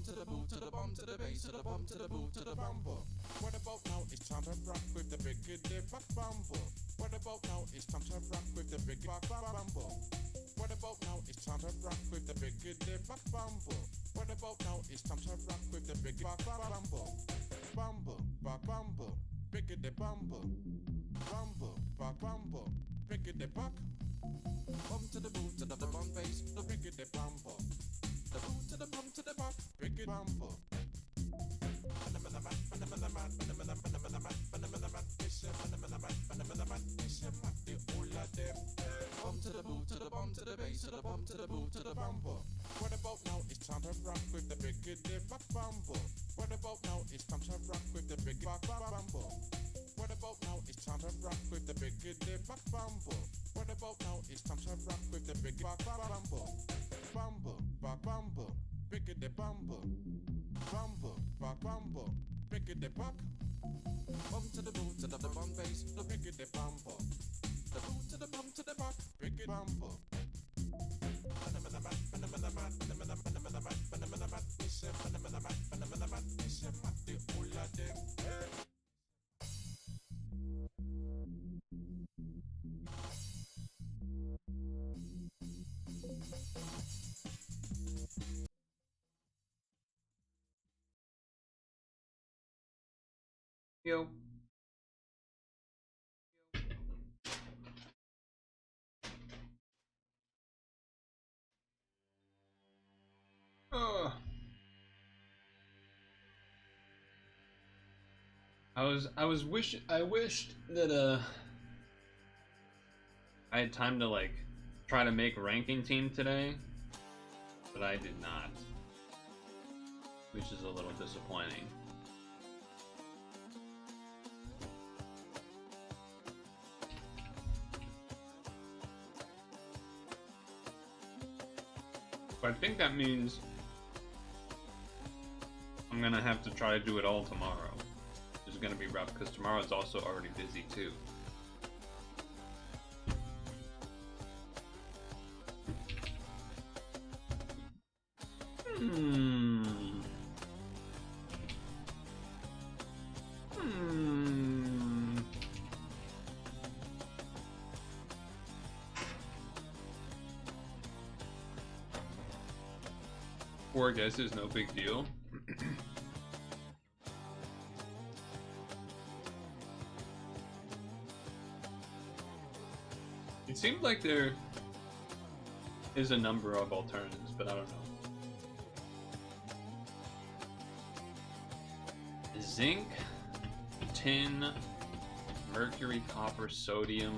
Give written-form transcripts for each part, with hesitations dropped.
to the boot, to the bomb, to the bass, to the bomb, to the boot, to the bumble. What about now? It's time to rock with the big buck bumble. What about now? It's time to rock with the big buck bumble. What about now? It's time to rock with the big buck bumble. What about now? It's time to rock with the big buck bumble. Bumble, buck bumble, big bumble. Bumble, buck bumble, big buck. Bum to the boot, to the bum bass, the big bumble. The boot to the bum to the buck, big bumble. Bum to the boot, to the bum to the bass, to the bum to the boot, to the bumble. What about now? It's time to rock with the big buck bumble. What about now? It's time to rock with the big buck bumble. What about now? It's time to rock with the big buck bumble. What about now? It's time to rock with the big buck bumble. Bumble, buck bumble, big bumble. Bumble, buck bumble, big buck. Bum to the boot, to the bum bass, the big bumble. The boot to the bum to the buck, big bumble. Yo. I wished that I had time to like try to make ranking team today, but I did not, which is a little disappointing. But I think that means I'm gonna have to try to do it all tomorrow. It's gonna be rough because tomorrow's also already busy too. Four guesses, no big deal. It seems like there is a number of alternatives, but I don't know. Zinc, tin, mercury, copper, sodium.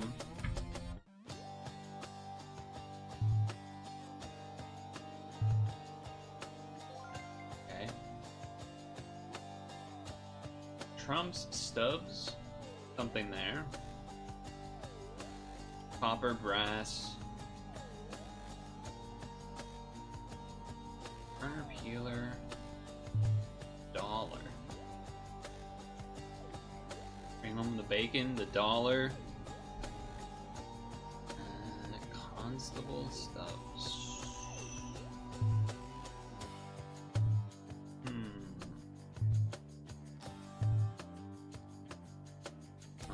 Okay. Trump's stubs, something there. Copper, brass. Burner, peeler, dollar. Bring home the bacon, the dollar. Constable stubs.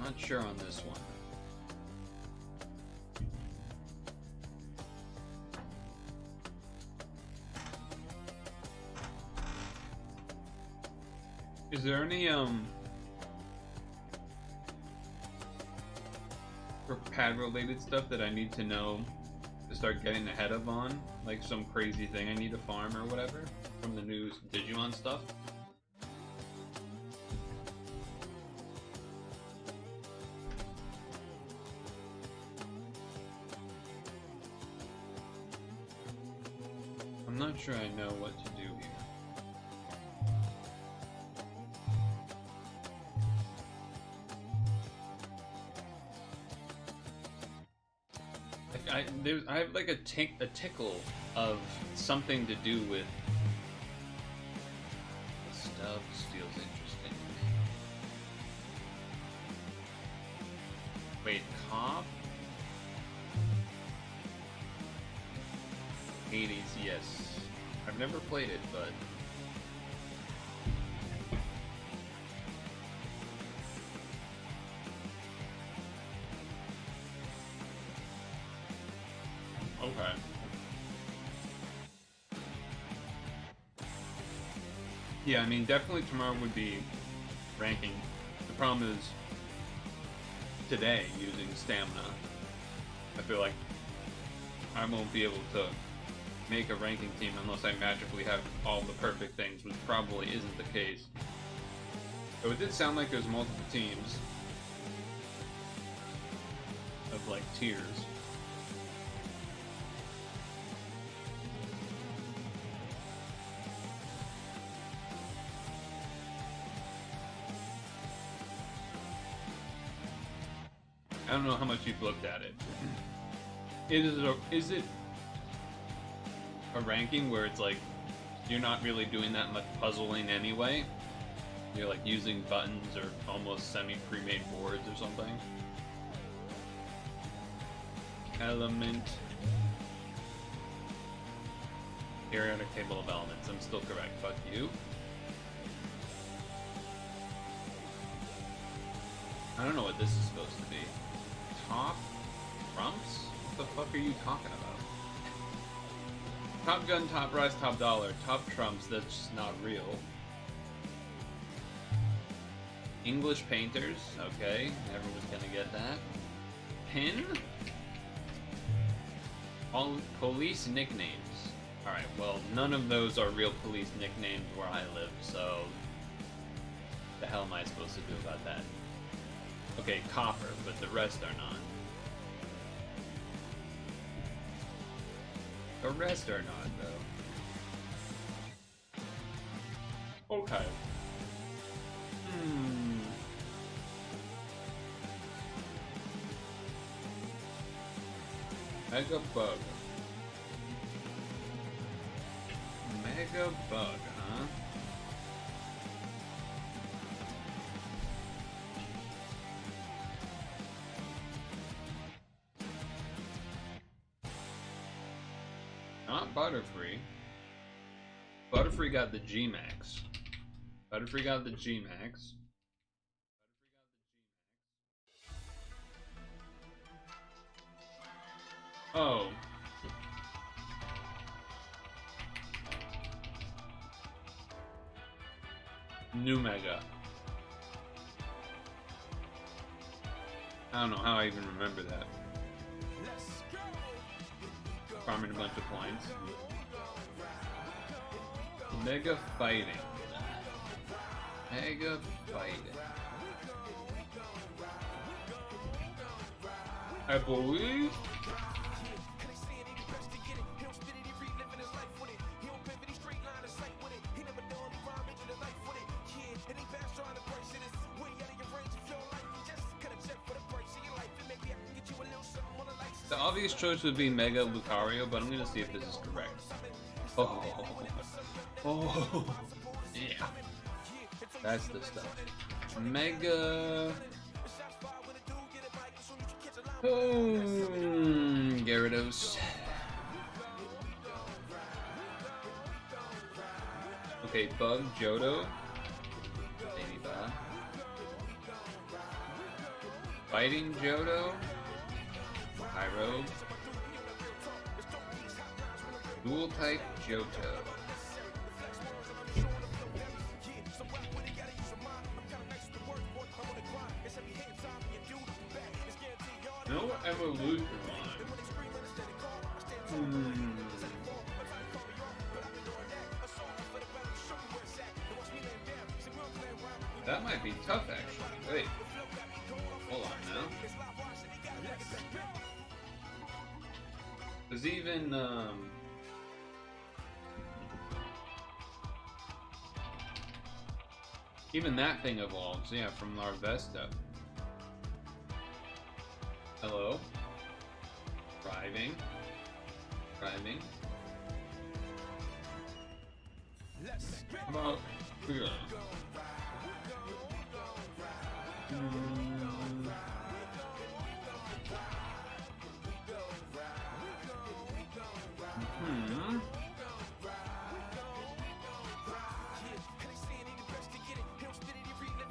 Not sure on this one. Is there any pad related stuff that I need to know to start getting ahead of on? Like some crazy thing I need to farm or whatever from the new Digimon stuff? I'm not sure I know what to do here. I have like a tickle of something to do with the stubs. Feels interesting. Wait, Cop? Hades, yes. I've never played it, but Okay. Yeah, I mean, definitely tomorrow would be ranking. The problem is today using stamina. I feel like I won't be able to make a ranking team unless I magically have all the perfect things, which probably isn't the case. So it did sound like there's multiple teams of like tiers. I don't know how much you've looked at it. Is it a ranking where it's like you're not really doing that much puzzling anyway? You're like using buttons or almost semi-pre-made boards or something? Element. Periodic table of elements. I'm still correct. Fuck you. I don't know what this is supposed to be. Top trumps? What the fuck are you talking about? Top gun, top prize, top dollar. Top trumps, that's just not real. English painters, okay. Everyone's gonna get that. Pin? All police nicknames. Alright, well, none of those are real police nicknames where I live, so... the hell am I supposed to do about that? Okay, copper, but the rest are not. The rest are not, though. Okay. Mega bug. Mega bug, huh? Not Butterfree. Butterfree got the G-Max. Butterfree got the G-Max. Oh. New Mega. I don't know how I even remember that. Farming a bunch of points. Mega fighting. Mega fighting. I believe. The obvious choice would be Mega Lucario, but I'm gonna see if this is correct. Oh, yeah. That's the stuff. Mega. Gyarados. Okay, Bug, Johto. Baby Bug. Fighting Johto. Pyro. Dual type Johto. No evolution line. That might be tough, actually. Wait. Hold on now. Because even that thing evolves, yeah, from Larvesta. Hello? Driving. How about here?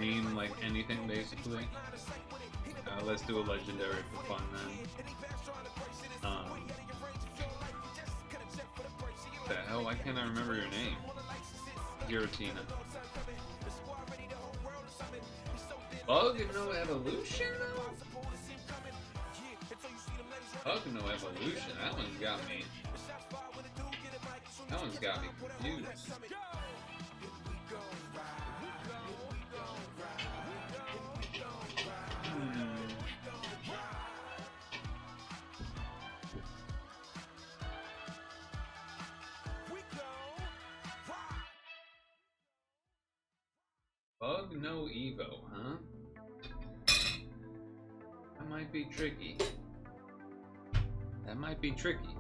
Name like anything basically. Let's do a legendary for fun then. The hell? Why can't I remember your name? Giratina. Bug no evolution though? Bug no evolution. That one's got me. That one's got me confused. Bug no Evo, huh? That might be tricky. That might be tricky.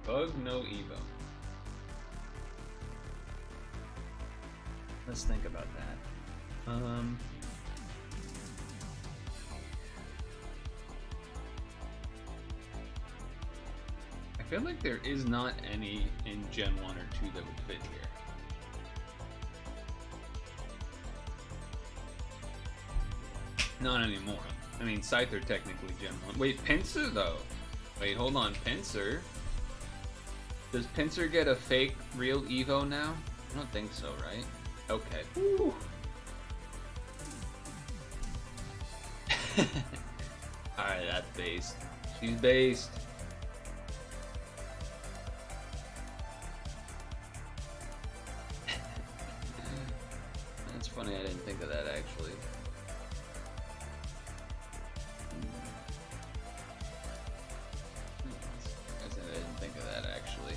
Bug no Evo. Let's think about that. I feel like there is not any in Gen 1 or 2 that would fit here. Not anymore. I mean, Scyther technically Gen 1. Wait, Pinsir though? Wait, hold on, Pinsir? Does Pinsir get a fake real Evo now? I don't think so, right? Okay. Woo. Alright, that's based. She's based. That's funny, I didn't think of that actually. I didn't think of that actually.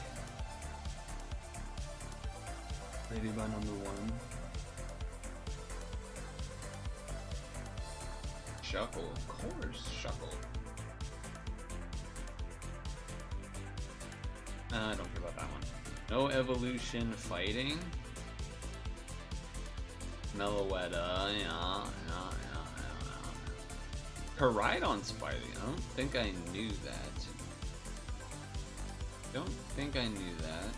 Maybe by number 1. Shuckle, of course, Shuckle. I don't care about that one. No evolution fighting. Meloetta, yeah. Koraidon Spidey, I don't think I knew that. Don't think I knew that.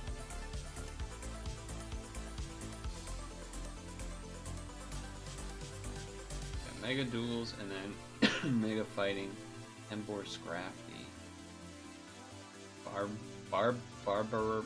Okay, Mega Duels and then Mega Fighting, Embor Scrafty. Barbarin.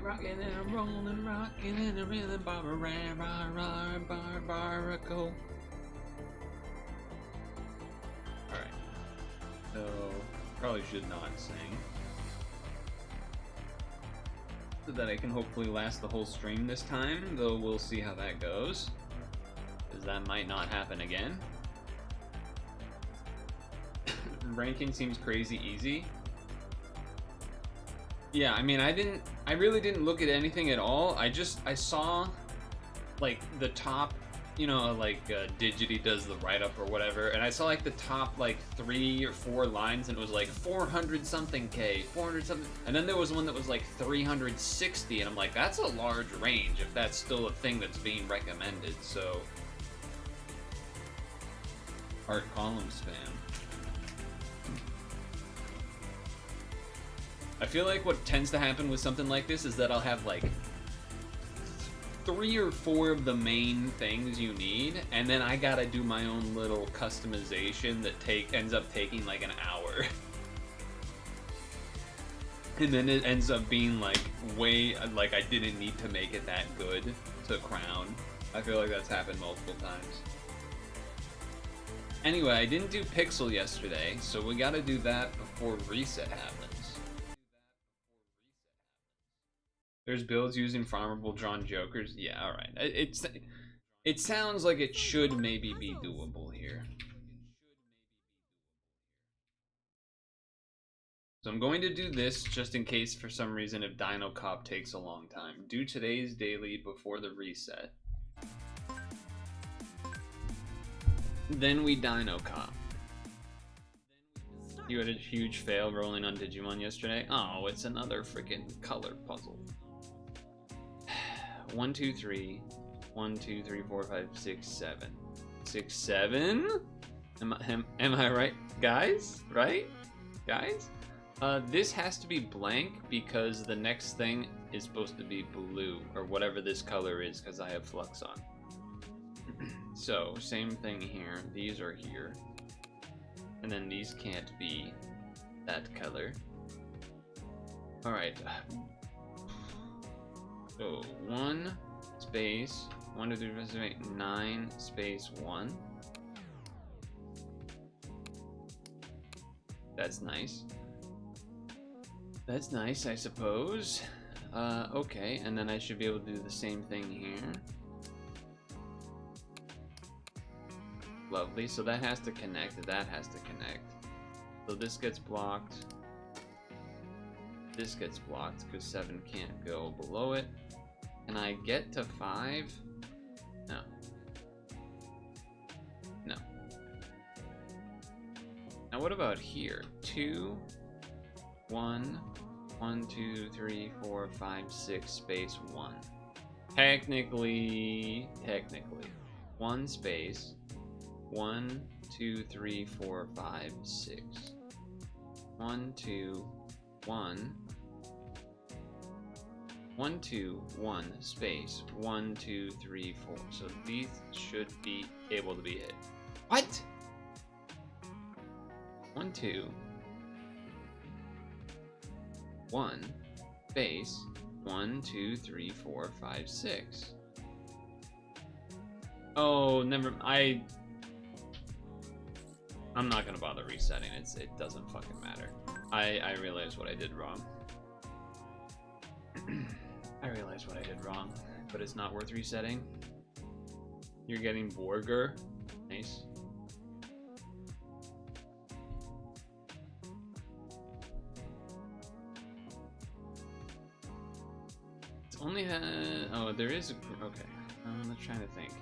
Rockin' and I'm rollin', rockin' in the rhythm, barbarical. Alright. So, probably should not sing. So that I can hopefully last the whole stream this time, though we'll see how that goes. Because that might not happen again. Ranking seems crazy easy. Yeah, I mean, I really didn't look at anything at all. I saw, like, the top, you know, like, Digity does the write-up or whatever, and I saw, like, the top, like, 3 or 4 lines, and it was, like, 400 something K, 400 something, and then there was one that was, like, 360, and I'm like, that's a large range, if that's still a thing that's being recommended, so... Art column spam. I feel like what tends to happen with something like this is that I'll have like 3 or 4 of the main things you need, and then I gotta do my own little customization that ends up taking like an hour. And then it ends up being like like I didn't need to make it that good to crown. I feel like that's happened multiple times. Anyway, I didn't do Pixel yesterday, so we gotta do that before reset happens. There's builds using farmable drawn jokers. Yeah, all right. It sounds like it should maybe be doable here. So I'm going to do this just in case for some reason if Dinocop takes a long time. Do today's daily before the reset. Then we Dinocop. You had a huge fail rolling on Digimon yesterday? Oh, it's another freaking color puzzle. 1, 2, 3. 1, 2, 3, 4, 5, 6, 7. 6, 7? Am I right? Guys? Right? Guys? This has to be blank because the next thing is supposed to be blue, or whatever this color is, because I have flux on. So, same thing here. These are here. And then these can't be that color. Alright. So, 1 space, 1, 2, 3, 4, 5, 6, 8, 9 space 1. That's nice. That's nice, I suppose. Okay, and then I should be able to do the same thing here. Lovely, so that has to connect, that has to connect. So this gets blocked. This gets blocked, because 7 can't go below it. Can I get to 5? No. No. Now what about here? 2, 1, 1, 2, 3, 4, 5, 6, space 1. Technically, 1 space, 1, 2, 3, 4, 5, 6. 1, 2, 1. 1, 2, 1, space, 1, 2, 3, 4. So these should be able to be hit. What? 1, 2. 1, space, 1, 2, 3, 4, 5, 6. Oh, never. I'm not gonna bother resetting. It doesn't fucking matter. I realize what I did wrong. I realize what I did wrong, but it's not worth resetting. You're getting Borger. Nice. Only oh, there is a, okay. I'm trying to think.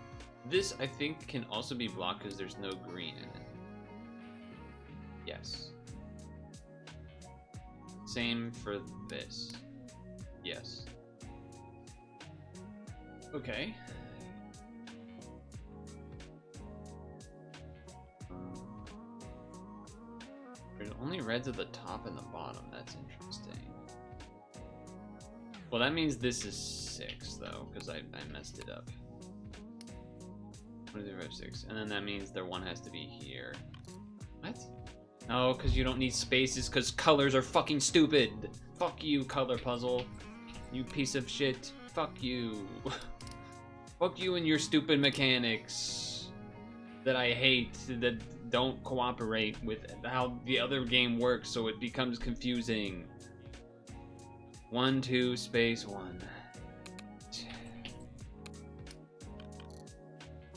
This I think can also be blocked because there's no green in it. Yes. Same for this. Yes. Okay. There's only reds at the top and the bottom. That's interesting. Well, that means this is 6, though, because I messed it up. 1, 2, 3, 4, 6. And then that means their one has to be here. What? Oh, because you don't need spaces, because colors are fucking stupid. Fuck you, color puzzle. You piece of shit. Fuck you. Fuck you and your stupid mechanics that I hate, that don't cooperate with how the other game works, so it becomes confusing. 1, 2, space 1.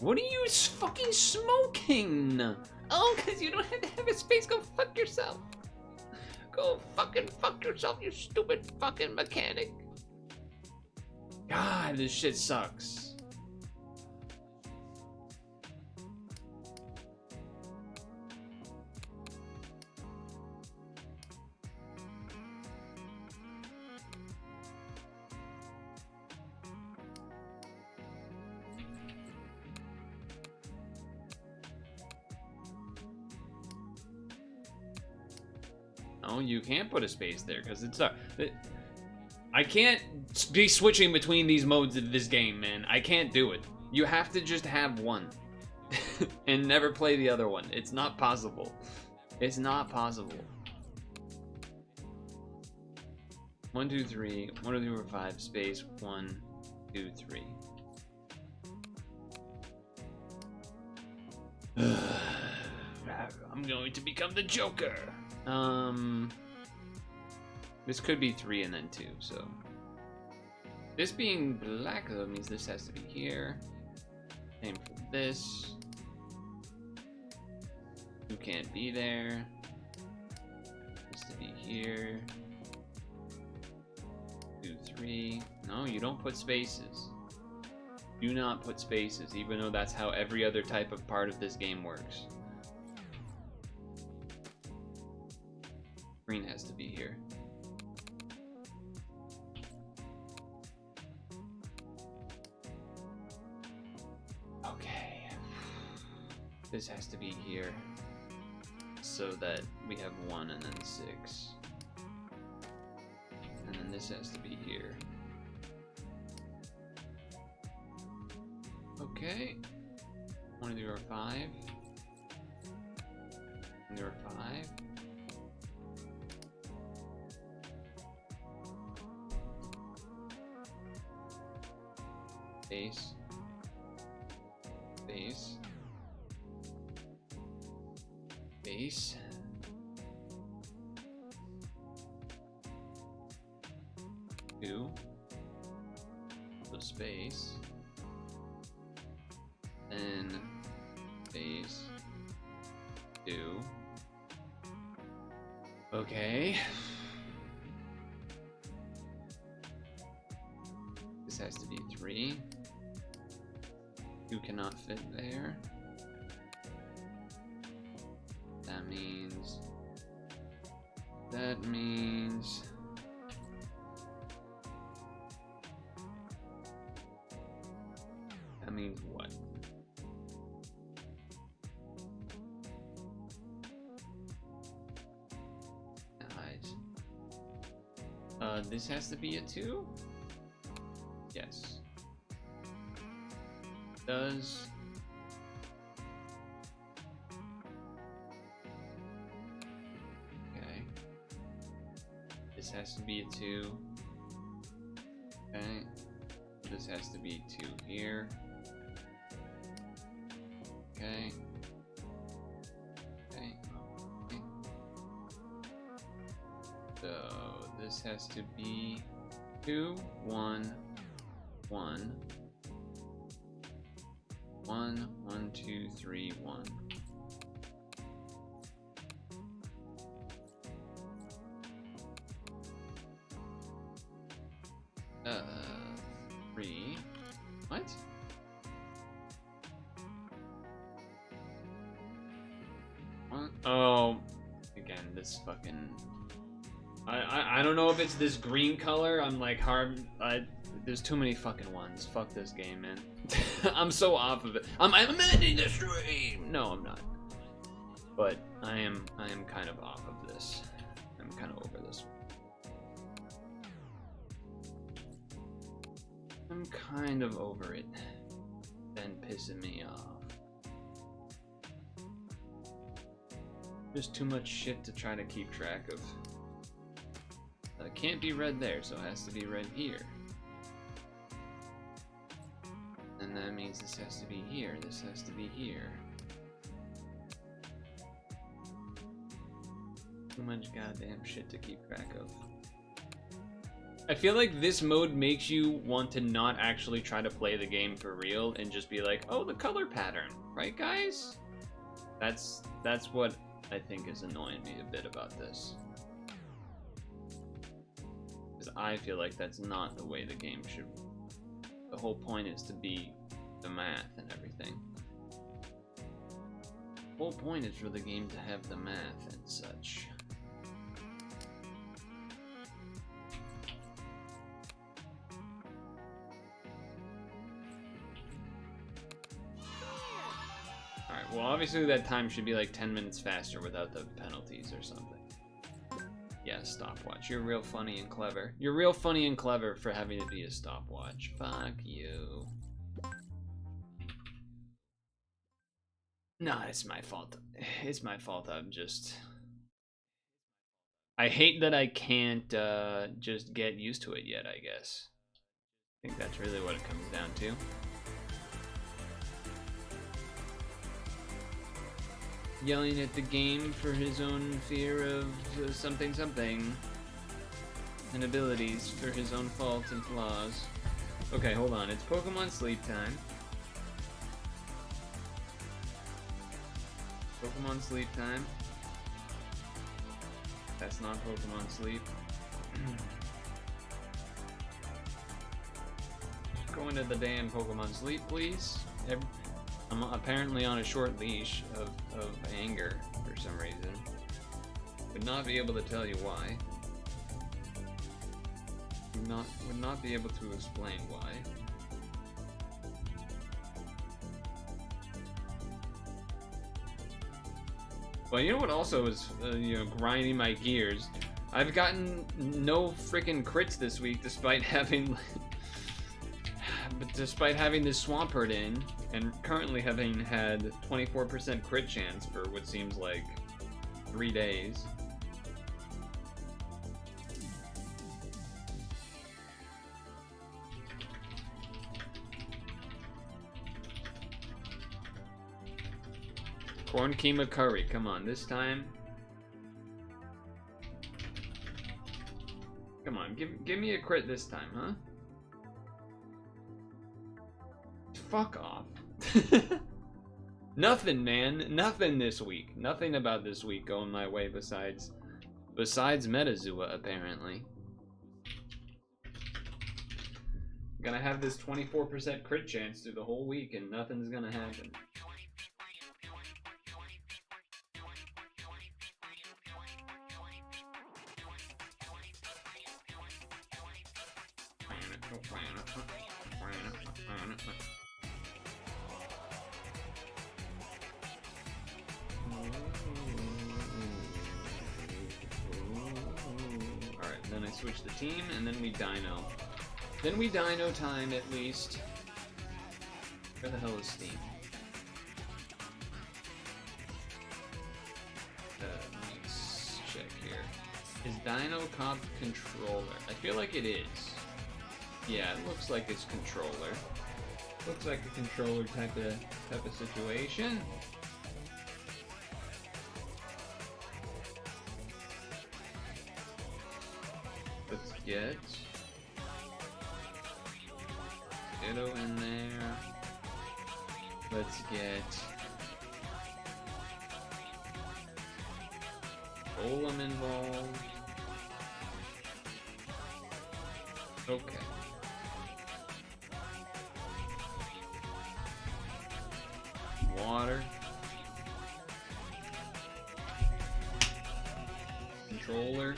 What are you fucking smoking? Oh, because you don't have to have a space. Go fuck yourself. Go fucking fuck yourself, you stupid fucking mechanic. God, this shit sucks. No, you can't put a space there because it's I can't be switching between these modes of this game, man. I can't do it. You have to just have one and never play the other one. It's not possible. It's not possible. 1, 2, 3. 1, 2, 3, 4, 5. Space 1, 2, 3. I'm going to become the Joker. This could be 3 and then 2, so. This being black, though, means this has to be here. Same for this. You can't be there. has to be here. 2, 3. No, you don't put spaces. Do not put spaces, even though that's how every other type of part of this game works. Green has to be here. Okay. This has to be here so that we have 1 and then 6. And then this has to be here. Okay. 1, 0, 5. 0, 5. Base. Base. Base. Two. So space. Then base. 2. Okay. This has to be 3. 2 cannot fit there. That means what? This has to be a 2? Yes. Does. Okay. This has to be a 2. Okay. This has to be 2 here. Okay. Okay. Okay. So this has to be 2, 1, 1. 1, 1, 2, 3, 1. Three. What? What? Oh, again, this fucking. I don't know if it's this green color. I'm like hard. There's too many fucking ones. Fuck this game, man. I'm so off of it. I'm ending the stream. No, I'm not. But I am kind of off of this. I'm kind of over this. I'm kind of over it. Been pissing me off. There's too much shit to try to keep track of. It can't be red there, so it has to be red here. And that means this has to be here, this has to be here. Too much goddamn shit to keep track of. I feel like this mode makes you want to not actually try to play the game for real and just be like, oh, the color pattern, right guys? That's what I think is annoying me a bit about this. Because I feel like that's not the way the game should. The whole point is to be the math and everything. The whole point is for the game to have the math and such. Alright, well obviously that time should be like 10 minutes faster without the penalties or something. Yeah, stopwatch. You're real funny and clever. You're real funny and clever for having to be a stopwatch. Fuck you. No, it's my fault. It's my fault. I'm just... I hate that I can't just get used to it yet, I guess. I think that's really what it comes down to. Yelling at the game for his own fear of something something. And abilities for his own faults and flaws. Okay, hold on. It's Pokemon sleep time. Pokemon sleep time. That's not Pokemon Sleep. Go into the damn Pokemon Sleep, please. I'm apparently on a short leash of anger for some reason. Would not be able to tell you why. Would not be able to explain why. Well, you know what also is, grinding my gears? I've gotten no freaking crits this week, despite having this Swampert in, and currently having had 24% crit chance for what seems like 3 days. Corn keema curry, come on, this time. Come on, give me a crit this time, huh? Fuck off. Nothing, man. Nothing this week. Nothing about this week going my way besides Metazua, apparently. I'm gonna have this 24% crit chance through the whole week and nothing's gonna happen. Alright, then I switch the team, and then we Dino. Then we Dino time, at least. Where the hell is Steam? Let me check here. Is Dinocop controller? I feel like it is. Yeah, it looks like it's controller. Looks like a controller type of situation. Let's get Ditto in there. Let's get Golem involved. Okay. Water. Controller.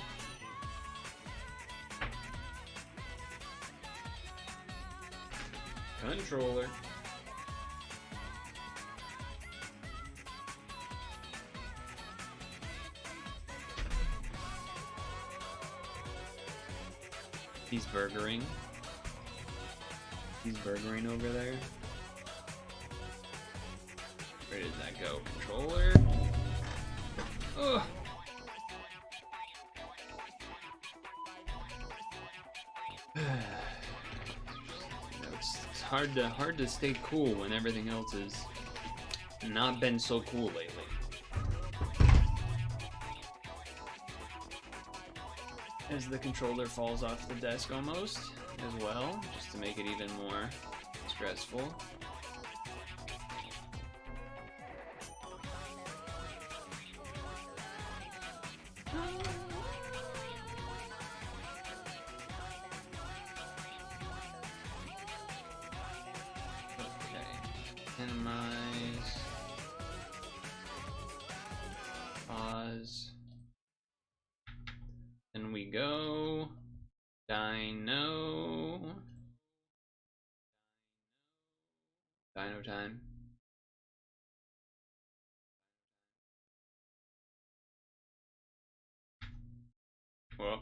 Controller. He's burgering. He's burgering over there. Where did that go? Controller? Ugh. It's hard to stay cool when everything else has not been so cool lately. As the controller falls off the desk almost, as well, just to make it even more stressful. Minimize. Pause. And we go. Dino. Dino time. Whoa.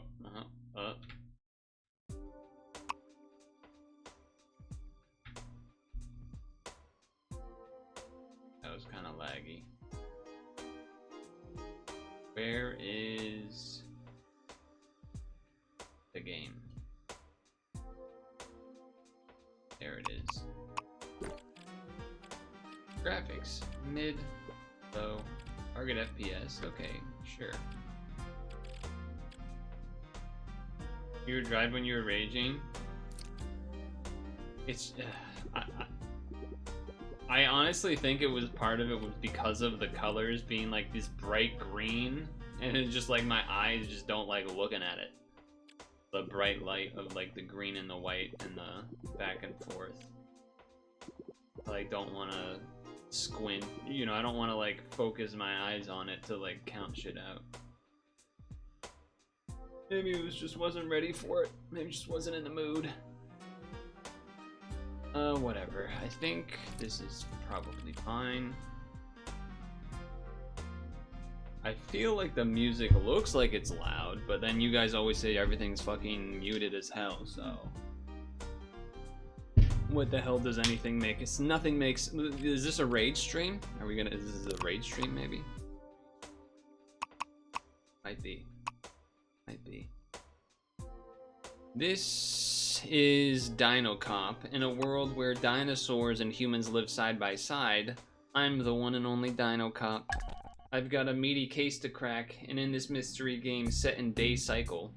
That was kind of laggy. Where is the game? There it is. Graphics. Mid. Low. Target FPS. Okay, sure. You were dried when you were raging? It's... I honestly think it was part of it was because of the colors being like this bright green and it's just like my eyes just don't like looking at it. The bright light of like the green and the white and the back and forth. I like don't want to squint, you know, I don't want to like focus my eyes on it to like count shit out. Maybe it just wasn't ready for it. Maybe it just wasn't in the mood. Whatever. I think this is probably fine. I feel like the music looks like it's loud, but then you guys always say everything's fucking muted as hell, so... What the hell does anything make? It's nothing makes... Is this a raid stream? Are we gonna... Is this a raid stream, maybe? Might be. Might be. This is Dinocop. In a world where dinosaurs and humans live side by side, I'm the one and only Dinocop. I've got a meaty case to crack, and in this mystery game set in a day cycle,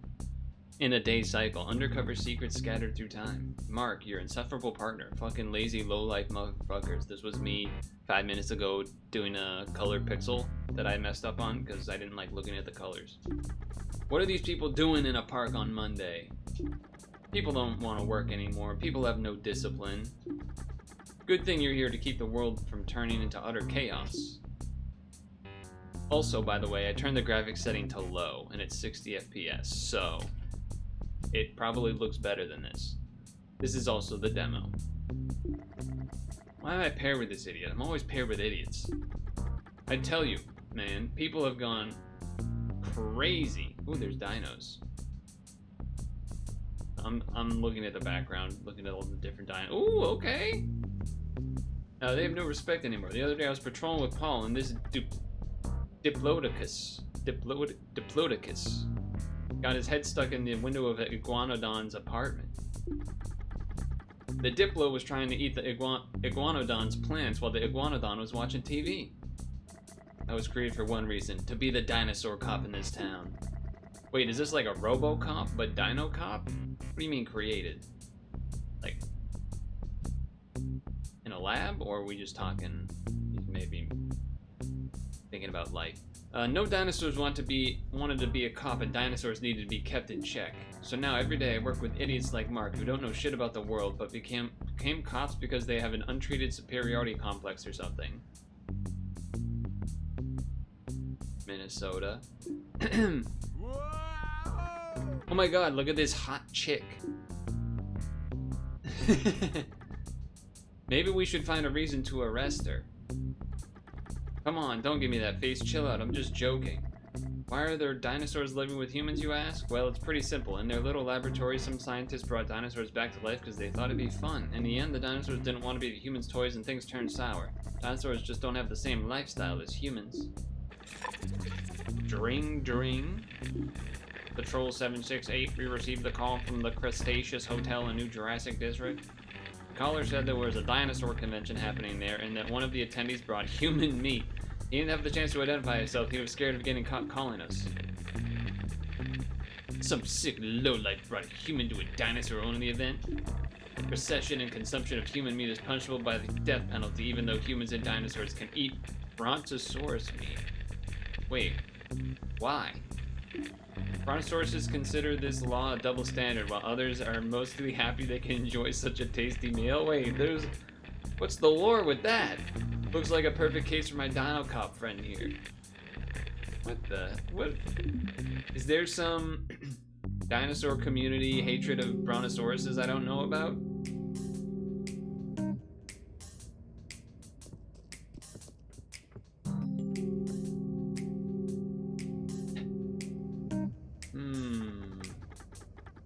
undercover secrets scattered through time. Mark, your insufferable partner. Fucking lazy, low-life motherfuckers. This was me 5 minutes ago doing a color pixel that I messed up on because I didn't like looking at the colors. What are these people doing in a park on Monday? People don't want to work anymore. People have no discipline. Good thing you're here to keep the world from turning into utter chaos. Also, by the way, I turned the graphics setting to low, and it's 60 FPS, so it probably looks better than this. This is also the demo. Why am I paired with this idiot? I'm always paired with idiots. I tell you, man, people have gone crazy. Ooh, there's dinos. I'm looking at the background, looking at all the different dinos. Ooh, okay. They have no respect anymore. The other day I was patrolling with Paul, and this Diplodocus got his head stuck in the window of Iguanodon's apartment. The Diplo was trying to eat the Iguanodon's plants while the Iguanodon was watching TV. I was created for one reason, to be the dinosaur cop in this town. Wait, is this like a RoboCop, but Dinocop? What do you mean created? Like, in a lab, or are we just talking, maybe thinking about life? No dinosaurs wanted to be a cop, and dinosaurs needed to be kept in check. So now every day I work with idiots like Mark who don't know shit about the world, but became cops because they have an untreated superiority complex or something. Minnesota. Oh my god, look at this hot chick. Maybe we should find a reason to arrest her. Come on, don't give me that face. Chill out, I'm just joking. Why are there dinosaurs living with humans, you ask? Well, it's pretty simple. In their little laboratory, some scientists brought dinosaurs back to life because they thought it'd be fun. In the end, the dinosaurs didn't want to be the humans' toys and things turned sour. Dinosaurs just don't have the same lifestyle as humans. Dring, dring. Patrol 768, we received the call from the Cretaceous Hotel in New Jurassic District. The caller said there was a dinosaur convention happening there and that one of the attendees brought human meat. He didn't have the chance to identify himself. He was scared of getting caught calling us. Some sick lowlife brought a human to a dinosaur-only event. Possession and consumption of human meat is punishable by the death penalty, even though humans and dinosaurs can eat brontosaurus meat. Wait, why? Brontosauruses consider this law a double standard, while others are mostly happy they can enjoy such a tasty meal. Wait, what's the lore with that? Looks like a perfect case for my Dinocop friend here. What? Is there some dinosaur community hatred of brontosauruses I don't know about?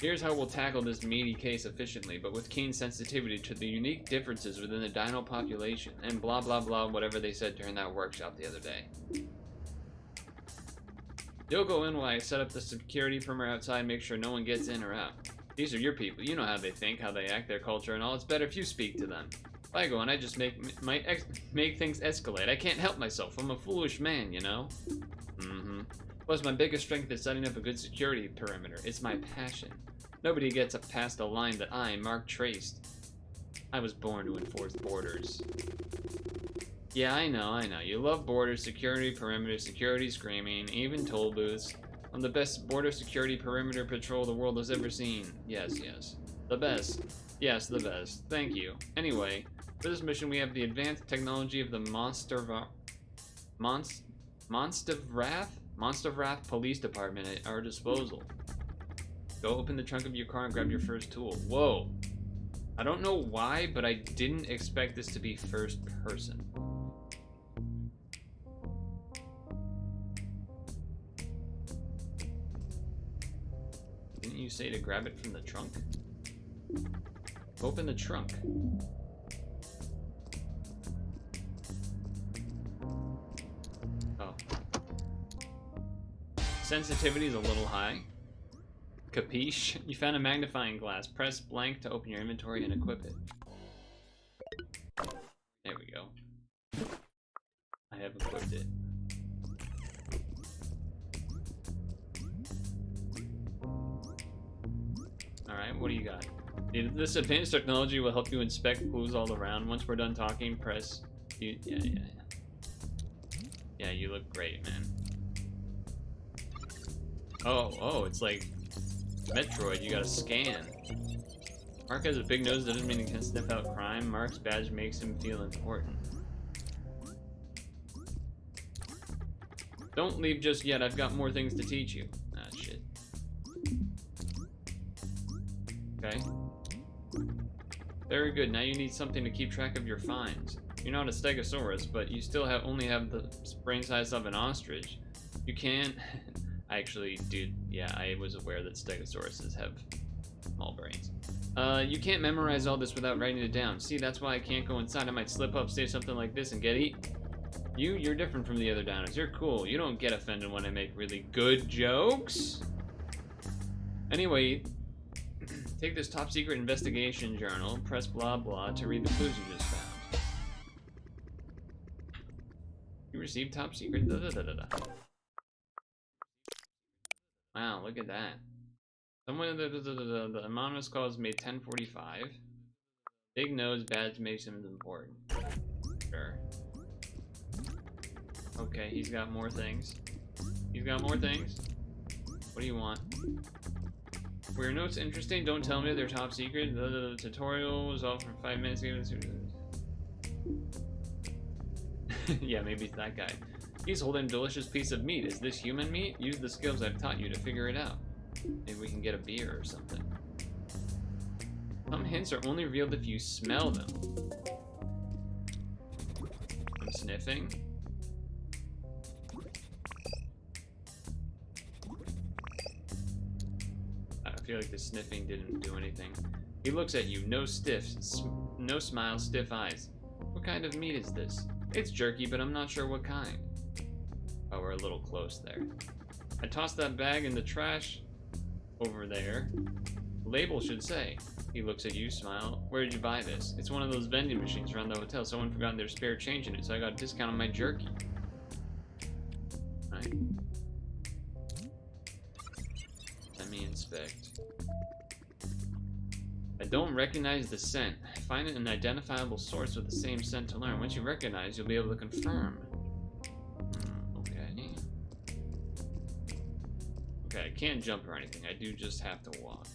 Here's how we'll tackle this meaty case efficiently, but with keen sensitivity to the unique differences within the dino population, and blah blah blah whatever they said during that workshop the other day. You'll go in while I set up the security perimeter outside and make sure no one gets in or out. These are your people, you know how they think, how they act, their culture and all. It's better if you speak to them. If I go in, I just make things escalate. I can't help myself, I'm a foolish man, you know? Plus my biggest strength is setting up a good security perimeter. It's my passion. Nobody gets up past a line that I, Mark, traced. I was born to enforce borders. Yeah, I know. You love border security, perimeter security, screaming, even toll booths. I'm the best border security perimeter patrol the world has ever seen. Yes. The best. Yes, the best. Thank you. Anyway, for this mission we have the advanced technology of the Monster Wrath Police Department at our disposal. Go open the trunk of your car and grab your first tool. Whoa. I don't know why, but I didn't expect this to be first person. Didn't you say to grab it from the trunk? Open the trunk. Oh. Sensitivity is a little high. Capiche? You found a magnifying glass. Press blank to open your inventory and equip it. There we go. I have equipped it. Alright, what do you got? This advanced technology will help you inspect clues all around. Once we're done talking, press... Yeah, you look great, man. Oh, it's like Metroid, you gotta scan. Mark has a big nose, doesn't mean he can sniff out crime. Mark's badge makes him feel important. Don't leave just yet, I've got more things to teach you. Ah, shit. Okay. Very good, now you need something to keep track of your finds. You're not a stegosaurus, but you still only have the brain size of an ostrich. You can't... I actually, dude, yeah, I was aware that stegosauruses have small brains. You can't memorize all this without writing it down. See, that's why I can't go inside. I might slip up, say something like this, and get eaten. You're different from the other downers. You're cool. You don't get offended when I make really good jokes. Anyway, take this top secret investigation journal, press blah blah to read the clues you just found. You received top secret Wow, look at that. Someone the anonymous call is made 1045. Big nose badge makes him important. Sure. Okay, he's got more things. He's got more things. What do you want? Were your notes interesting? Don't tell me they're top secret. The tutorial was all for 5 minutes. Yeah, maybe it's that guy. He's holding a delicious piece of meat. Is this human meat? Use the skills I've taught you to figure it out. Maybe we can get a beer or something. Some hints are only revealed if you smell them. I'm sniffing. I feel like the sniffing didn't do anything. He looks at you. No smile, stiff eyes. What kind of meat is this? It's jerky, but I'm not sure what kind. Oh, we're a little close there. I tossed that bag in the trash over there. The label should say. He looks at you, smile. Where did you buy this? It's one of those vending machines around the hotel. Someone forgot their spare change in it, so I got a discount on my jerky. Right. Let me inspect. I don't recognize the scent. Find an identifiable source with the same scent to learn. Once you recognize, you'll be able to confirm. Okay, I can't jump or anything. I do just have to walk.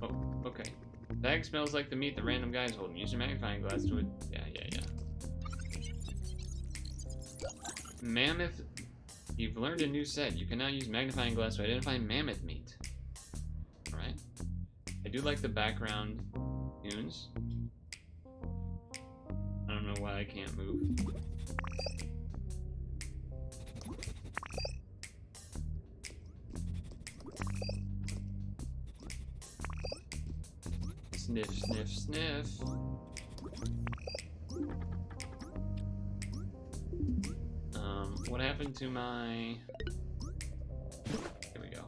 Oh, okay. Bag smells like the meat the random guy's holding. Use your magnifying glass to it. Yeah. Mammoth. You've learned a new set. You can now use magnifying glass to identify mammoth meat. Alright. I do like the background tunes. I don't know why I can't move. Sniff, sniff, sniff. What happened to my... Here we go.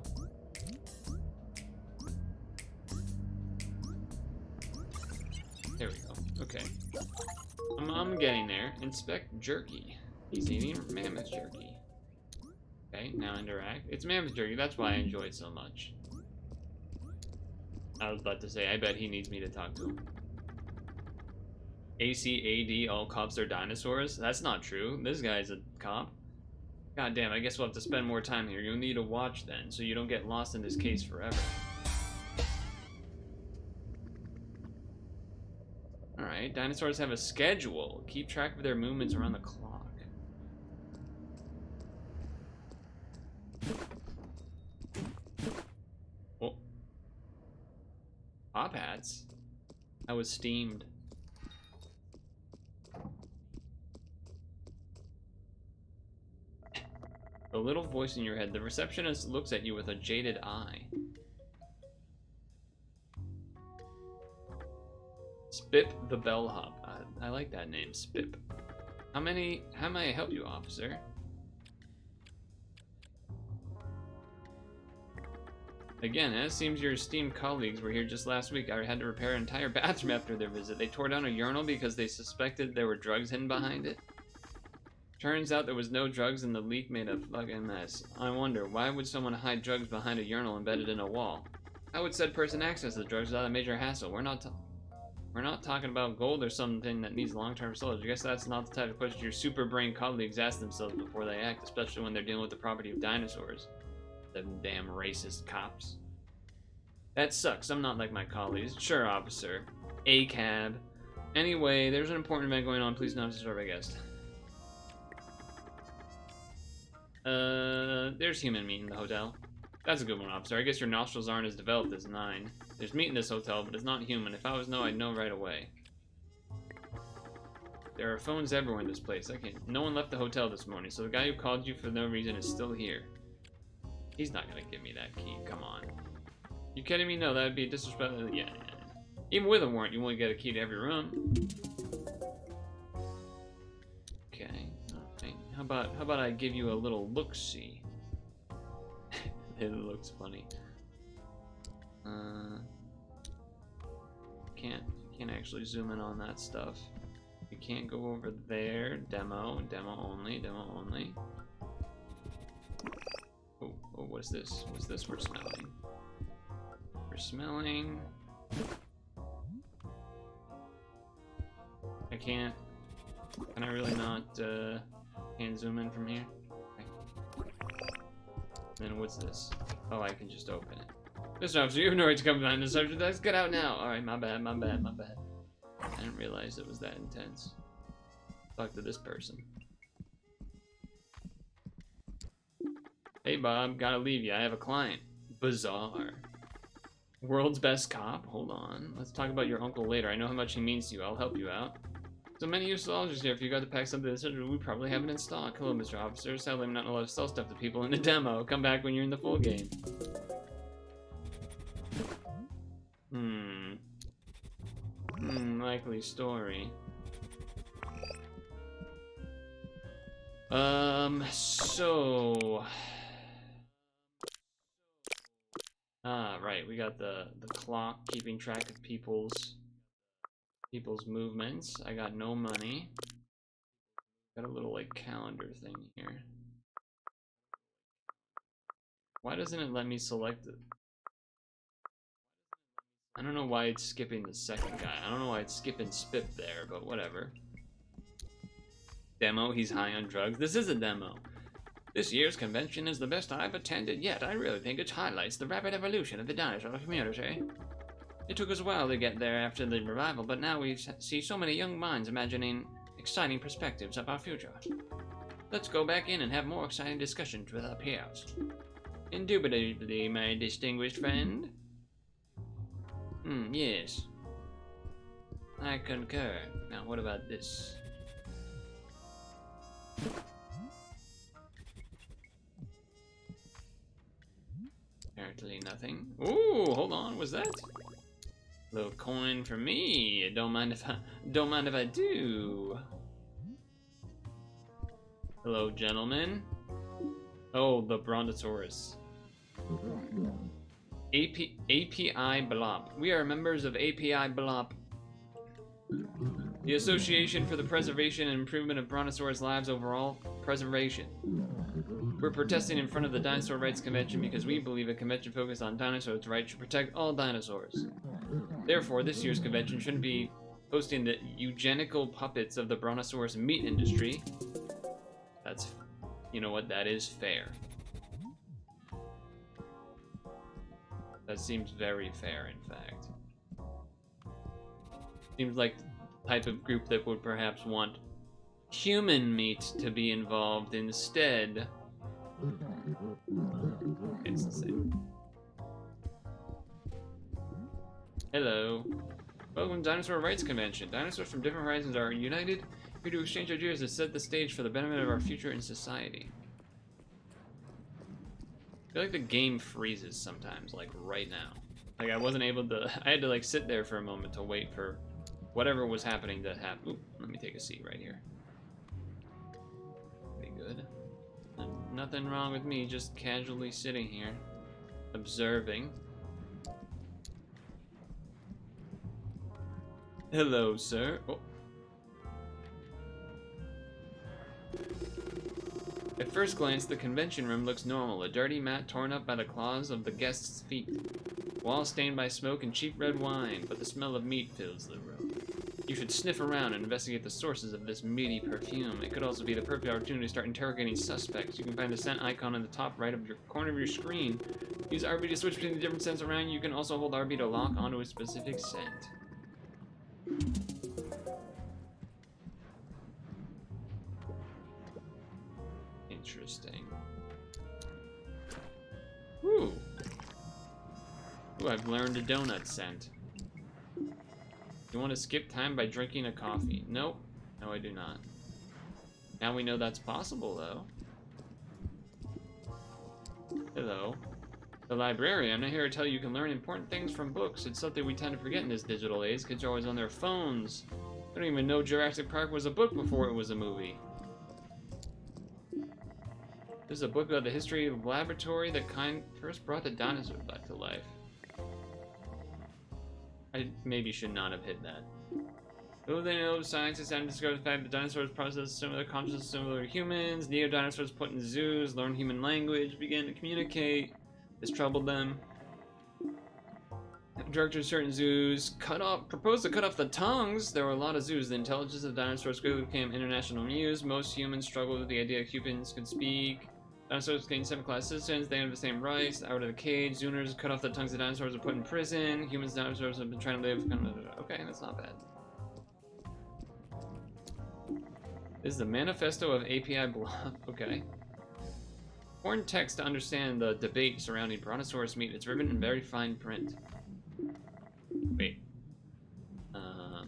There we go. Okay. I'm getting there. Inspect jerky. He's eating mammoth jerky. Okay, now interact. It's mammoth jerky. That's why I enjoy it so much. I was about to say, I bet he needs me to talk to him. ACAD, all cops are dinosaurs? That's not true. This guy's a cop. God damn, I guess we'll have to spend more time here. You'll need a watch then, so you don't get lost in this case forever. Alright, dinosaurs have a schedule. Keep track of their movements around the clock. Oh. Top hats? That was steamed. The little voice in your head. The receptionist looks at you with a jaded eye. Spip the bellhop. I like that name, Spip. How may I help you, officer? Again, it seems your esteemed colleagues were here just last week. I had to repair an entire bathroom after their visit. They tore down a urinal because they suspected there were drugs hidden behind it. Turns out there was no drugs and the leak made a fucking mess. I wonder, why would someone hide drugs behind a urinal embedded in a wall? How would said person access the drugs without a major hassle? We're not talking about gold or something that needs long-term storage. I guess that's not the type of question your super brain colleagues ask themselves before they act, especially when they're dealing with the property of dinosaurs. Them damn racist cops. That sucks. I'm not like my colleagues. Sure, officer. A cab. Anyway, there's an important event going on. Please not disturb my guest. There's human meat in the hotel. That's a good one, officer. I guess your nostrils aren't as developed as mine. There's meat in this hotel, but it's not human. If I was I'd know right away. There are phones everywhere in this place. No one left the hotel this morning, so the guy who called you for no reason is still here. He's not gonna give me that key. Come on. You kidding me? No, that'd be disrespectful. Yeah. Even with a warrant, you won't get a key to every room. Okay. How about I give you a little look-see? It looks funny. Can't actually zoom in on that stuff. You can't go over there. Demo only. Oh, what's this? What's this we're smelling? We're smelling. Can I really not, can't zoom in from here? Okay. Then what's this? Oh, I can just open it. Mr. Officer, you have no right to come behind the subject. Let's get out now. Alright, my bad. I didn't realize it was that intense. Talk to this person. Hey, Bob, gotta leave you. I have a client. Bizarre. World's best cop? Hold on. Let's talk about your uncle later. I know how much he means to you. I'll help you out. So many useologists here. If you got to pack something this we probably have it in stock. Hello, Mr. Officer. Sadly, I'm not allowed to sell stuff to people in the demo. Come back when you're in the full game. Likely story. So... right, we got the clock keeping track of people's movements. I got no money. Got a little like calendar thing here. Why doesn't it let me select it? I don't know why it's skipping the second guy. I don't know why it's skipping Spip there, but whatever. Demo, he's high on drugs. This is a demo. This year's convention is the best I've attended yet. I really think it highlights the rapid evolution of the dinosaur community. It took us a while to get there after the revival, but now we see so many young minds imagining exciting perspectives of our future. Let's go back in and have more exciting discussions with our peers. Indubitably, my distinguished friend. Yes. I concur. Now, what about this? Apparently nothing. Ooh, hold on, what's that? Little coin for me. Don't mind if I do. Hello, gentlemen. Oh, the Brontosaurus. API Blop. We are members of API Blop, the Association for the Preservation and Improvement of Brontosaurus Lives Overall. Preservation. We're protesting in front of the Dinosaur Rights Convention because we believe a convention focused on dinosaurs' rights should protect all dinosaurs. Therefore, this year's convention shouldn't be hosting the eugenical puppets of the brontosaurus meat industry. That's, you know what, that is fair. That seems very fair, in fact. Seems like the type of group that would perhaps want human meat to be involved instead. It's the same. Hello. Welcome to Dinosaur Rights Convention. Dinosaurs from different horizons are united here to exchange ideas to set the stage for the benefit of our future in society. I feel like the game freezes sometimes, like right now. Like I wasn't able to, I had to like sit there for a moment to wait for whatever was happening to happen. Ooh, let me take a seat right here. Pretty good. Nothing wrong with me, just casually sitting here, observing. Hello, sir. Oh. At first glance, the convention room looks normal. A dirty mat torn up by the claws of the guests' feet. Walls stained by smoke and cheap red wine, but the smell of meat fills the room. You should sniff around and investigate the sources of this meaty perfume. It could also be the perfect opportunity to start interrogating suspects. You can find the scent icon in the top right of your corner of your screen. Use RB to switch between the different scents around you. You can also hold RB to lock onto a specific scent. Interesting. Ooh. Ooh, I've learned a donut scent. You want to skip time by drinking a coffee? Nope. No, I do not. Now we know that's possible, though. Hello. The librarian. I'm not here to tell you you can learn important things from books. It's something we tend to forget in this digital age. Kids are always on their phones. They don't even know Jurassic Park was a book before it was a movie. This is a book about the history of the laboratory that first brought the dinosaurs back to life. I maybe should not have hit that. Though they know, scientists have discovered the fact that dinosaurs process similar consciousness similar to humans. Neo-dinosaurs put in zoos, learned human language, began to communicate. This troubled them. Directors of certain zoos proposed to cut off the tongues. There were a lot of zoos. The intelligence of dinosaurs quickly became international news. Most humans struggled with the idea humans could speak. Dinosaurs gained 7th-class citizens. They have the same rights. Out of the cage. Zooners cut off the tongues of dinosaurs and put in prison. Humans and dinosaurs have been trying to live. Okay, that's not bad. This is the manifesto of API Blob. Okay. Important text to understand the debate surrounding brontosaurus meat. It's written in very fine print. Wait. I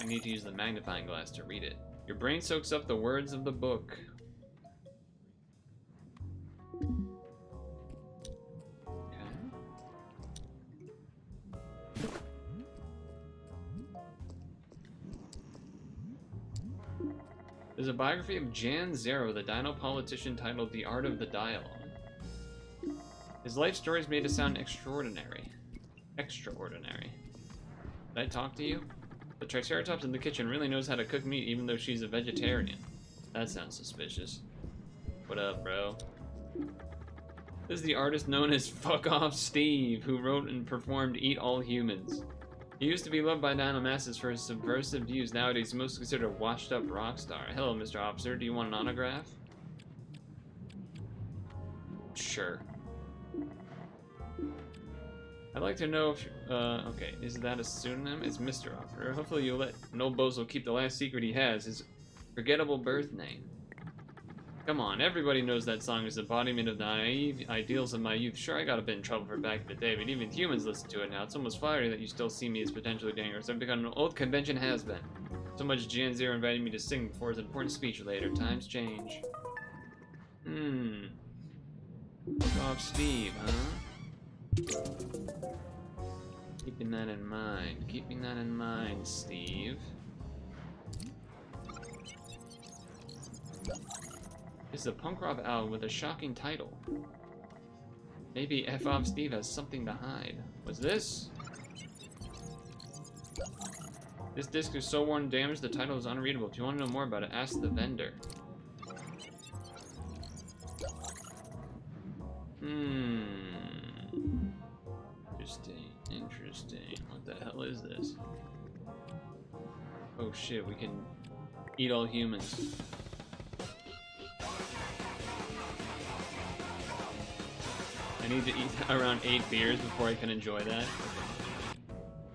need to use the magnifying glass to read it. Your brain soaks up the words of the book. Okay. There's a biography of Jan Zero, the dino politician, titled The Art of the Dialogue. His life story is made to sound extraordinary. Extraordinary. Did I talk to you? The Triceratops in the kitchen really knows how to cook meat even though she's a vegetarian. That sounds suspicious. What up, bro? This is the artist known as Fuck Off Steve, who wrote and performed Eat All Humans. He used to be loved by dino masses for his subversive views. Nowadays, he's most considered a washed-up rock star. Hello, Mr. Officer. Do you want an autograph? Sure. I'd like to know if, okay, is that a pseudonym? It's Mr. Officer. Hopefully you'll let No Bozo keep the last secret he has, his forgettable birth name. Come on, everybody knows that song is embodiment of the naive ideals of my youth. Sure, I got a bit in trouble for back in the day, but even humans listen to it now. It's almost flattering that you still see me as potentially dangerous. I've become an old convention has-been. So much Jan Zero invited me to sing before his important speech later. Times change. Fuck off Steve, huh? Keeping that in mind. Keeping that in mind, Steve. This is a punk rock album with a shocking title. Maybe F off Steve has something to hide. What's this? This disc is so worn and damaged, the title is unreadable. If you want to know more about it, ask the vendor. Interesting. What the hell is this? Oh shit, we can eat all humans. I need to eat around 8 beers before I can enjoy that.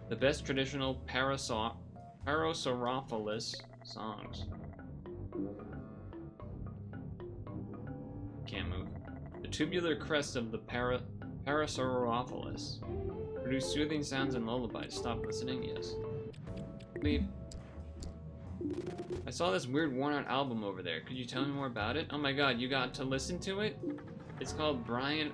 The best traditional Parasaurophilis songs. Can't move. The tubular crest of the Parasaurophilis produce soothing sounds and lullabies. Stop listening? Yes. Leave. I saw this weird worn-out album over there. Could you tell me more about it? Oh my god, you got to listen to it? It's called Brain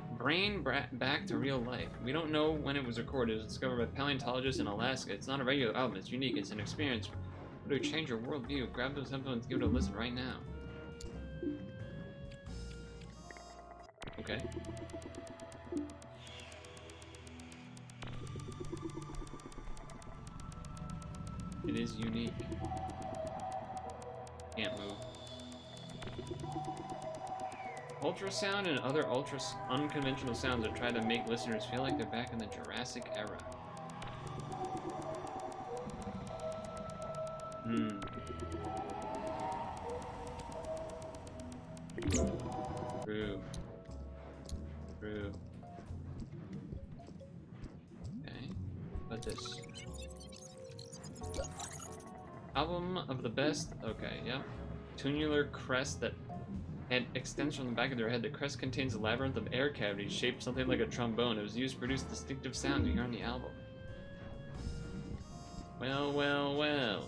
Back to Real Life. We don't know when it was recorded. It was discovered by paleontologists in Alaska. It's not a regular album. It's unique. It's an experience. It would change your worldview. Grab those headphones and give it a listen right now. Okay. It is unique. Can't move. Ultrasound and other unconventional sounds that try to make listeners feel like they're back in the Jurassic era. True. Okay. What this? Album of the best. Okay, yeah. Tubular crest that extends from the back of their head. The crest contains a labyrinth of air cavities shaped something like a trombone. It was used to produce distinctive sounds you hear on the album. Well.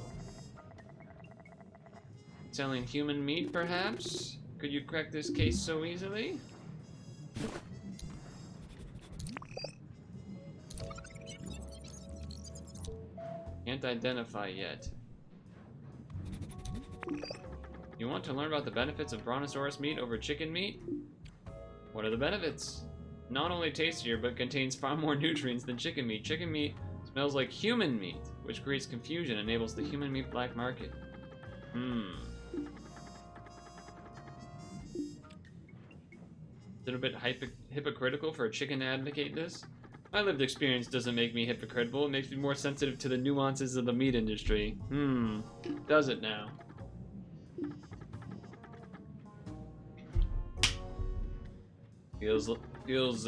Selling human meat, perhaps? Could you crack this case so easily? Can't identify yet. You want to learn about the benefits of brontosaurus meat over chicken meat? What are the benefits? Not only tastier, but contains far more nutrients than chicken meat. Chicken meat smells like human meat, which creates confusion and enables the human meat black market. Is it a bit hypocritical for a chicken to advocate this? My lived experience doesn't make me hypocritical. It makes me more sensitive to the nuances of the meat industry. Does it now? Feels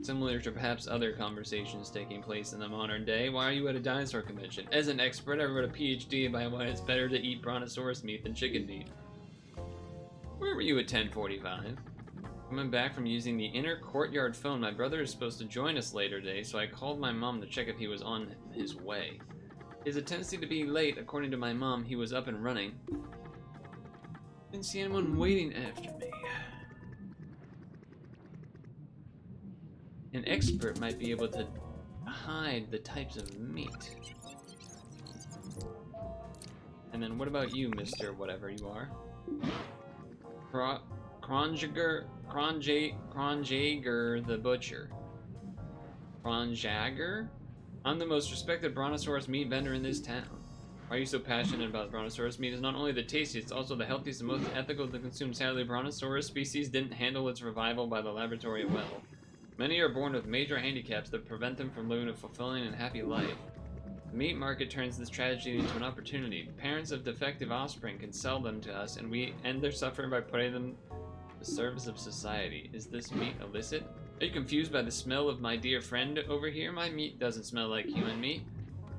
similar to perhaps other conversations taking place in the modern day. Why are you at a dinosaur convention? As an expert, I wrote a PhD about why it's better to eat brontosaurus meat than chicken meat. Where were you at 10:45? Coming back from using the inner courtyard phone. My brother is supposed to join us later today, so I called my mom to check if he was on his way. His a tendency to be late. According to my mom, he was up and running. Didn't see anyone waiting after me. An expert might be able to hide the types of meat. And then what about you, Mr. Whatever you are? Kronjager the Butcher. Kronjager? I'm the most respected brontosaurus meat vendor in this town. Why are you so passionate about brontosaurus meat? It's not only the tastiest, it's also the healthiest and most ethical to consume. Sadly, brontosaurus species didn't handle its revival by the laboratory well. Many are born with major handicaps that prevent them from living a fulfilling and happy life. The meat market turns this tragedy into an opportunity. Parents of defective offspring can sell them to us, and we end their suffering by putting them at the service of society. Is this meat illicit? Are you confused by the smell of my dear friend over here? My meat doesn't smell like human meat.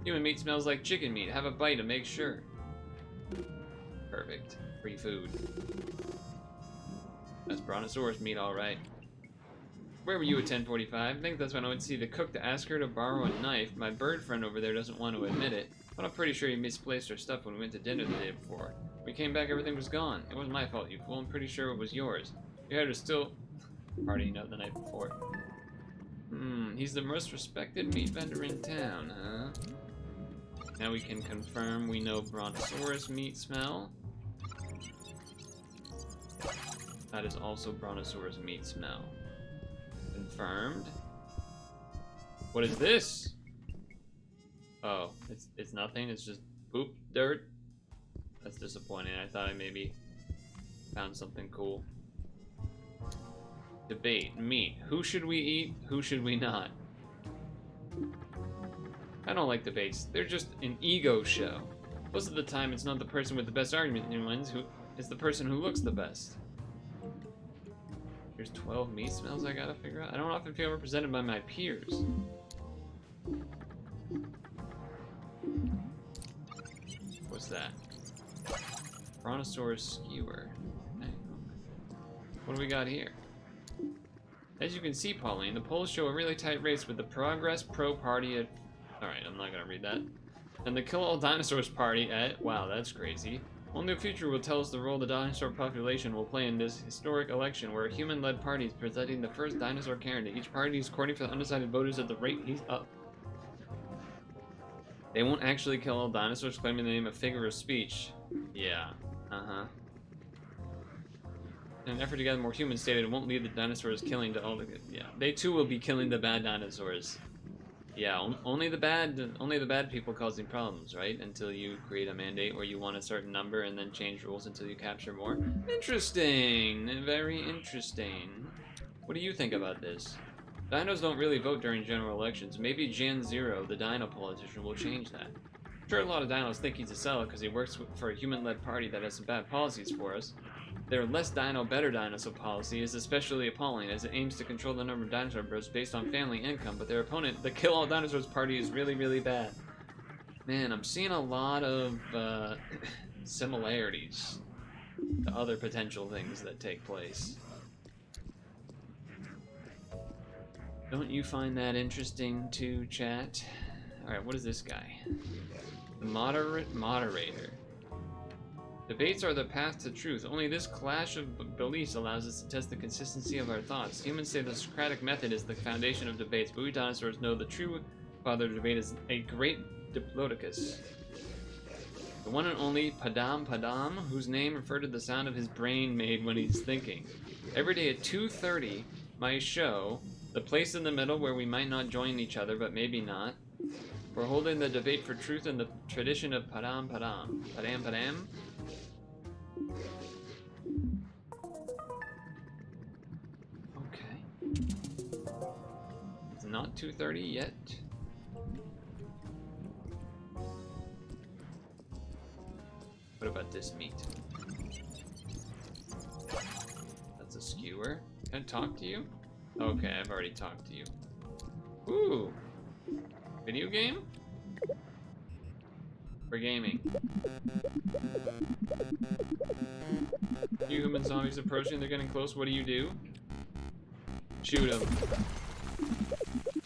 Human meat smells like chicken meat. Have a bite to make sure. Perfect. Free food. That's brontosaurus meat, alright. Where were you at 10:45? I think that's when I would see the cook to ask her to borrow a knife. My bird friend over there doesn't want to admit it, but I'm pretty sure you misplaced her stuff when we went to dinner the day before. We came back, everything was gone. It wasn't my fault, you fool. I'm pretty sure it was yours. Your head was still partying out the night before. He's the most respected meat vendor in town, huh? Now we can confirm we know brontosaurus meat smell. That is also brontosaurus meat smell. Confirmed. What is this? Oh, it's nothing. It's just poop, dirt. That's disappointing. I thought I maybe found something cool. Debate, meat. Who should we eat? Who should we not? I don't like debates. They're just an ego show. Most of the time, it's not the person with the best argument who wins. It's the person who looks the best. There's 12 meat smells I gotta figure out. I don't often feel represented by my peers. What's that? Brontosaurus skewer. What do we got here? As you can see, Pauline, the polls show a really tight race with the Progress Pro Party at... Alright, I'm not gonna read that. And the Kill All Dinosaurs Party at... Wow, that's crazy. Only the future will tell us the role the dinosaur population will play in this historic election, where a human-led party is presenting the first dinosaur candidate. Each party is courting for the undecided voters at the rate he's up. They won't actually kill all dinosaurs, claiming the name of figure of speech. Yeah. Uh-huh. In an effort to gather more humans, stated it won't lead the dinosaurs killing to all the... Yeah, they too will be killing the bad dinosaurs. Yeah, only the bad people causing problems, right? Until you create a mandate where you want a certain number and then change rules until you capture more. Interesting! Very interesting. What do you think about this? Dinos don't really vote during general elections. Maybe Jan Zero, the dino politician, will change that. I'm sure a lot of dinos think he's a seller because he works for a human-led party that has some bad policies for us. Their less dino, better dinosaur policy is especially appalling, as it aims to control the number of dinosaur births based on family income, but their opponent, the Kill All Dinosaurs Party, is really, really bad. Man, I'm seeing a lot of similarities to other potential things that take place. Don't you find that interesting too, chat? Alright, what is this guy? The moderator. Debates are the path to truth. Only this clash of beliefs allows us to test the consistency of our thoughts. Humans say the Socratic method is the foundation of debates, but we dinosaurs know the true father of debate is a great diplodocus. The one and only Padam Padam, whose name referred to the sound of his brain made when he's thinking. Every day at 2:30, my show, the place in the middle where we might not join each other, but maybe not. We're holding the debate for truth in the tradition of Padam Padam. Padam Padam? Okay. It's not 2:30 yet. What about this meat? That's a skewer. Can I talk to you? Okay, I've already talked to you. Ooh! Video game? For gaming. Human zombies approaching, they're getting close. What do you do? Shoot them.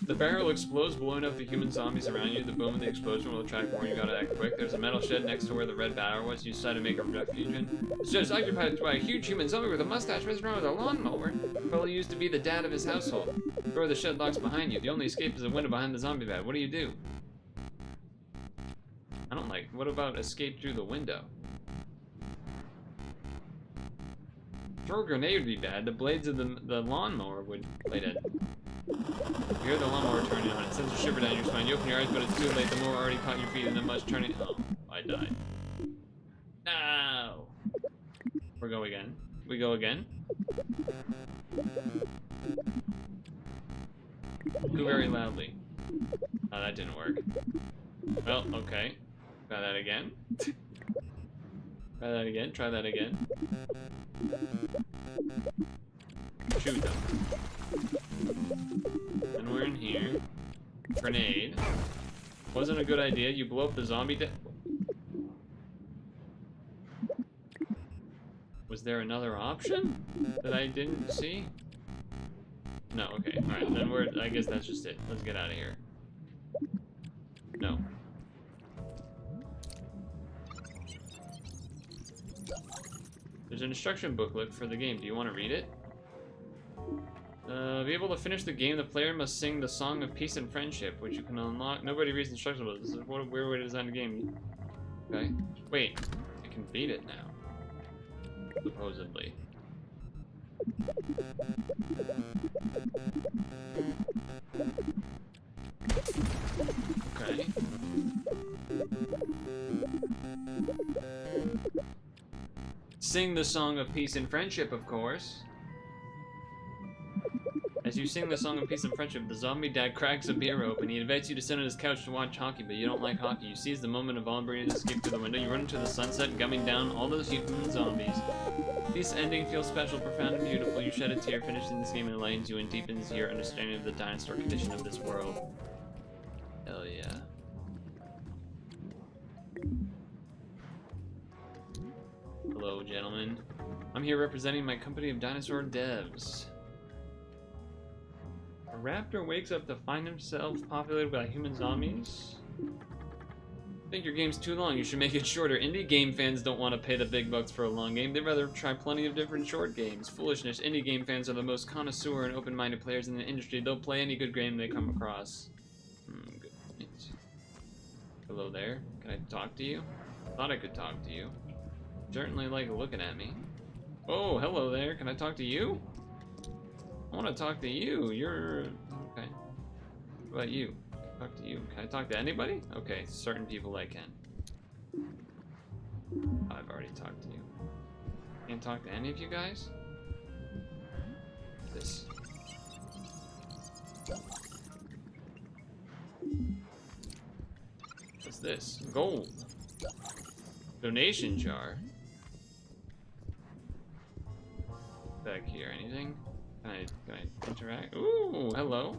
The barrel explodes, blowing up the human zombies around you. The boom of the explosion will attract more. You gotta act quick. There's a metal shed next to where the red barrel was. You decide to make a refuge in. The shed is occupied by a huge human zombie with a mustache, messing around with a lawnmower. Probably used to be the dad of his household. The door of the shed locks behind you. The only escape is a window behind the zombie bed. What do you do? I don't like. What about escape through the window? Throw a grenade would be bad. The blades of the lawnmower would play dead. You hear the lawnmower turning on. It sends a shiver down your spine. You open your eyes, but it's too late. The mower already caught your feet, and then much turning. Oh, I died. No. We go again. We go again. Go very loudly. Oh, that didn't work. Well, okay. Try that again. Try that again. Try that again. Shoot them. And we're in here. Grenade. Wasn't a good idea. You blow up the zombie. Was there another option that I didn't see? No. Okay. All right. Then we're. I guess that's just it. Let's get out of here. No. There's an instruction booklet for the game. Do you want to read it? Be able to finish the game, the player must sing the Song of Peace and Friendship, which you can unlock. Nobody reads instructions about this. This is what a weird way to design the game. Okay. Wait. I can beat it now. Supposedly. Okay. sing the song of peace and friendship, of course. As you sing the song of peace and friendship, the zombie dad cracks a beer open. He invites you to sit on his couch to watch hockey, but you don't like hockey. You seize the moment of volunteering to escape through the window. You run into the sunset, gumming down all those human zombies. This ending feels special, profound, and beautiful. You shed a tear, finishing this game enlightens you and deepens your understanding of the dinosaur condition of this world. Hell yeah. Hello, gentlemen. I'm here representing my company of dinosaur devs. A raptor wakes up to find himself populated by human zombies. I think your game's too long. You should make it shorter. Indie game fans don't want to pay the big bucks for a long game. They'd rather try plenty of different short games. Foolishness. Indie game fans are the most connoisseur and open-minded players in the industry. They'll play any good game they come across. Good point. Hello there. Can I talk to you? Thought I could talk to you. Certainly like looking at me. Oh, hello there. Can I talk to you? I want to talk to you. You're... okay. What about you? Talk to you. Can I talk to anybody? Okay, certain people I can. I've already talked to you. Can't talk to any of you guys? This. What's this? Gold. Donation jar. Back here, anything? Can I interact? Ooh, hello.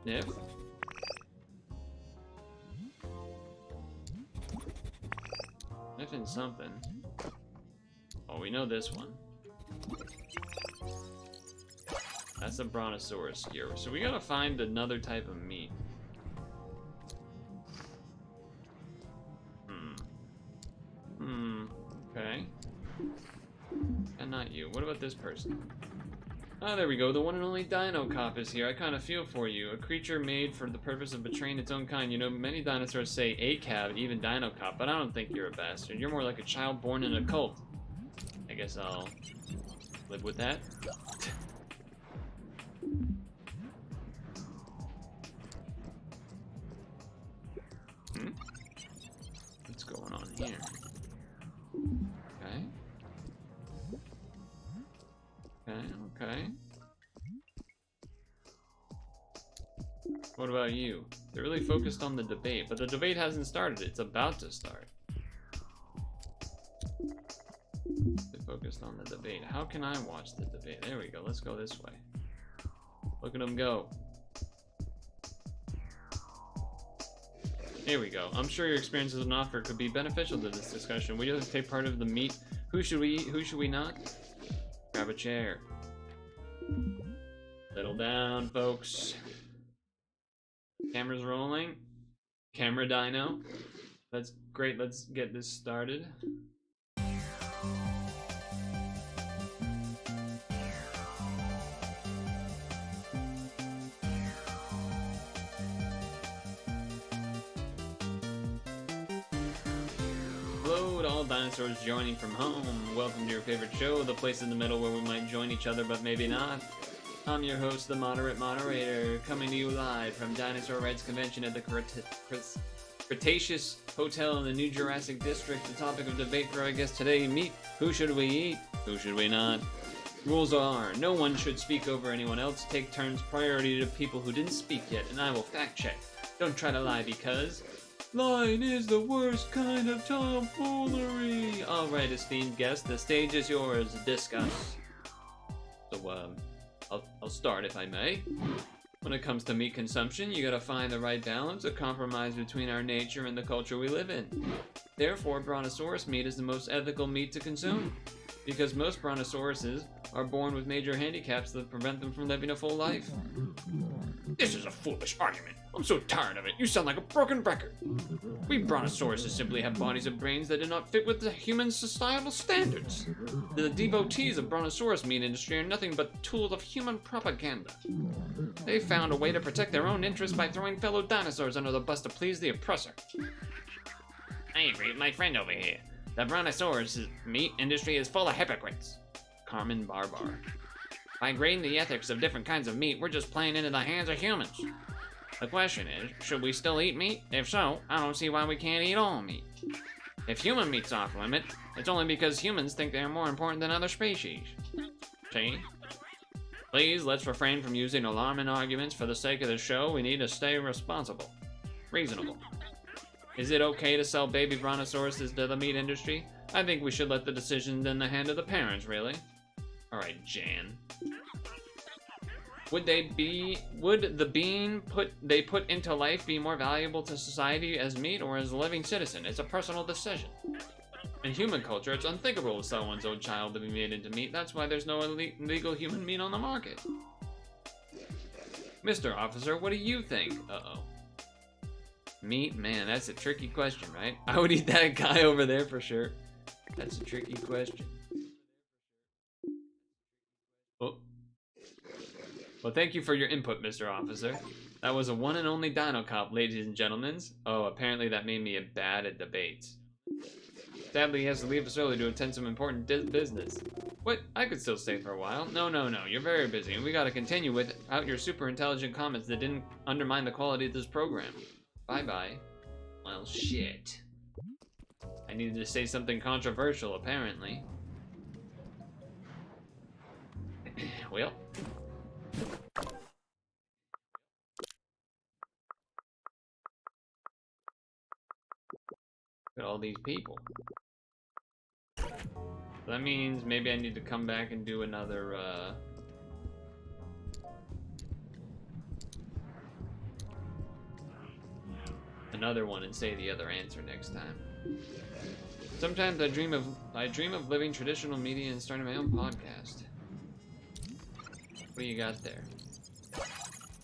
Nif. Sniffing something. Oh, we know this one. That's a brontosaurus skewer. So we gotta find another type of meat. Okay. And not you. What about this person? Oh, there we go. The one and only Dinocop is here. I kind of feel for you. A creature made for the purpose of betraying its own kind. You know, many dinosaurs say ACAB, even Dinocop, but I don't think you're a bastard. You're more like a child born in a cult. I guess I'll live with that. What's going on here? Okay. Okay. What about you? They're really focused on the debate, but the debate hasn't started. It's about to start. They're focused on the debate. How can I watch the debate? There we go. Let's go this way. Look at them go. Here we go. I'm sure your experience as an author could be beneficial to this discussion. Will you take part of the meet? Who should we eat? Who should we not? Grab a chair. Settle down, folks. Camera's rolling. Camera dino. That's great. Let's get this started. Hello to all dinosaurs joining from home. Welcome to your favorite show, the place in the middle where we might join each other but maybe not. I'm your host, the Moderate Moderator, coming to you live from Dinosaur Rights Convention at the Cretaceous Hotel in the New Jurassic District. The topic of debate for our guest today, meat. Who should we eat? Who should we not? Rules are, no one should speak over anyone else, take turns, priority to people who didn't speak yet, and I will fact check. Don't try to lie because... lying is the worst kind of tomfoolery. Alright, esteemed guest, the stage is yours. Discuss. So, I'll start if I may. When it comes to meat consumption, you gotta find the right balance, a compromise between our nature and the culture we live in. Therefore, brontosaurus meat is the most ethical meat to consume, because most brontosauruses are born with major handicaps that prevent them from living a full life. This is a foolish argument. I'm so tired of it. You sound like a broken record. We brontosauruses simply have bodies and brains that do not fit with the human societal standards. The devotees of brontosaurus meat industry are nothing but tools of human propaganda. They found a way to protect their own interests by throwing fellow dinosaurs under the bus to please the oppressor. I agree with my friend over here. The brontosaurus meat industry is full of hypocrites. Carmen Barbar. By grading the ethics of different kinds of meat, we're just playing into the hands of humans. The question is, should we still eat meat? If so, I don't see why we can't eat all meat. If human meat's off limit, it's only because humans think they are more important than other species. See? Please, let's refrain from using alarming arguments. For the sake of the show, we need to stay responsible. Reasonable. Is it okay to sell baby brontosauruses to the meat industry? I think we should let the decision in the hand of the parents, really. Alright, Jan. Would the being they put into life be more valuable to society as meat or as a living citizen? It's a personal decision. In human culture, it's unthinkable to sell one's own child to be made into meat. That's why there's no illegal human meat on the market. Mr. Officer, what do you think? Uh-oh. Meat? Man, that's a tricky question, right? I would eat that guy over there for sure. That's a tricky question. Oh. Well, thank you for your input, Mr. Officer. That was a one and only Dinocop, ladies and gentlemen. Oh, apparently that made me bad at debates. Sadly, he has to leave us early to attend some important business. What? I could still stay for a while. No, you're very busy, and we gotta continue without your super intelligent comments that didn't undermine the quality of this program. Bye-bye. Well, shit. I needed to say something controversial, apparently. Well. Look at all these people. So that means maybe I need to come back and do another, another one and say the other answer next time. Sometimes I dream of living traditional media and starting my own podcast. What do you got there?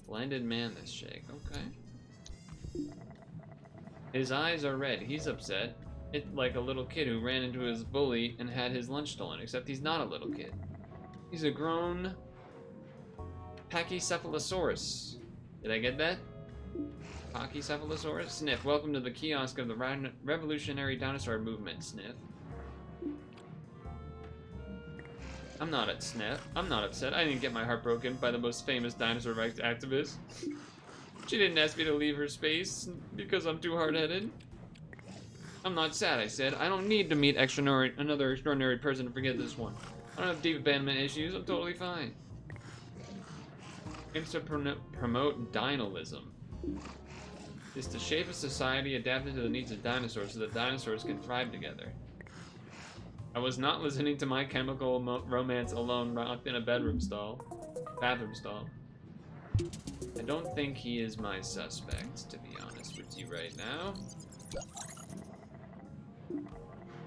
Blinded man, this shake. Okay. His eyes are red. He's upset. It's like a little kid who ran into his bully and had his lunch stolen, except he's not a little kid. He's a grown Pachycephalosaurus. Did I get that? Pachycephalosaurus? Sniff, welcome to the kiosk of the revolutionary dinosaur movement, Sniff. I'm not at Sniff. I'm not upset. I didn't get my heart broken by the most famous dinosaur rights activist. She didn't ask me to leave her space because I'm too hard-headed. I'm not sad, I said. I don't need to meet another extraordinary person to forget this one. I don't have deep abandonment issues. I'm totally fine. Aims to promote dinolism. Is to shape a society adapted to the needs of dinosaurs so that dinosaurs can thrive together. I was not listening to My Chemical Romance alone, locked in a bathroom stall. I don't think he is my suspect, to be honest with you right now.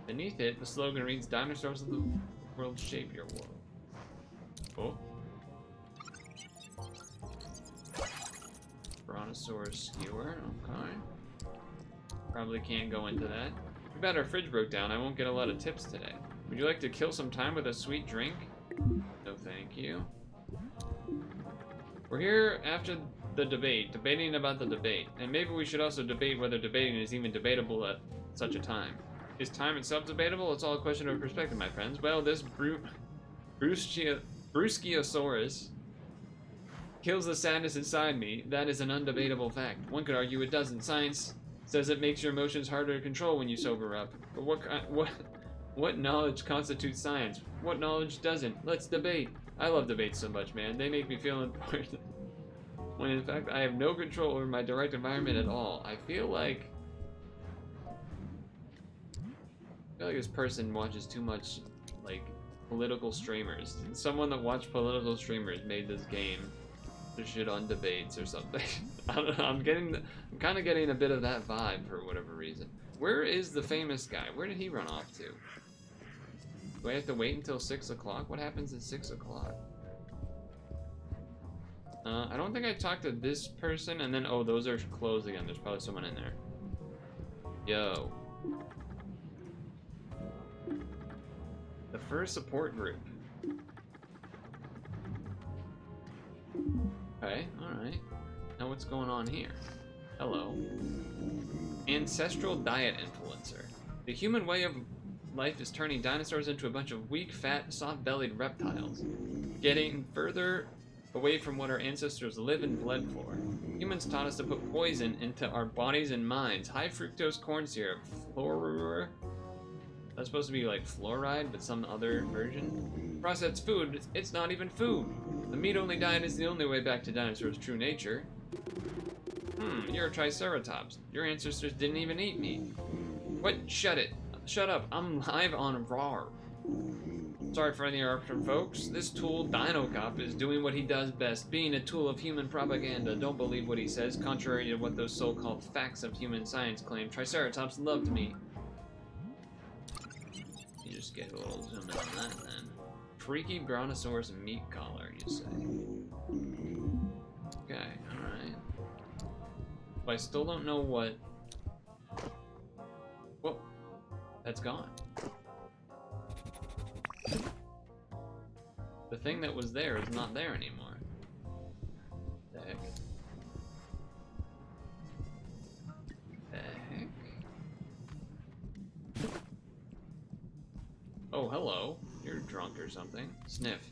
Beneath it, the slogan reads, "Dinosaurs of the world shape your world." Oh. Brontosaurus skewer, okay. Probably can't go into that. Too bad our fridge broke down. I won't get a lot of tips today. Would you like to kill some time with a sweet drink? No, thank you. We're here after the debate, debating about the debate. And maybe we should also debate whether debating is even debatable at such a time. Is time itself debatable? It's all a question of perspective, my friends. Well, this Brachiosaurus kills the sadness inside me. That is an undebatable fact. One could argue it doesn't. Science says it makes your emotions harder to control when you sober up. But what knowledge constitutes science? What knowledge doesn't? Let's debate. I love debates so much, man. They make me feel important. When in fact, I have no control over my direct environment at all. I feel like this person watches too much, like, political streamers. Someone that watched political streamers made this game to shit on debates or something. I don't know, I'm kind of getting a bit of that vibe for whatever reason. Where is the famous guy? Where did he run off to? Do I have to wait until 6 o'clock? What happens at 6 o'clock? I don't think I talked to this person, and then, oh, those are closed again. There's probably someone in there. Yo. The first support group. Okay, alright. Now what's going on here? Hello. Ancestral diet influencer. The human way of life is turning dinosaurs into a bunch of weak, fat, soft-bellied reptiles. Getting further away from what our ancestors lived and bled for. Humans taught us to put poison into our bodies and minds. High fructose corn syrup. Fluoride. That's supposed to be like fluoride, but some other version. Processed food, it's not even food. The meat-only diet is the only way back to dinosaurs' true nature. You're a Triceratops. Your ancestors didn't even eat meat. What? Shut it. Shut up. I'm live on RAR. Sorry for the interruption, folks. This tool, Dinocop, is doing what he does best, being a tool of human propaganda. Don't believe what he says, contrary to what those so-called facts of human science claim. Triceratops loved me. You just get a little zoom in on that, then. Freaky Brontosaurus meat collar, you say? Okay, alright. But I still don't know what... Whoa. That's gone. The thing that was there is not there anymore. The heck? The heck? Oh, hello. You're drunk or something. Sniff.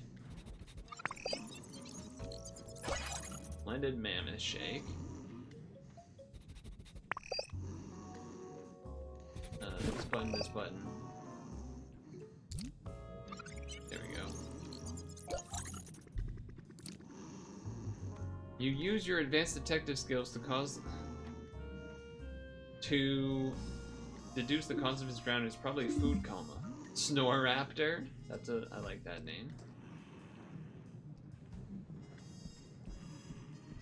Blended mammoth shake. This button. There we go. You use your advanced detective skills to deduce the cause of his drowning. It's probably food coma. Snoraptor. I like that name.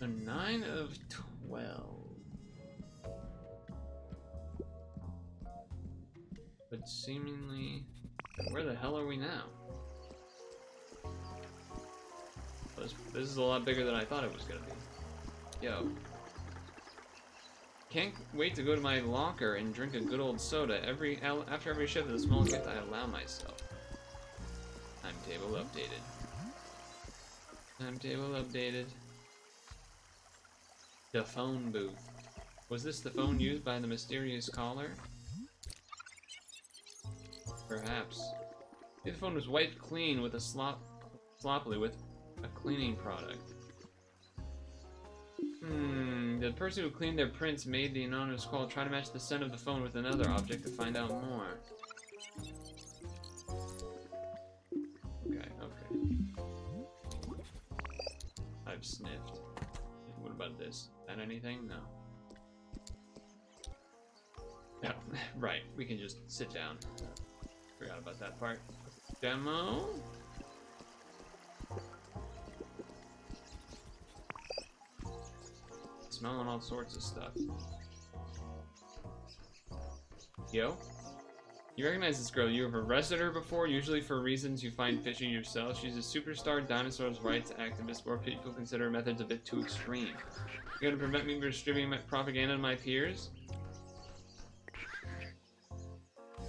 A 9 of 12. But seemingly, where the hell are we now? This is a lot bigger than I thought it was gonna be. Yo. Can't wait to go to my locker and drink a good old soda. After every shift of the small gift I allow myself. Timetable updated. Timetable updated. The phone booth. Was this the phone used by the mysterious caller? Perhaps. The phone was wiped clean with a sloppily with a cleaning product. The person who cleaned their prints made the anonymous call. Try to match the scent of the phone with another object to find out more. Okay. I've sniffed. What about this? That anything? No. No. Right. We can just sit down. Forgot about that part. Demo. Smelling all sorts of stuff. Yo? You recognize this girl. You have arrested her before, usually for reasons you find fishy yourself. She's a superstar dinosaurs rights activist, or people consider her methods a bit too extreme. You're gonna prevent me from distributing my propaganda to my peers?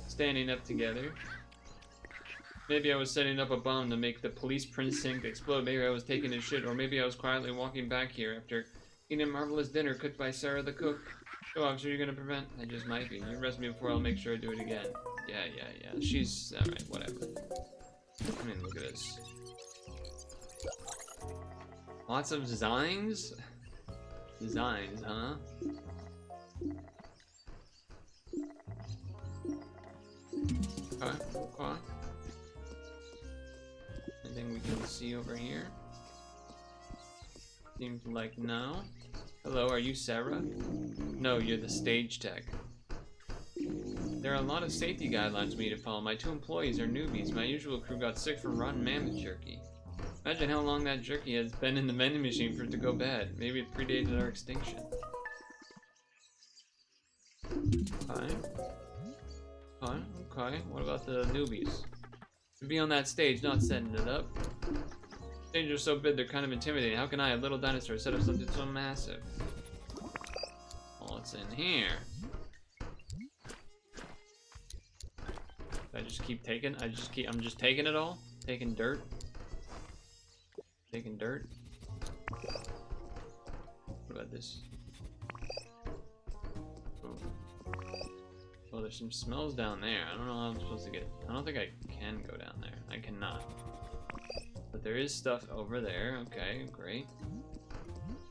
Standing up together. Maybe I was setting up a bomb to make the police precinct explode. Maybe I was taking a shit, or maybe I was quietly walking back here after eating a marvelous dinner cooked by Sarah the cook. So officer, you're gonna prevent? I just might be. You arrest me before I'll make sure I do it again. Yeah. She's alright, whatever. I mean, look at this. Lots of designs? Designs, huh? Okay. Anything we can see over here? Seems like no. Hello, are you Sarah? No, you're the stage tech. There are a lot of safety guidelines we need to follow. My 2 employees are newbies. My usual crew got sick from rotten mammoth jerky. Imagine how long that jerky has been in the vending machine for it to go bad. Maybe it predated our extinction. Okay. What about the newbies? To be on that stage, not setting it up. Stages are so big, they're kind of intimidating. How can I, a little dinosaur, set up something so massive? Well, it's in here. I just keep taking. I'm just taking it all. Taking dirt. Taking dirt. What about this? Oh, there's some smells down there. I don't know how I'm supposed to get. I don't think I can go down there. I cannot. But there is stuff over there. Okay, great.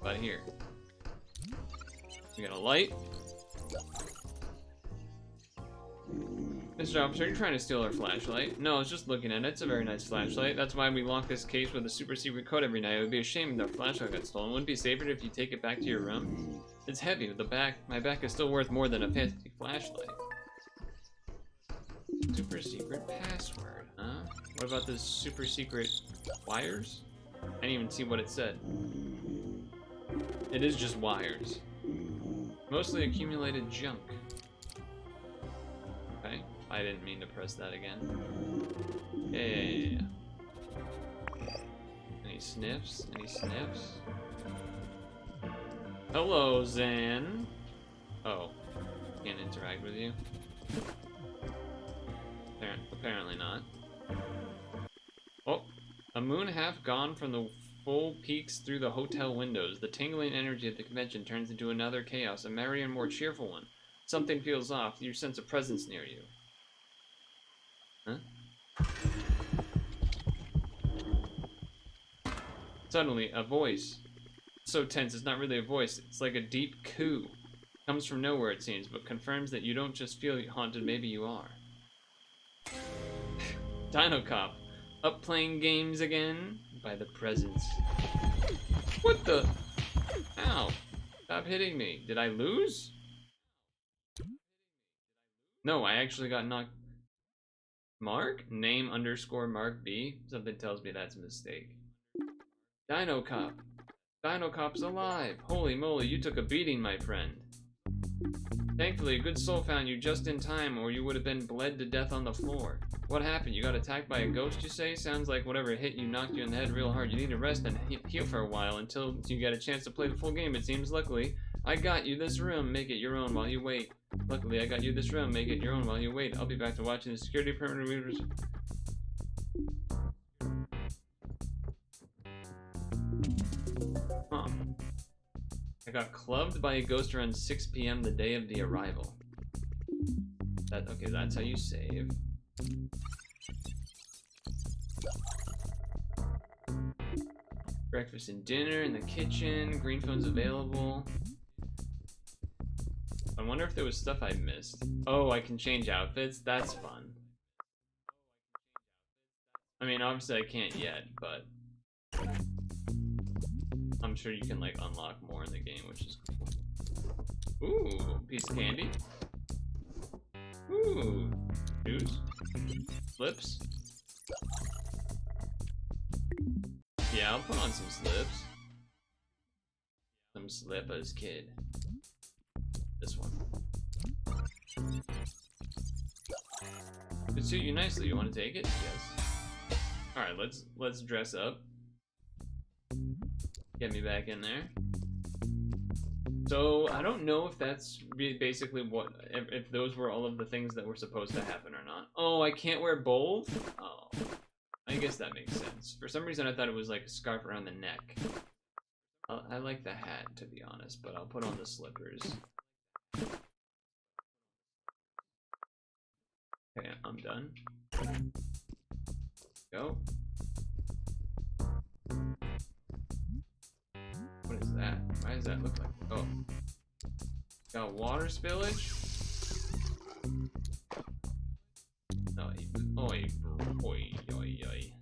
But here. We got a light. Mr. Officer, are you trying to steal our flashlight? No, I was just looking at it. It's a very nice flashlight. That's why we lock this case with a super secret code every night. It would be a shame if our flashlight got stolen. Wouldn't it be safer if you take it back to your room? It's heavy. With the back, my back is still worth more than a fancy flashlight. Super secret password, huh? What about the super secret wires? I didn't even see what it said. It is just wires. Mostly accumulated junk. Okay, I didn't mean to press that again. Yeah. Any sniffs? Any sniffs? Hello, Zan. Oh, can't interact with you. Apparently not. Oh, a moon half gone from the full peaks through the hotel windows. The tingling energy at the convention turns into another chaos, a merry and more cheerful one. Something feels off. You sense a presence near you. Huh? Suddenly, a voice. So tense, it's not really a voice. It's like a deep coo. Comes from nowhere, it seems, but confirms that you don't just feel haunted, maybe you are. Dinocop, up playing games again? By the presence. What the? Ow. Stop hitting me. Did I lose? No, I actually got knocked. Mark? Name underscore Mark B? Something tells me that's a mistake. Dinocop. Dinocop's alive. Holy moly, you took a beating, my friend. Thankfully, a good soul found you just in time, or you would have been bled to death on the floor. What happened? You got attacked by a ghost, you say? Sounds like whatever hit you knocked you in the head real hard. You need to rest and heal for a while until you get a chance to play the full game, it seems. Luckily, I got you this room. Make it your own while you wait. Luckily, I got you this room. Make it your own while you wait. I'll be back to watching the security perimeter. Huh. I got clubbed by a ghost around 6 p.m. the day of the arrival. Okay, that's how you save. Breakfast and dinner in the kitchen. Green phone's available. I wonder if there was stuff I missed. Oh, I can change outfits. That's fun. I mean, obviously I can't yet, but I'm sure you can like unlock more in the game, which is cool. Ooh, piece of candy. Ooh, shoes, flips. Yeah, I'll put on some slips. Some slippers, kid. This one. Could suit you nicely. You want to take it? Yes. All right, let's dress up. Get me back in there. So I don't know if that's basically what, if those were all of the things that were supposed to happen or not. Oh, I can't wear both? Oh, I guess that makes sense. For some reason I thought it was like a scarf around the neck. I like the hat, to be honest, but I'll put on the slippers. Okay, I'm done. Go. What is that? Why does that look like? Oh. Got water spillage? Oi, oi, oi, oi.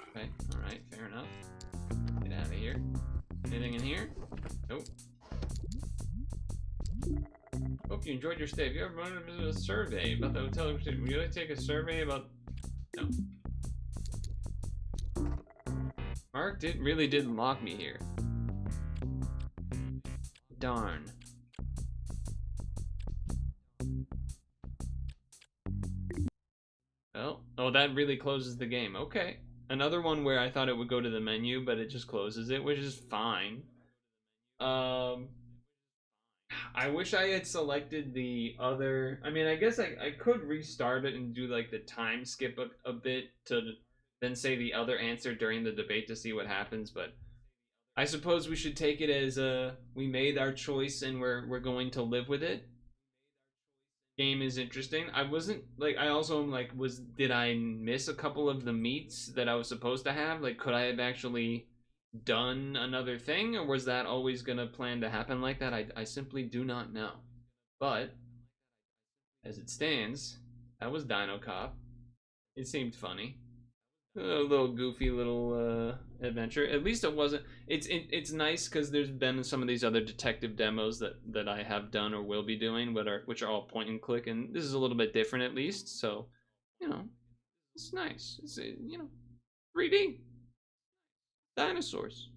Okay, alright, fair enough. Get out of here. Anything in here? Nope. Hope you enjoyed your stay. If you ever wanted to visit a survey about the hotel, would you like to take a survey about... No. Mark really did lock me here. Darn. Well, oh, that really closes the game. Okay. Another one where I thought it would go to the menu, but it just closes it, which is fine. I wish I had selected the other... I mean, I guess I could restart it and do, like, the time skip a bit to then say the other answer during the debate to see what happens, but I suppose we should take it as we made our choice and we're going to live with it. Game is interesting. I wasn't, like, I also am like, did I miss a couple of the meats that I was supposed to have? Like, could I have actually done another thing, or was that always gonna plan to happen like that? I simply do not know. But as it stands, that was Dinocop. It seemed funny. A little goofy little adventure. At least it wasn't. It's nice because there's been some of these other detective demos that I have done or will be doing, which are all point and click, and this is a little bit different at least. So, you know, it's nice. It's 3D dinosaurs.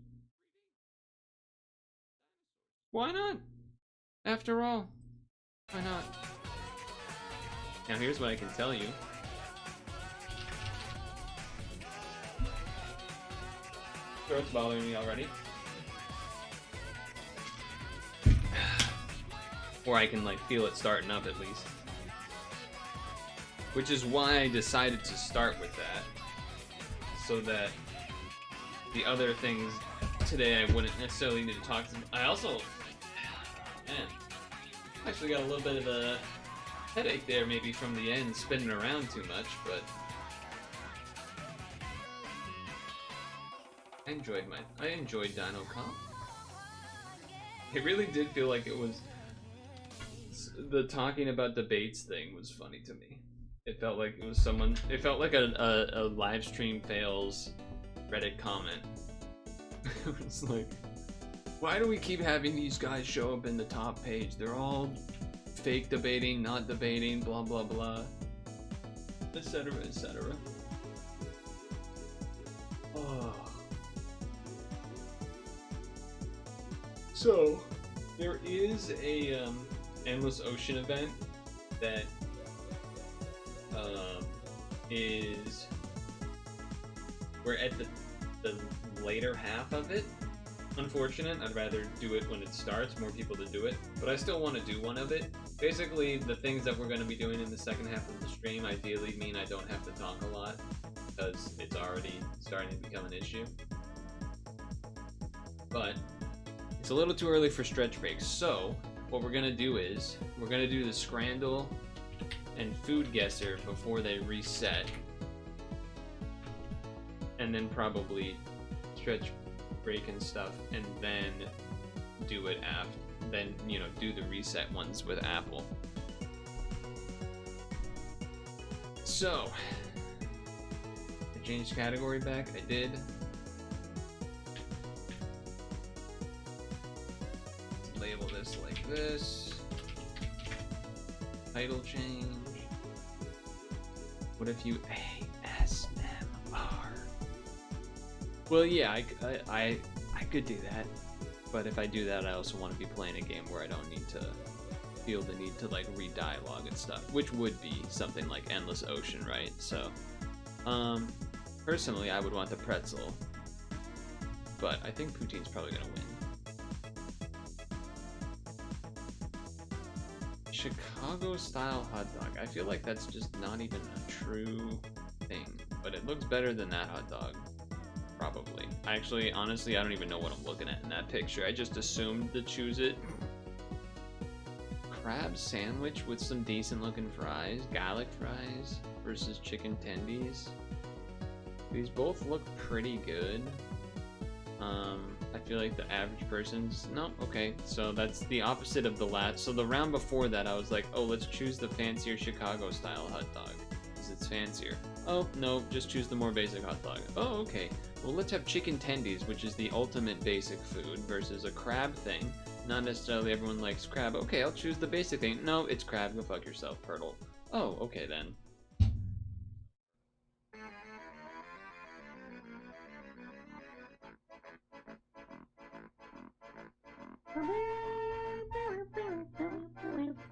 Why not? After all, why not? Now here's what I can tell you. Throat's bothering me already. Or I can like feel it starting up at least. Which is why I decided to start with that. So that the other things today I wouldn't necessarily need to talk to. I also, man, actually got a little bit of a headache there maybe from the end spinning around too much, but I enjoyed Dinocop. It really did feel like it was the talking about debates thing was funny to me. It felt like it was someone. It felt like a live stream fails Reddit comment. It was like, why do we keep having these guys show up in the top page? They're all fake debating, not debating, blah blah blah, etc. etc. Oh. So, there is a Endless Ocean event that is we're at the later half of it. Unfortunate, I'd rather do it when it starts, more people to do it, but I still want to do one of it. Basically, the things that we're going to be doing in the second half of the stream ideally mean I don't have to talk a lot, because it's already starting to become an issue. But it's a little too early for stretch breaks, so what we're gonna do is we're gonna do the Scrandle and Food Guesser before they reset, and then probably stretch break and stuff, and then do it after. Then do the reset ones with Apple. So I changed category back. I did. Label this like this. Title change. What if you ASMR? Well, yeah, I could do that, but if I do that, I also want to be playing a game where I don't need to feel the need to like read dialogue and stuff, which would be something like Endless Ocean, right? So, personally, I would want the pretzel, but I think poutine's probably gonna win. Chicago style hot dog. I feel like that's just not even a true thing, but it looks better than that hot dog. Probably. Actually, honestly, I don't even know what I'm looking at in that picture. I just assumed to choose it. Crab sandwich with some decent looking fries. Garlic fries versus chicken tendies. These both look pretty good. I feel like the average person's... No, okay, so that's the opposite of the last. So the round before that, I was like, oh, let's choose the fancier Chicago style hot dog, because it's fancier. Oh, no, just choose the more basic hot dog. Oh, okay. Well, let's have chicken tendies, which is the ultimate basic food, versus a crab thing. Not necessarily everyone likes crab. Okay, I'll choose the basic thing. No, it's crab. Go fuck yourself, Purtle. Oh, okay then.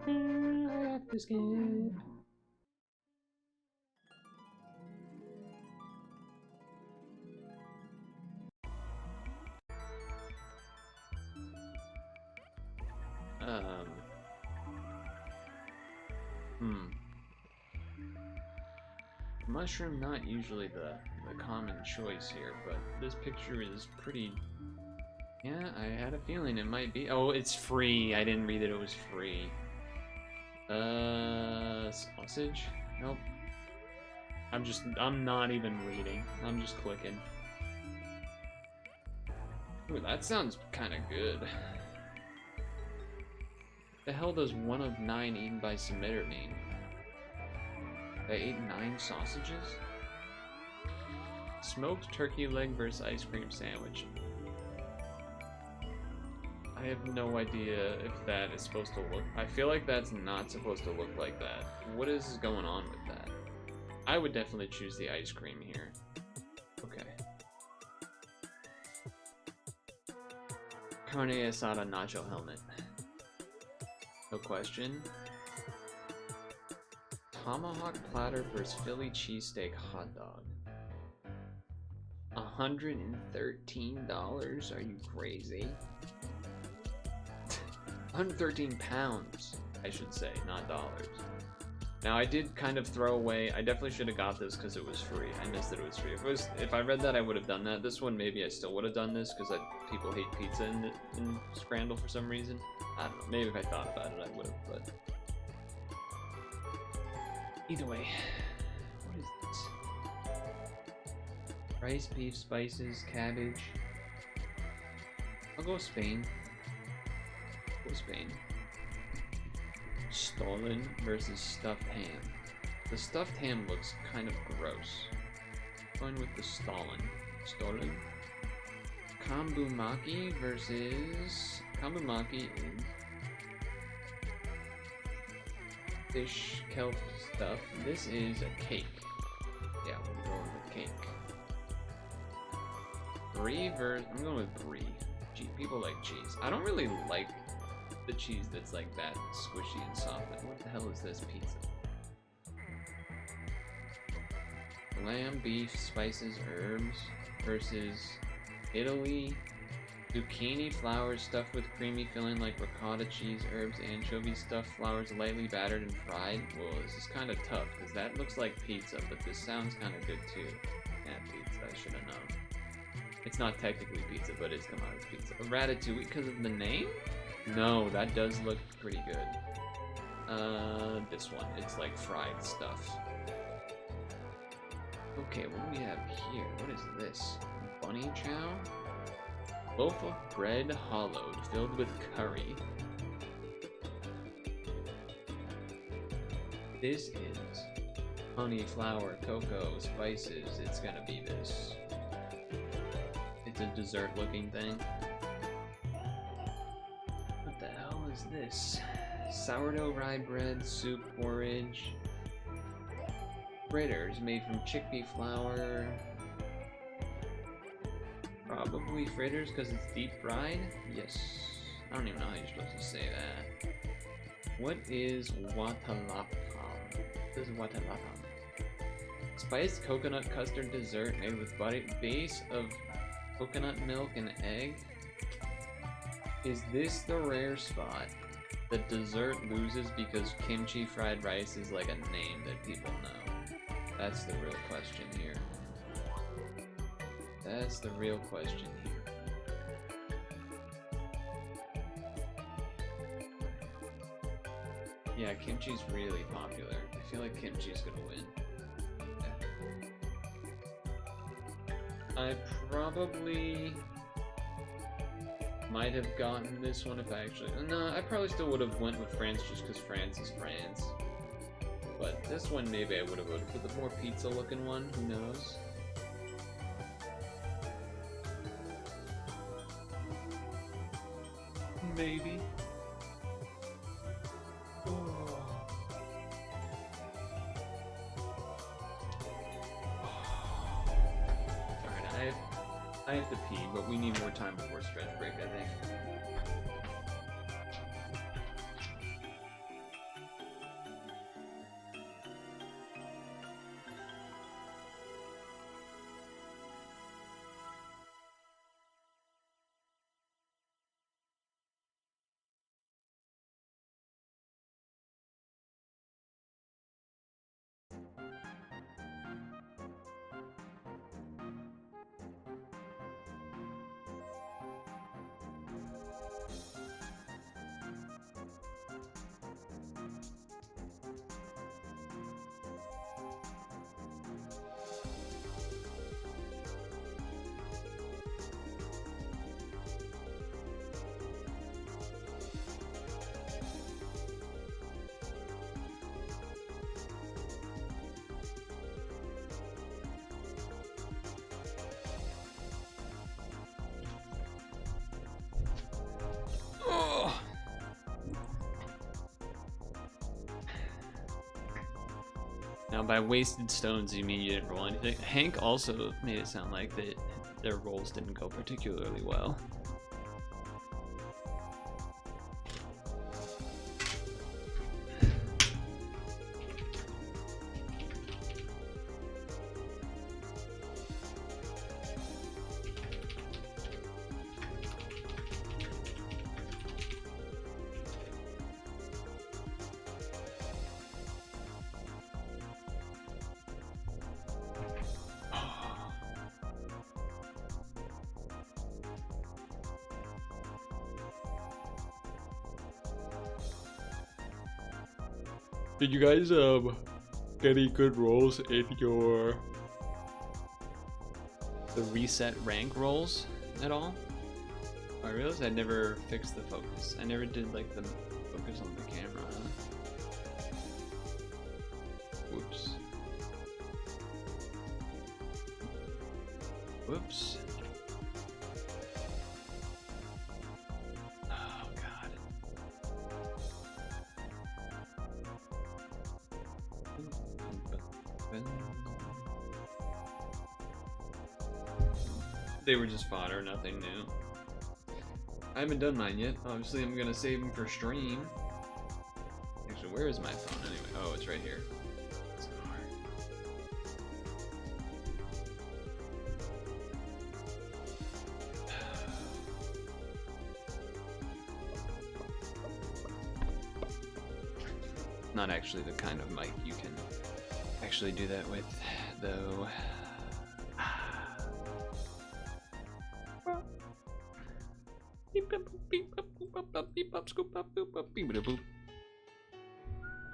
I have to skip. Mushroom, not usually the common choice here, but this picture is pretty... Yeah, I had a feeling it might be. Oh, it's free. I didn't read that it was free. Sausage? Nope. I'm not even reading. I'm just clicking. Ooh, that sounds kind of good. The hell does 1 of 9 eaten by submitter mean? They ate 9 sausages? Smoked turkey leg versus ice cream sandwich. I have no idea if that is supposed to look... I feel like that's not supposed to look like that. What is going on with that? I would definitely choose the ice cream here. Okay. Carne asada nacho helmet. No question. Tomahawk platter versus Philly cheesesteak hot dog. $113? Are you crazy? 113 pounds, I should say, not dollars. Now I did kind of throw away. I definitely should have got this because it was free. I missed that it was free. If I read that, I would have done that. This one, maybe I still would have done this because people hate pizza in Scrandle for some reason. I don't know. Maybe if I thought about it, I would have. But either way, what is this? Rice, beef, spices, cabbage. I'll go Spain. Go Spain. Stolen versus stuffed ham. The stuffed ham looks kind of gross. Going with the Stolen. Kambumaki versus... Kambumaki is fish kelp stuff. This is a cake. Yeah, we're going with cake. Brie versus... I'm going with brie. Gee, people like cheese. I don't really like the cheese that's like that squishy and soft. What the hell is this pizza? Lamb, beef, spices, herbs versus Italy. Zucchini flowers stuffed with creamy filling like ricotta cheese, herbs, anchovy stuffed flowers lightly battered and fried. Whoa, this is kind of tough because that looks like pizza, but this sounds kind of good too. Yeah, pizza. I should have known. It's not technically pizza, but it's come out as pizza. Ratatouille because of the name? No, that does look pretty good. This one. It's like fried stuff. Okay, what do we have here? What is this? Bunny chow? Loaf of bread hollowed, filled with curry. This is honey, flour, cocoa, spices. It's gonna be this. It's a dessert looking thing. What the hell is this? Sourdough rye bread, soup, porridge. Fritters made from chickpea flour. Probably fritters because it's deep fried? Yes. I don't even know how you're supposed to say that. What is watalapam? This is watalapam. Spiced coconut custard dessert made with base of coconut milk and egg. Is this the rare spot? The dessert loses because kimchi fried rice is like a name that people know. That's the real question here. That's the real question here. Yeah, kimchi's really popular. I feel like kimchi's gonna win. I probably might have gotten this one if I actually... No, I probably still would have went with France just because France is France. But this one maybe I would have voted for the more pizza looking one, who knows? Maybe. Alright, I have to pee, but we need more time before stretch break, I think. Now, by wasted stones, you mean you didn't roll anything? Hank also made it sound like that their rolls didn't go particularly well. Did you guys get any good rolls in your the reset rank rolls at all? I realized I never fixed the focus. I never did like the focus on the camera. Whoops. Whoops. Oh god. They were just fodder, nothing new. I haven't done mine yet. Obviously, I'm gonna save them for stream. Actually, where is my phone anyway? Oh, it's right here. It's hard. Not actually the kind of mic you can actually do that with, though.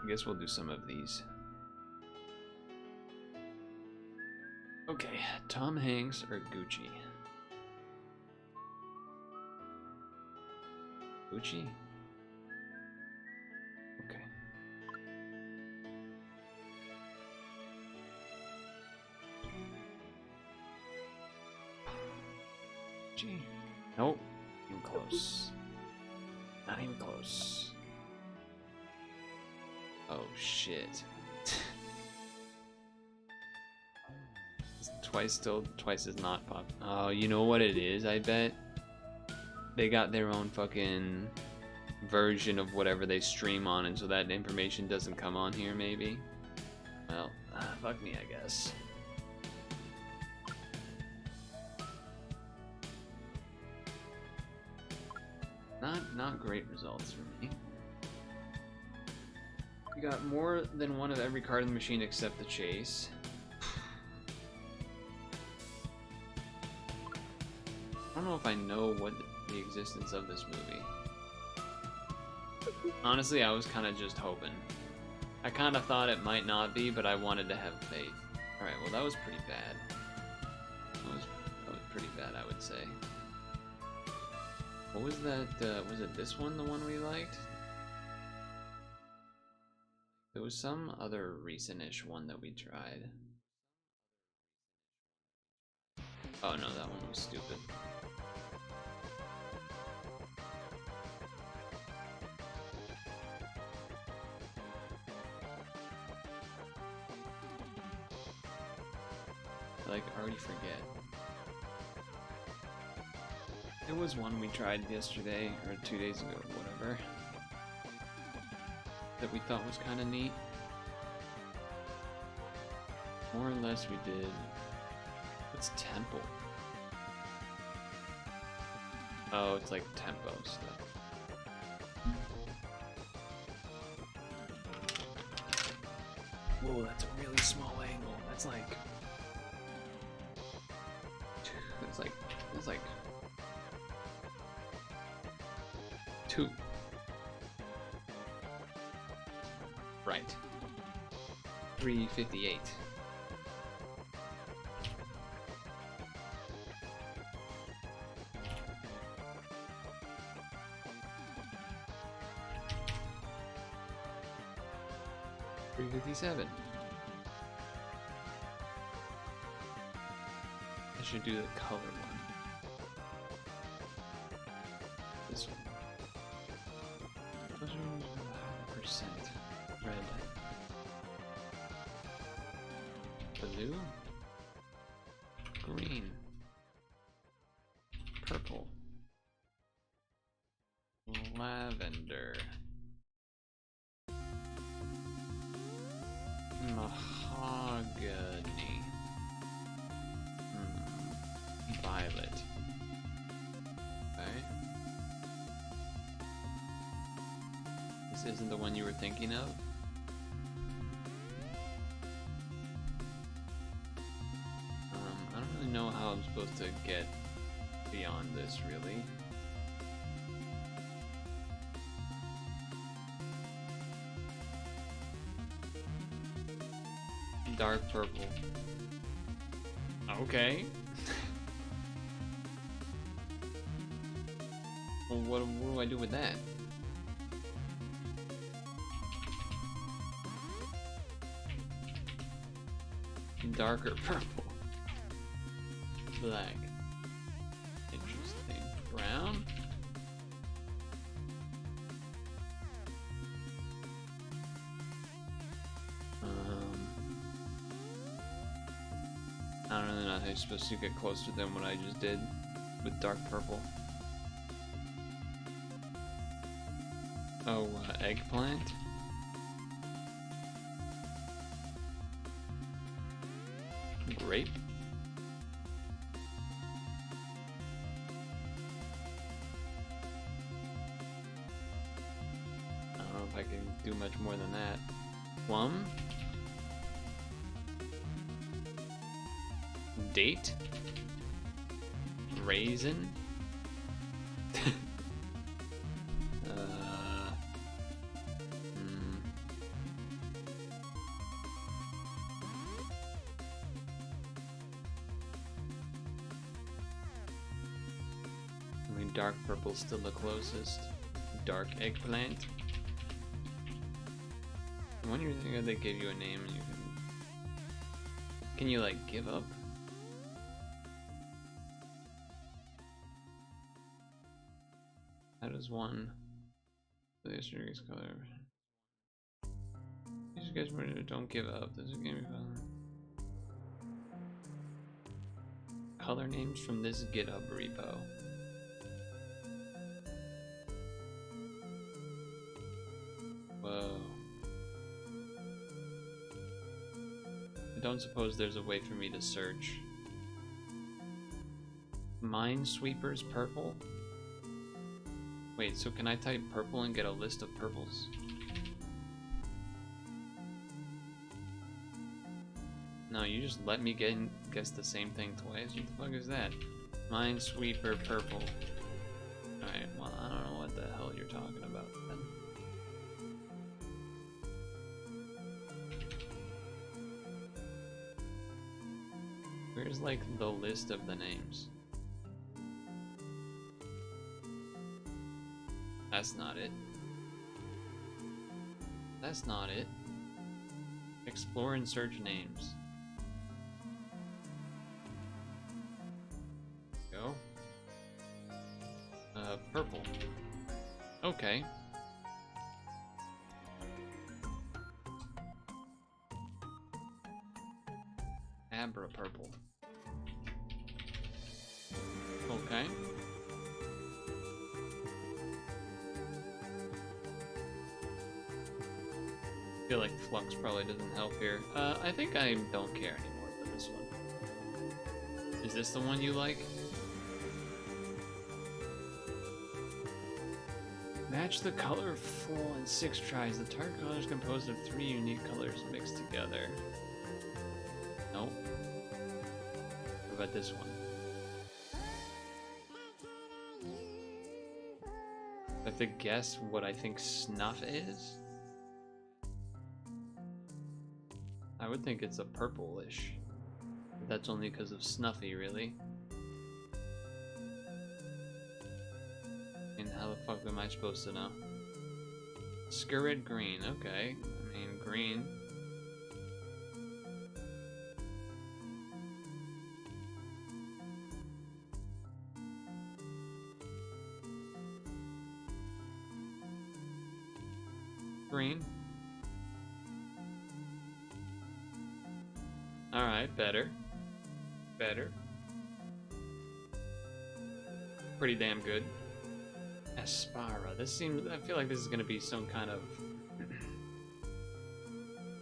I guess we'll do some of these. Okay, Tom Hanks or Gucci? Gucci? Okay. Gucci. Nope. Even close. Not even close. Oh shit. Twice is not pop. Oh, you know what it is, I bet? They got their own fucking version of whatever they stream on, and so that information doesn't come on here, maybe? Well, fuck me, I guess. Not great results for me. You got more than one of every card in the machine except the chase. I don't know if I know what the existence of this movie. Honestly, I was kind of just hoping. I kind of thought it might not be, but I wanted to have faith. Alright, well that was pretty bad. That was pretty bad, I would say. What was that, was it this one, the one we liked? There was some other recent-ish one that we tried. Oh no, that one was stupid. I already forget. It was one we tried yesterday, or 2 days ago, whatever, that we thought was kind of neat. More or less we did... What's Temple? Oh, it's like tempo stuff. Whoa, that's a really small angle. That's like... It's like 2. Right. 358. $357. I should do the color one. This one. 100% red. Blue. Green. Purple. Lavender. Mahogany. Violet. Okay. This isn't the one you were thinking of? I don't really know how I'm supposed to get beyond this, really. Dark purple. Okay. Well, what do I do with that? Darker purple. Black. Interesting. Brown. I don't really know how you're supposed to get closer than what I just did with dark purple. Oh, eggplant? Grape? I don't know if I can do much more than that. Plum? Date? Raisin? I mean, dark purple's still the closest. Dark eggplant. When you're thinking they give you a name and you can you like give up? How does one this series color? These guys don't give up. This is gonna be fun. Color names from this GitHub repo. Whoa. I don't suppose there's a way for me to search. Minesweepers purple? Wait, so can I type purple and get a list of purples? No, you just let me guess the same thing twice? What the fuck is that? Minesweeper purple. Alright, well, I don't know what the hell you're talking about then. Where's, like, the list of the names? That's not it. That's not it. Explore and search names. Go. Purple. Okay. Abra purple. Okay. I feel like Flux probably doesn't help here. I think I don't care anymore for this one. Is this the one you like? Match the color full in 6 tries. The target color is composed of 3 unique colors mixed together. Nope. What about this one? I have to guess what I think snuff is? I would think it's a purplish. But that's only because of Snuffy, really. And how the fuck am I supposed to know? Scurrid green, okay. I mean, green. Green. Alright, better. Better. Pretty damn good. Aspara. This seems... I feel like this is gonna be some kind of...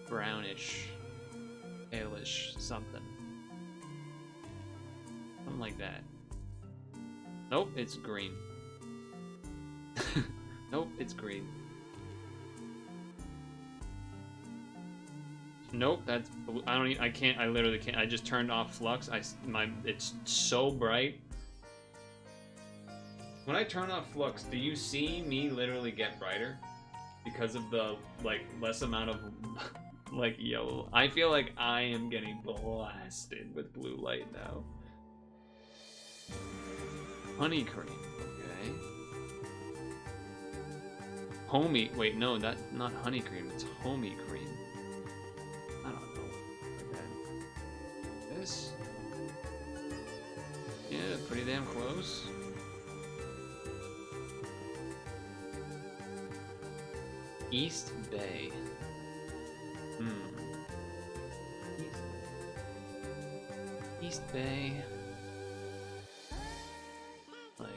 brownish, palish something. Something like that. Nope, it's green. Nope, it's green. Nope, that's blue. I don't even, I can't, I literally can't. I just turned off flux. It's so bright. When I turn off flux, do you see me literally get brighter? Because of the, like, less amount of, like, yellow. I feel like I am getting blasted with blue light now. Honey cream, okay. Homey, wait, no, that's not honey cream, it's homey cream. I don't know. Okay. This? Yeah, pretty damn close. East Bay. East Bay. Like.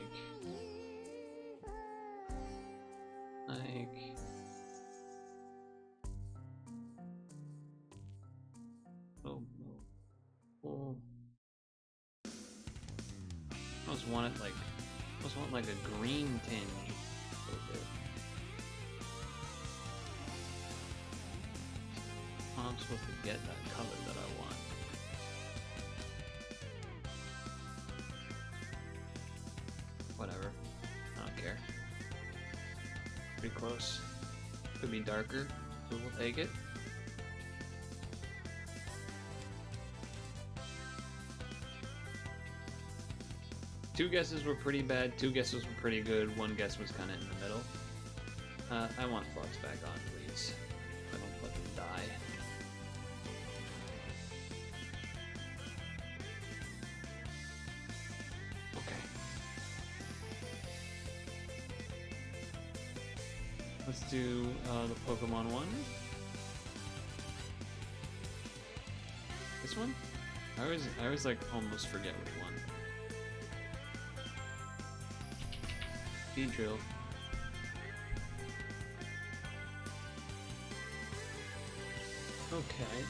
Oh. I almost want it like. I almost want like a green tinge. A little bit. How am I supposed to get that color that I want? Whatever. I don't care. Pretty close. Could be darker, but we'll take it. Two guesses were pretty bad, two guesses were pretty good, one guess was kind of in the middle. I want flux back on, please. I don't fucking die. Okay. Let's do the Pokemon one. This one? I always like almost forget which one. Drill. Okay.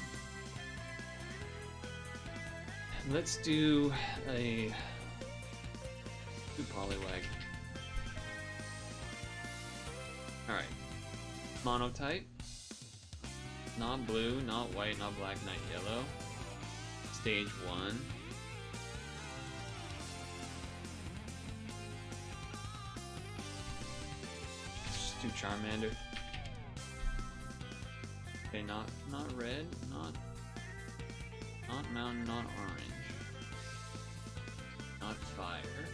Let's do a Poliwag. Alright. Monotype. Not blue, not white, not black, not yellow. Stage 1. Do Charmander. Okay, not red, not mountain, not orange, not fire.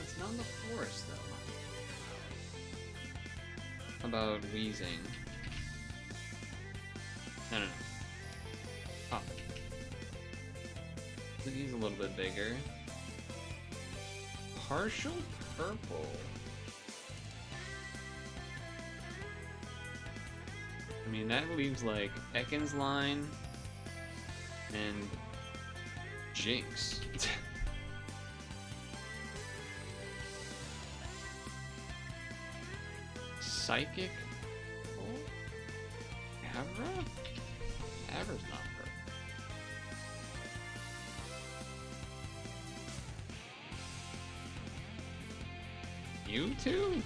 It's not in the forest though. How about wheezing? No. Pop. He's a little bit bigger. Partial purple. I mean, that leaves like Ekans line and Jinx. Psychic? Oh? Abra? Abra's not purple. Mewtwo?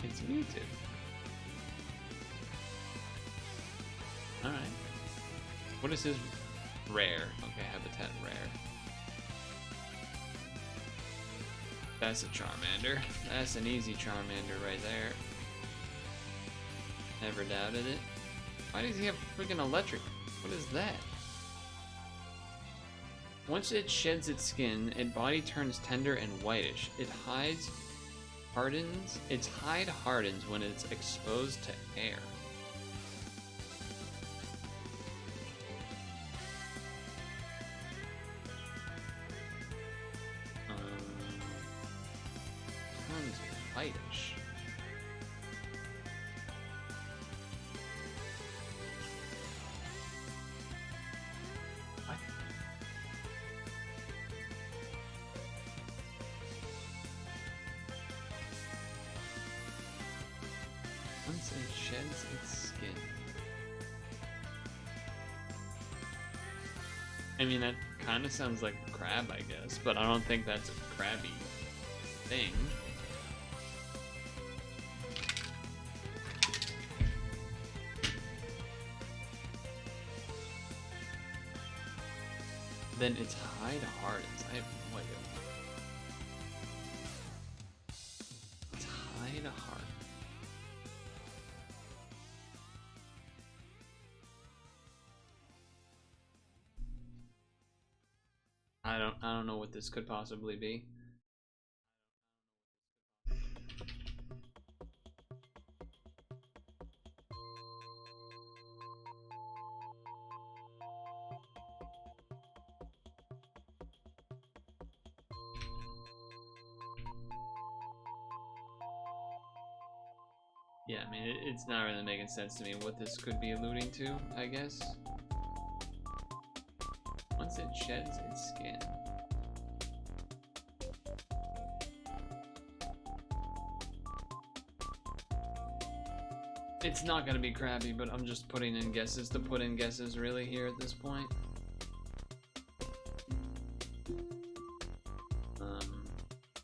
It's Mewtwo. Alright. What is his rare? Okay, habitat rare. That's a Charmander. That's an easy Charmander right there. Never doubted it. Why does he have freaking electric? What is that? Once it sheds its skin, its body turns tender and whitish. Its hide hardens when it's exposed to air. Turns whitish. sheds its skin. I mean, that kind of sounds like a crab, I guess, but I don't think that's a crabby thing. Then its hide hardens. I have no idea. Its hide hardens. I don't know what this could possibly be. Yeah, I mean, it's not really making sense to me what this could be alluding to, I guess. Once it sheds its skin. It's not gonna be crabby, but I'm just putting in guesses to put in guesses really here at this point.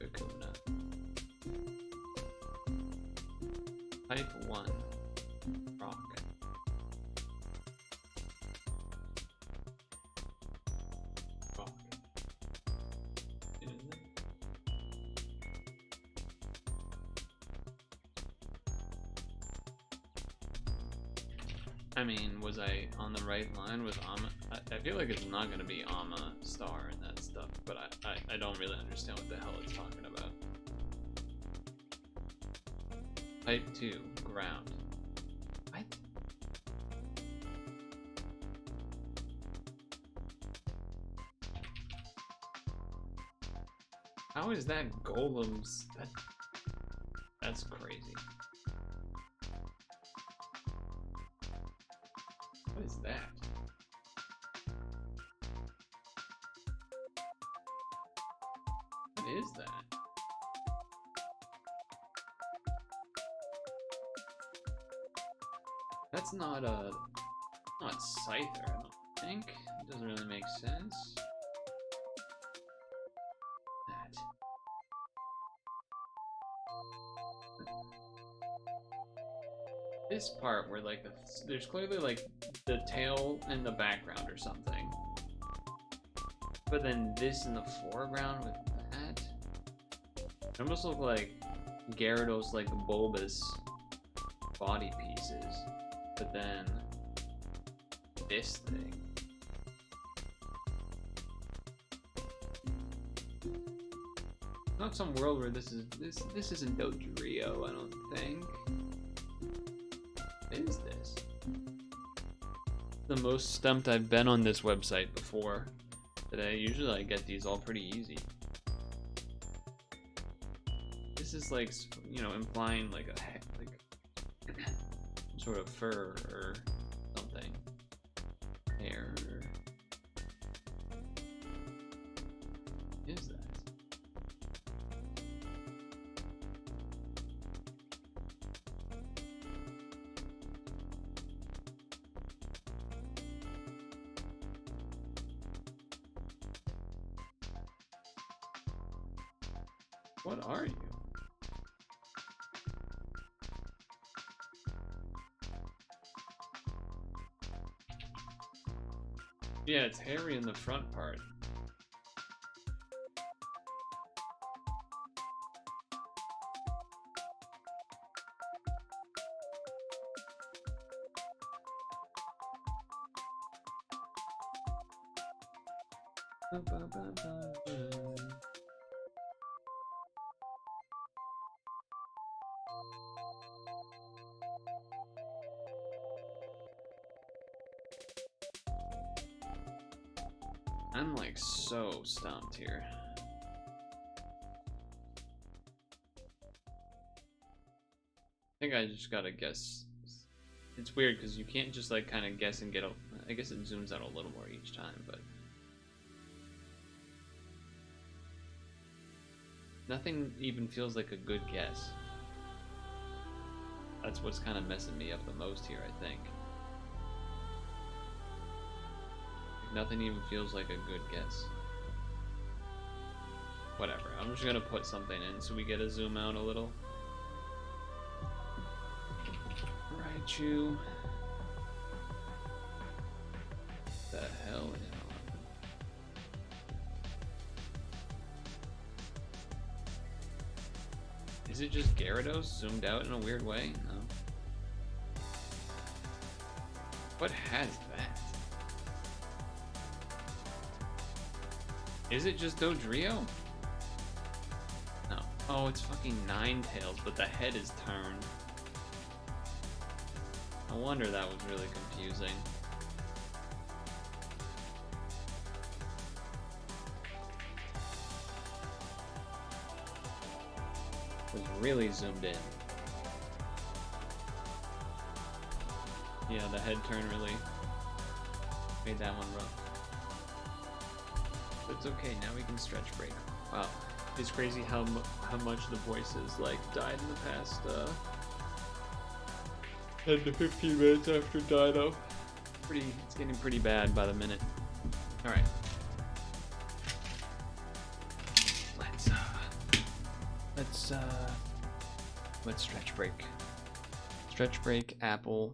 Kakuna. Type 1. Rock. Rock. Isn't it? I mean, was I on the right line with Ama? I feel like it's not going to be Ama Star and that stuff, but I don't really understand what the hell it's talking about. Type 2, ground. What? How is that golems? That's crazy. What is that? What is that? That's not a... not Scyther, I don't think. It doesn't really make sense. That. This part where like there's clearly like the tail in the background or something. But then this in the foreground with that. It almost look like Gyarados like bulbous body pieces. But then this thing. Not some world where this isn't Dodrio, I don't think. What is this? The most stumped I've been on this website before today. Usually I get these all pretty easy. This is like, you know, implying like a sort of fur or something. Hair. What is that? What are you? Yeah, it's hairy in the front part. I'm like so stumped here. I think I just gotta guess. It's weird because you can't just like kind of guess and get a. I guess it zooms out a little more each time, but nothing even feels like a good guess. That's what's kind of messing me up the most here, I think. Nothing even feels like a good guess. Whatever, I'm just gonna put something in so we get a zoom out a little. Raichu. The hell is Is it just Gyarados zoomed out in a weird way? No. What has that? Is it just Dodrio? No. Oh, it's fucking Ninetales, but the head is turned. No wonder that was really confusing. Was really zoomed in. Yeah, the head turn really made that one rough. But it's okay, now we can stretch break. Wow, it's crazy how much the voices like died in the past 10 to 15 minutes after Dino. It's getting pretty bad by the minute. All right. Let's stretch break. Stretch break, apple.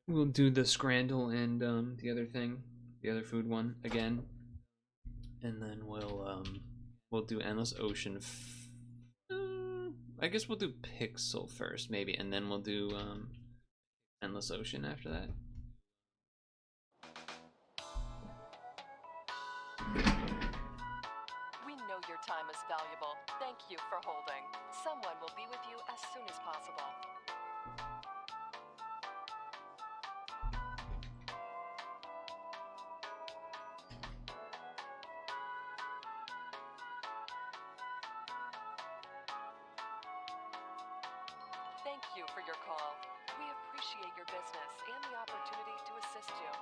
We'll do the Scrandle and the other thing, the other food one again, and then we'll do Endless Ocean. I guess we'll do Pixel first, maybe, and then we'll do Endless Ocean after that. Time is valuable. Thank you for holding. Someone will be with you as soon as possible. Thank you for your call. We appreciate your business and the opportunity to assist you.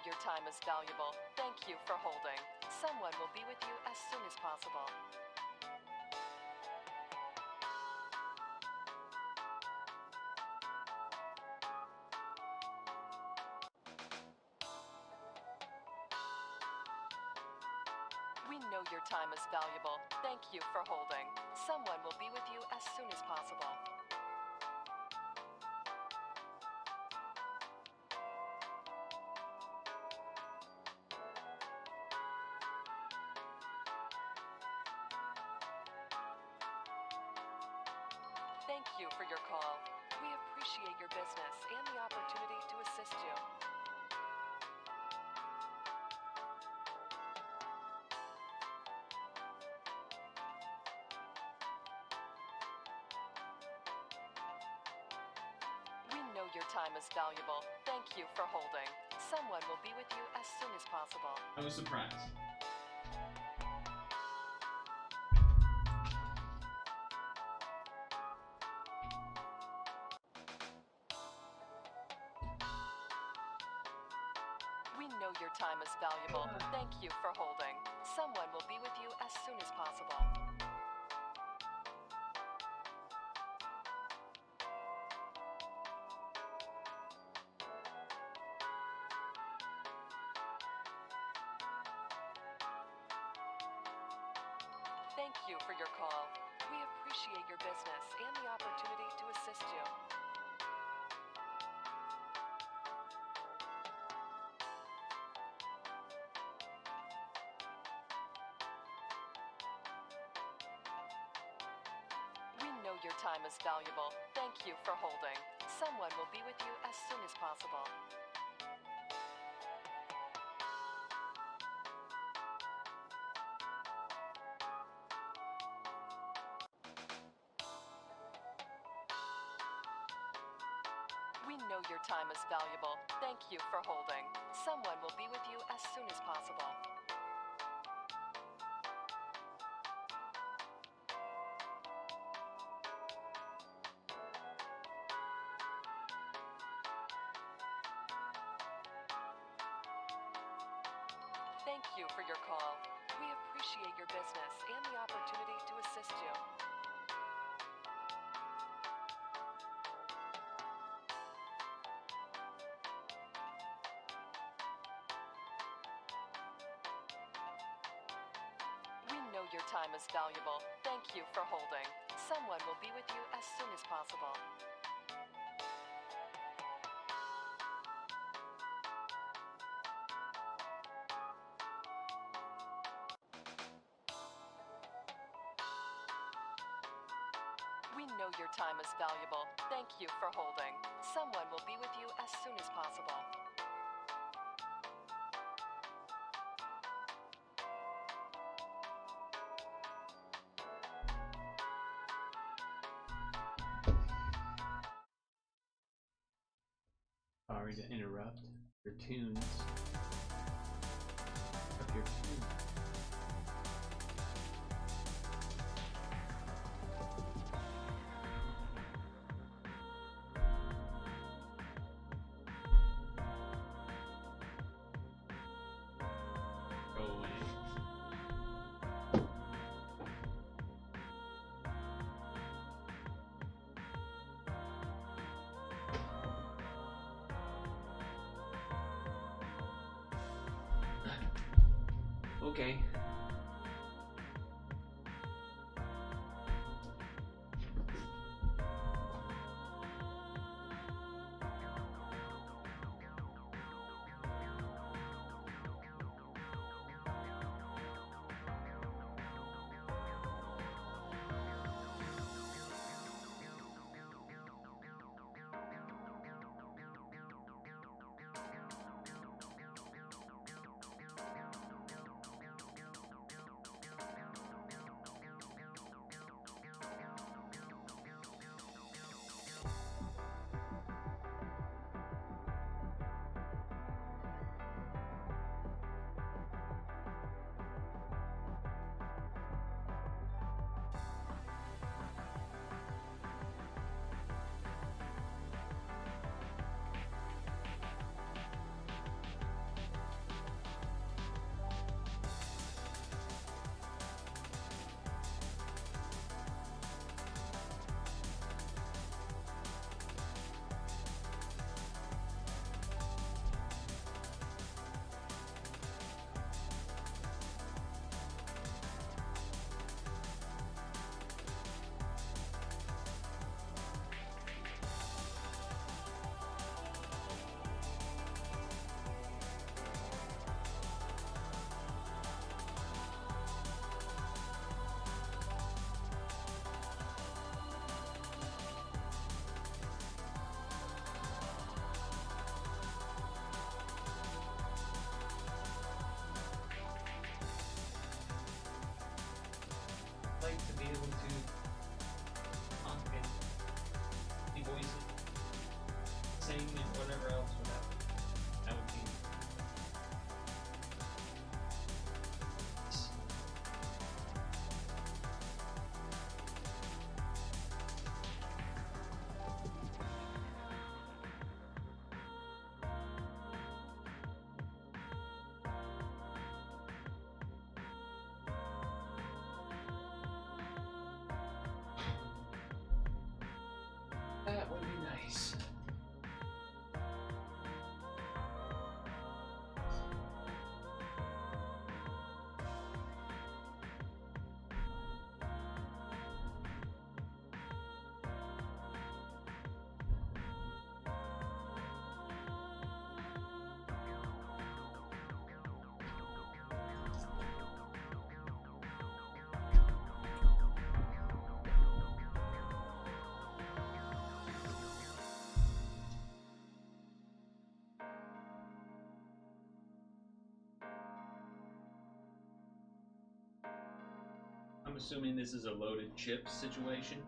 Your time is valuable. Thank you for holding. Someone will be with you as soon as possible. We know your time is valuable. Thank you for holding. Someone will be with you as soon as possible. Thank you for your call. We appreciate your business and the opportunity to assist you. We know your time is valuable. Thank you for holding. Someone will be with you as soon as possible. I was surprised. We know your time is valuable. Thank you for holding. Someone will be with you as soon as possible. Thank you for your call. We appreciate your business and the opportunity to assist you. We know your time is valuable. Thank you for holding. Someone will be with you as soon as possible. We know your time is valuable. Thank you for holding. Someone will be with you as soon as possible. Thank you for your call. We appreciate your business and the opportunity to assist you. We know your time is valuable. Thank you for holding. Someone will be with you as soon as possible. We know your time is valuable. Thank you for holding. Someone will be with you as soon as possible. Sorry to interrupt your tunes. Of your tunes. Go away. Okay. Like to be able to talk and the voices, sing and whatever else without that would be that would be nice. I'm assuming this is a loaded chip situation.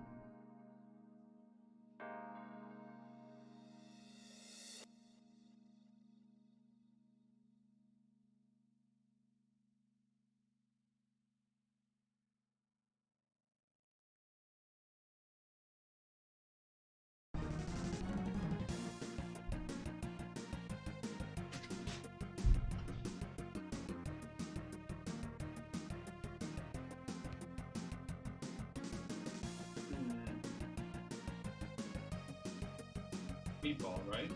Meatball, right?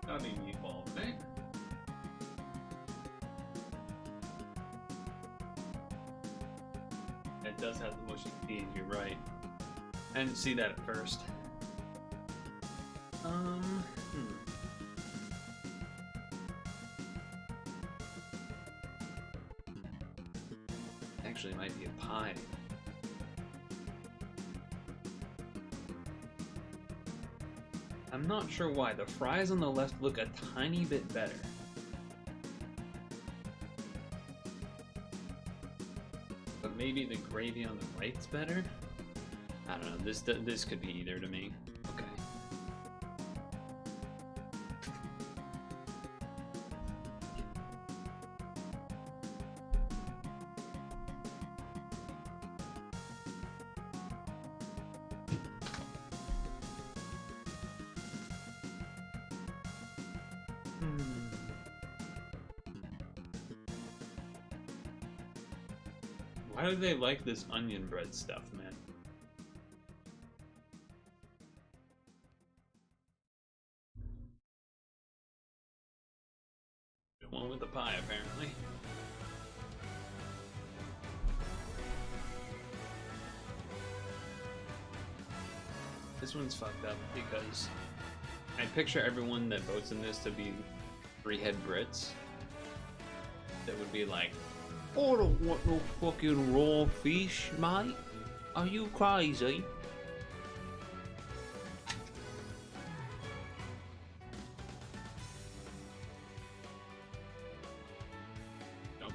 Gotta be meatball, right? It does have the mushy peas, you're right. I didn't see that at first. Actually, it might be a pie. I'm not sure why. The fries on the left look a tiny bit better. But maybe the gravy on the right's better? I don't know. This could be either to me. Okay. Why do they like this onion bread stuff, man? The one with the pie, apparently. This one's fucked up because I picture everyone that votes in this to be three-head Brits. That would be like, I don't want no fucking raw fish, mate. Are you crazy? Nope.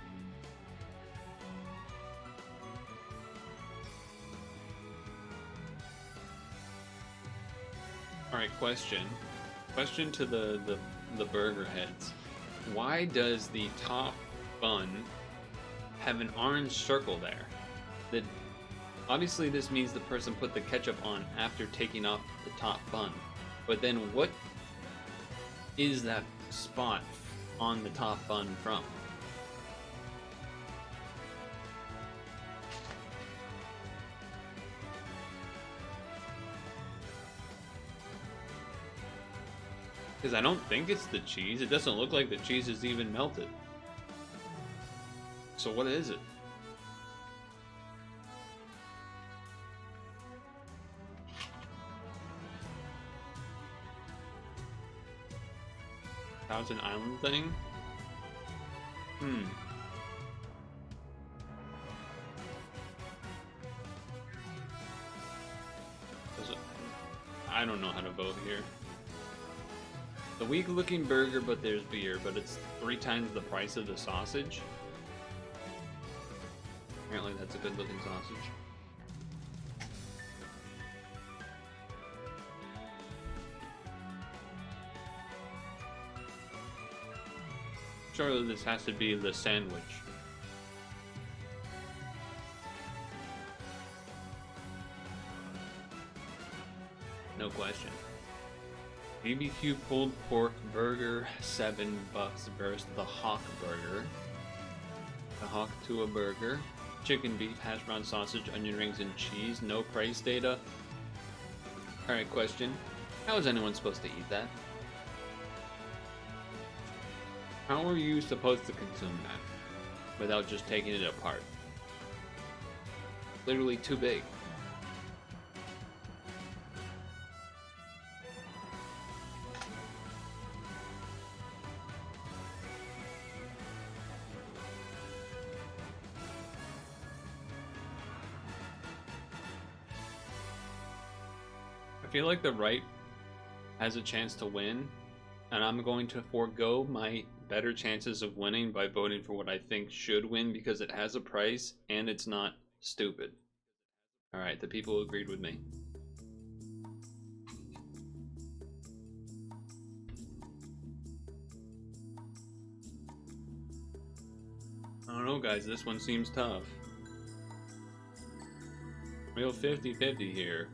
Alright, question. Question to the burger heads. Why does the top bun have an orange circle there? Obviously this means the person put the ketchup on after taking off the top bun. But then what is that spot on the top bun from? Because I don't think it's the cheese. It doesn't look like the cheese is even melted. So what is it? Thousand Island thing? I don't know how to vote here. The weak looking burger, but there's beer, but it's 3 times the price of the sausage. Apparently that's a good looking sausage. Surely this has to be the sandwich. No question. BBQ pulled pork burger, $7 versus the Hawk burger. The Hawk to a burger. Chicken, beef, hash brown, sausage, onion rings, and cheese. No price data. Alright, question. How is anyone supposed to eat that? How are you supposed to consume that without just taking it apart? Literally too big. I feel like the right has a chance to win, and I'm going to forego my better chances of winning by voting for what I think should win because it has a price and it's not stupid. Alright, the people agreed with me. I don't know, guys, this one seems tough. Real 50-50 here.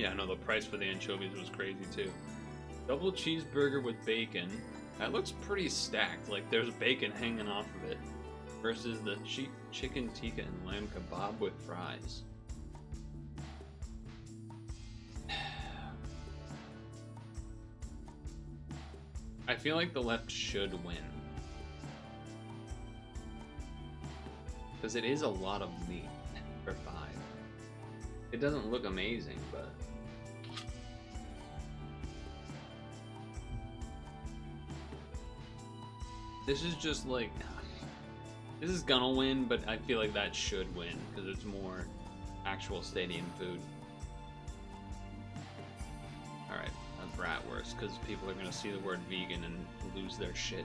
Yeah, no, the price for the anchovies was crazy too. Double cheeseburger with bacon. That looks pretty stacked. Like there's bacon hanging off of it. Versus the chicken tikka and lamb kebab with fries. I feel like the left should win. Because it is a lot of meat for 5. It doesn't look amazing, but... This is just like... This is gonna win, but I feel like that should win, because it's more actual stadium food. Alright, a bratwurst, because people are gonna see the word vegan and lose their shit.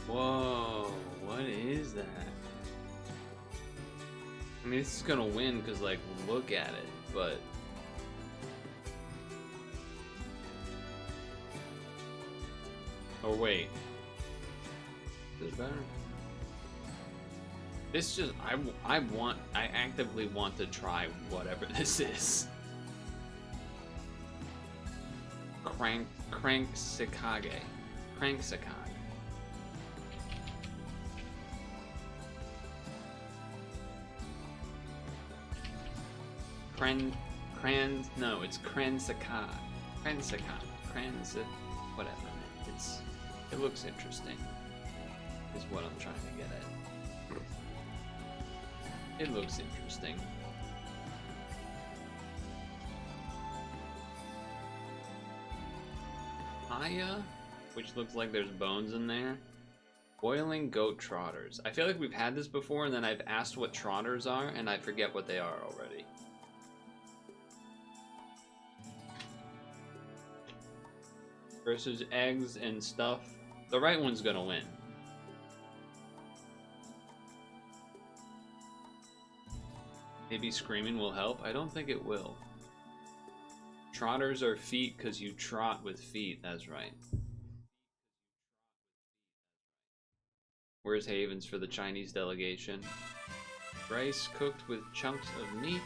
Whoa, what is that? I mean, this is gonna win because, like, look at it, but... Oh, wait. Is this better? This just, I actively want to try whatever this is. Cranksikage. No, it's Cransaka. Whatever. It looks interesting. Is what I'm trying to get at. It looks interesting. Aya, which looks like there's bones in there. Boiling goat trotters. I feel like we've had this before, and then I've asked what trotters are, and I forget what they are already. Versus eggs and stuff. The right one's gonna win. Maybe screaming will help? I don't think it will. Trotters are feet because you trot with feet, that's right. Where's Havens for the Chinese delegation? Rice cooked with chunks of meat.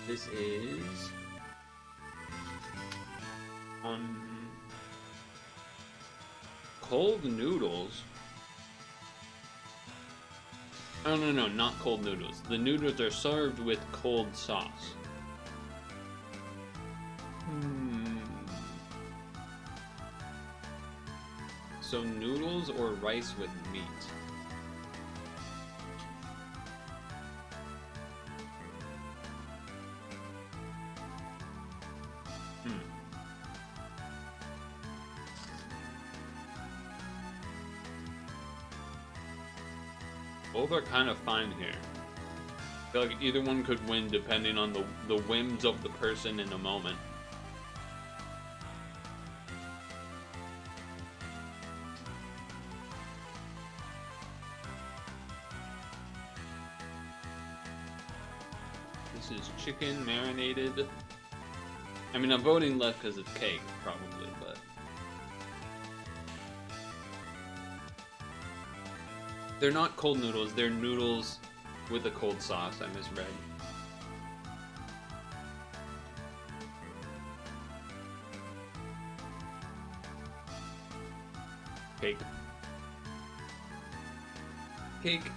This is... cold noodles. Oh, no, not cold noodles. The noodles are served with cold sauce. So noodles or rice with meat? Both are kind of fine here. I feel like either one could win depending on the whims of the person in the moment. This is chicken marinated. I mean, I'm voting left because it's cake, probably, but... They're not cold noodles, they're noodles with a cold sauce, I misread. Cake. Cake.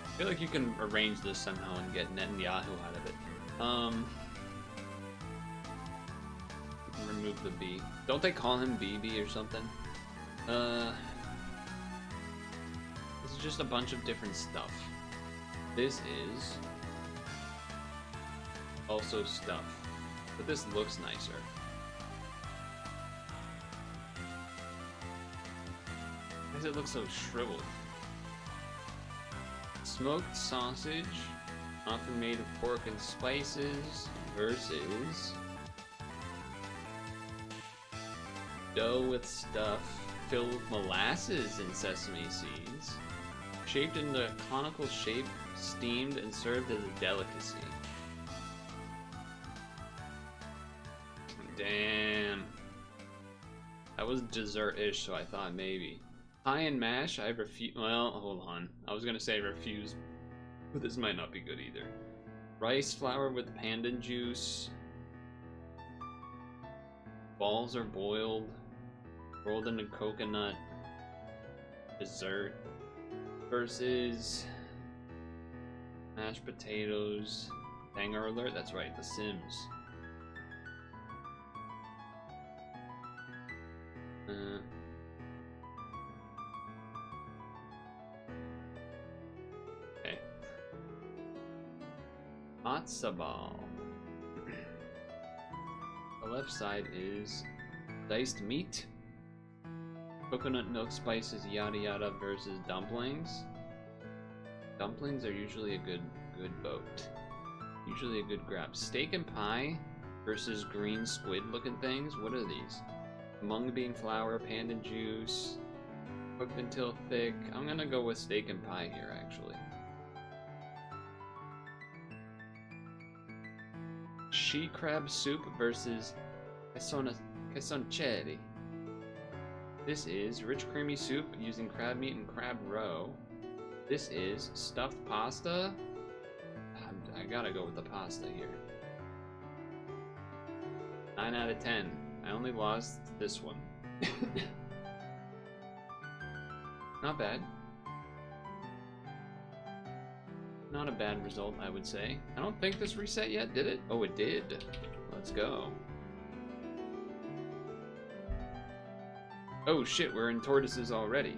I feel like you can arrange this somehow and get Netanyahu out of it. You can remove the B. Don't they call him BB or something? This is just a bunch of different stuff. This is also stuff, but this looks nicer. Why does it look so shriveled? Smoked sausage, often made of pork and spices, versus dough with stuff filled with molasses and sesame seeds. Shaped in the conical shape, steamed and served as a delicacy. Damn. That was dessert-ish, so I thought maybe. Pie and mash, I refuse. Well, hold on. I was gonna say refuse, but this might not be good either. Rice flour with pandan juice. Balls are boiled. Rolled in a coconut. Dessert. Versus mashed potatoes. Banger alert, that's right, The Sims. Okay. Matzo ball. The left side is diced meat. Coconut milk spices, yada yada versus dumplings. Dumplings are usually a good vote. Usually a good grab. Steak and pie versus green squid looking things. What are these? Mung bean flour, pandan juice, cooked until thick. I'm gonna go with steak and pie here actually. She crab soup versus quesoncheri. This is rich creamy soup using crab meat and crab roe. This is stuffed pasta. I gotta go with the pasta here. 9 out of 10. I only lost this one. Not bad. Not a bad result, I would say. I don't think this reset yet, did it? Oh, it did. Let's go. Oh shit, we're in tortoises already.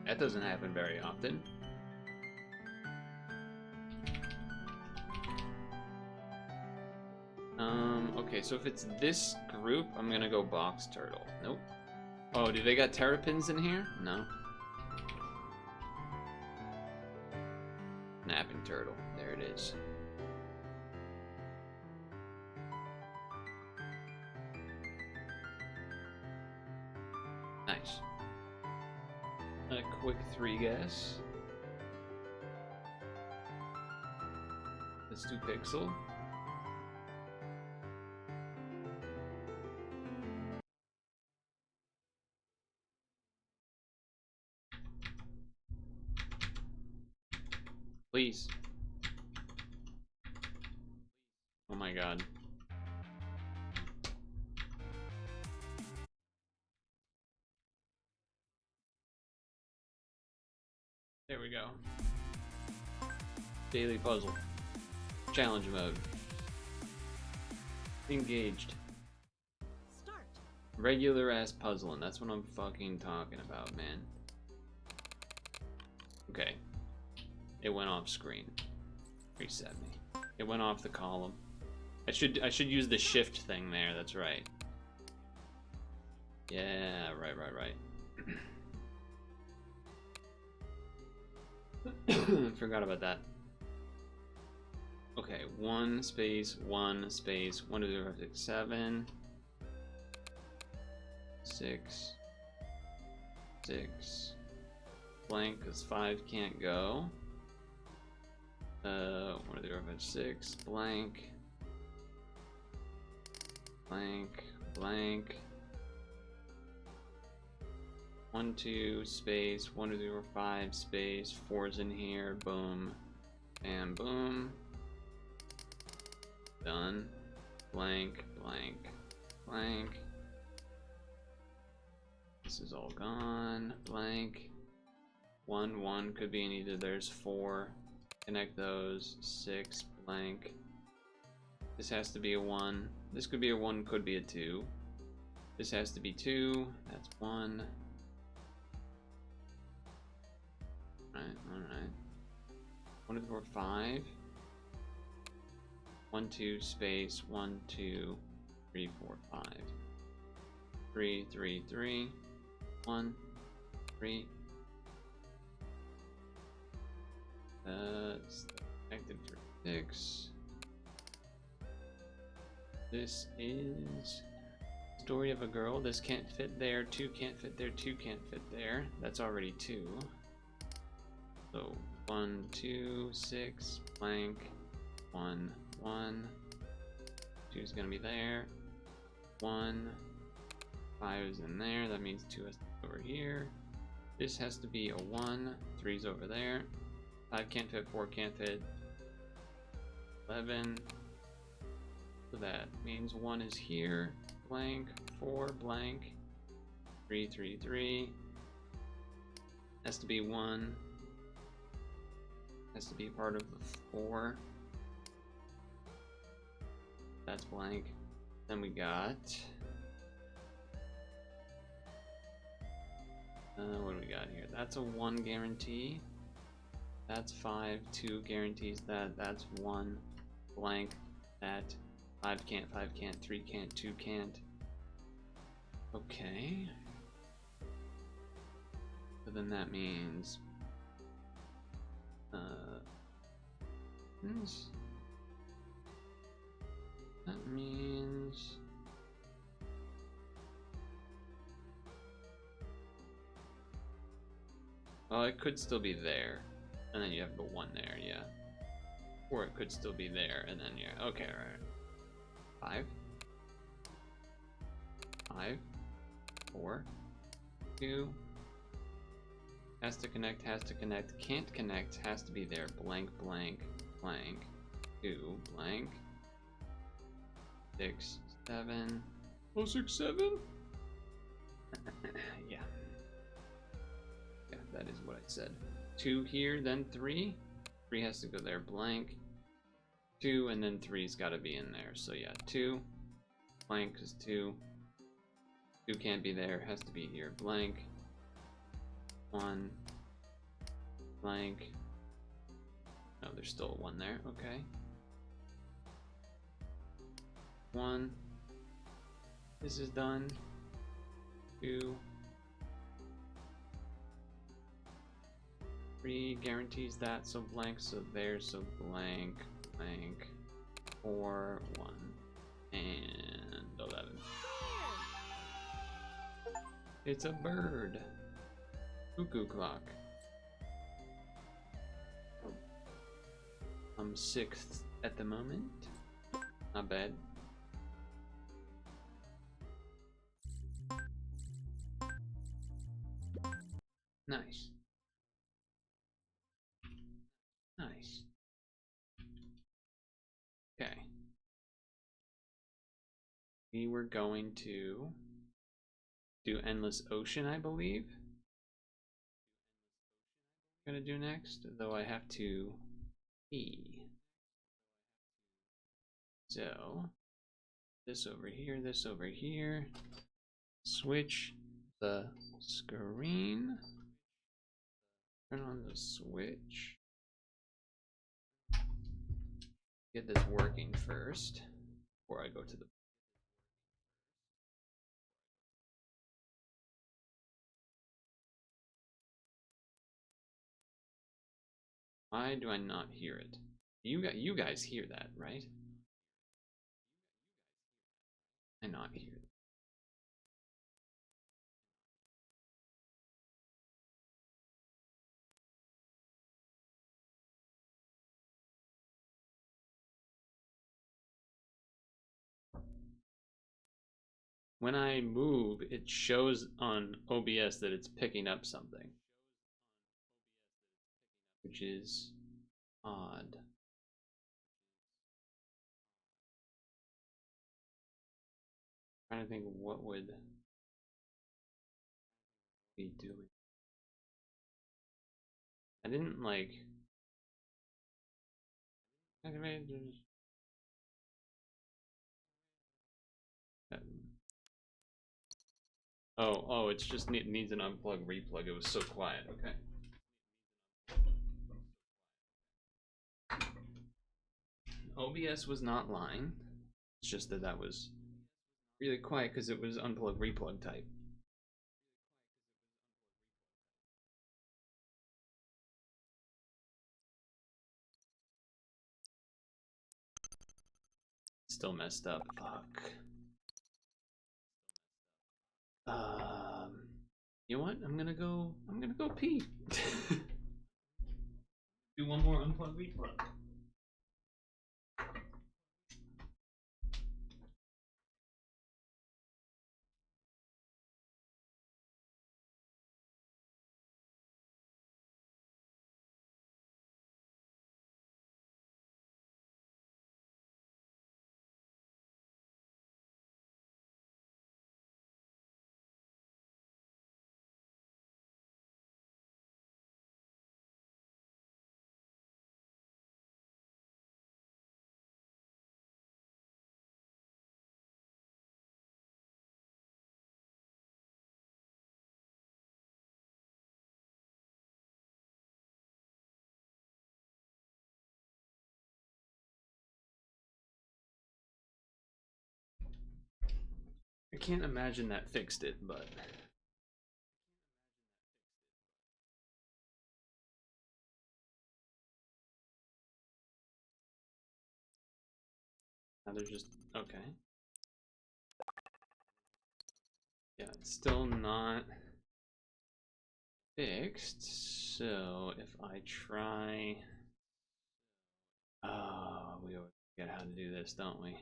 That doesn't happen very often. Okay, so if it's this group, I'm gonna go box turtle. Nope. Oh, do they got terrapins in here? No. Napping turtle. There it is. Nice. A quick 3 guess. Let's do Pixel. Please. Oh my god. There we go. Daily puzzle. Challenge mode. Engaged. Start. Regular ass puzzling. That's what I'm fucking talking about, man. Okay. It went off screen. Reset me. It went off the column. I should use the shift thing there. That's right. Yeah, right. Forgot about that. Okay, 1 space, 1 space, 1 2 3 4 5 6 7 6 6 blank because 5 can't go. 1 2 3 4 5 6 blank blank 1 2 space 1 2 3 4 5 space 4's in here. Boom, and boom. Done. Blank. This is all gone. Blank. 1 1 could be in either. There's 4. Connect those. 6 blank. This has to be a 1. This could be a 1, could be a 2. This has to be 2. That's 1. Alright. 1 2 4 5. 1 2 space 1 2 3 4 5 3 3 3 1 3 connected for 6. This is story of a girl. This can't fit there. 2 can't fit there. 2 can't fit there. That's already 2. So 1, 2, 6, blank, 1, 1. 2 is gonna be there. 1, 5 is in there. That means 2 has to be over here. This has to be a 1. 3 is over there. 5 can't fit. 4 can't fit. 11. So that means 1 is here. Blank. 4 blank. 3, 3, 3. Has to be 1. Has to be part of the 4. That's blank. Then we got what do we got here? That's a 1 guarantee. That's 5. 2 guarantees that. That's 1 blank. That 5 can't. 5 can't. 3 can't. 2 can't. Okay. So then that means that means well, it could still be there, and then you have the 1 there, yeah. Or it could still be there, and then yeah. Okay, all right. 5, 5, 4, 2. Has to connect, can't connect, has to be there, blank, blank, blank, 2, blank, 6, 7, oh, 6, 7? Yeah. Yeah, that is what I said. 2 here, then 3. 3 has to go there, blank, 2, and then 3's gotta be in there, so yeah, 2, blank is 2, 2 can't be there, has to be here, blank, 1, blank. No, there's still a 1 there. Okay. 1. This is done. 2. 3 guarantees that, so blank, so there, so blank, blank. 4, 1, and 11. It's a bird. Cuckoo clock. I'm 6th at the moment. Not bad. Nice. Nice. Okay. We were going to do Endless Ocean, I believe. Gonna do next, though I have to pee. So this over here, switch the screen, turn on the switch, get this working first before I go to the why do I not hear it? You guys hear that, right? I not hear it. When I move, it shows on OBS that it's picking up something, which is odd. I'm trying to think what would be doing. I didn't like oh, it's just needs an unplug replug. It was so quiet. Okay. OBS was not lying. It's just that that was really quiet because it was unplug replug type. Still messed up. Fuck. You know what? I'm gonna go pee. Do one more unplugged replug. I can't imagine that fixed it, but now they're just okay. Yeah, it's still not fixed. So if I try, oh, we forget how to do this, don't we?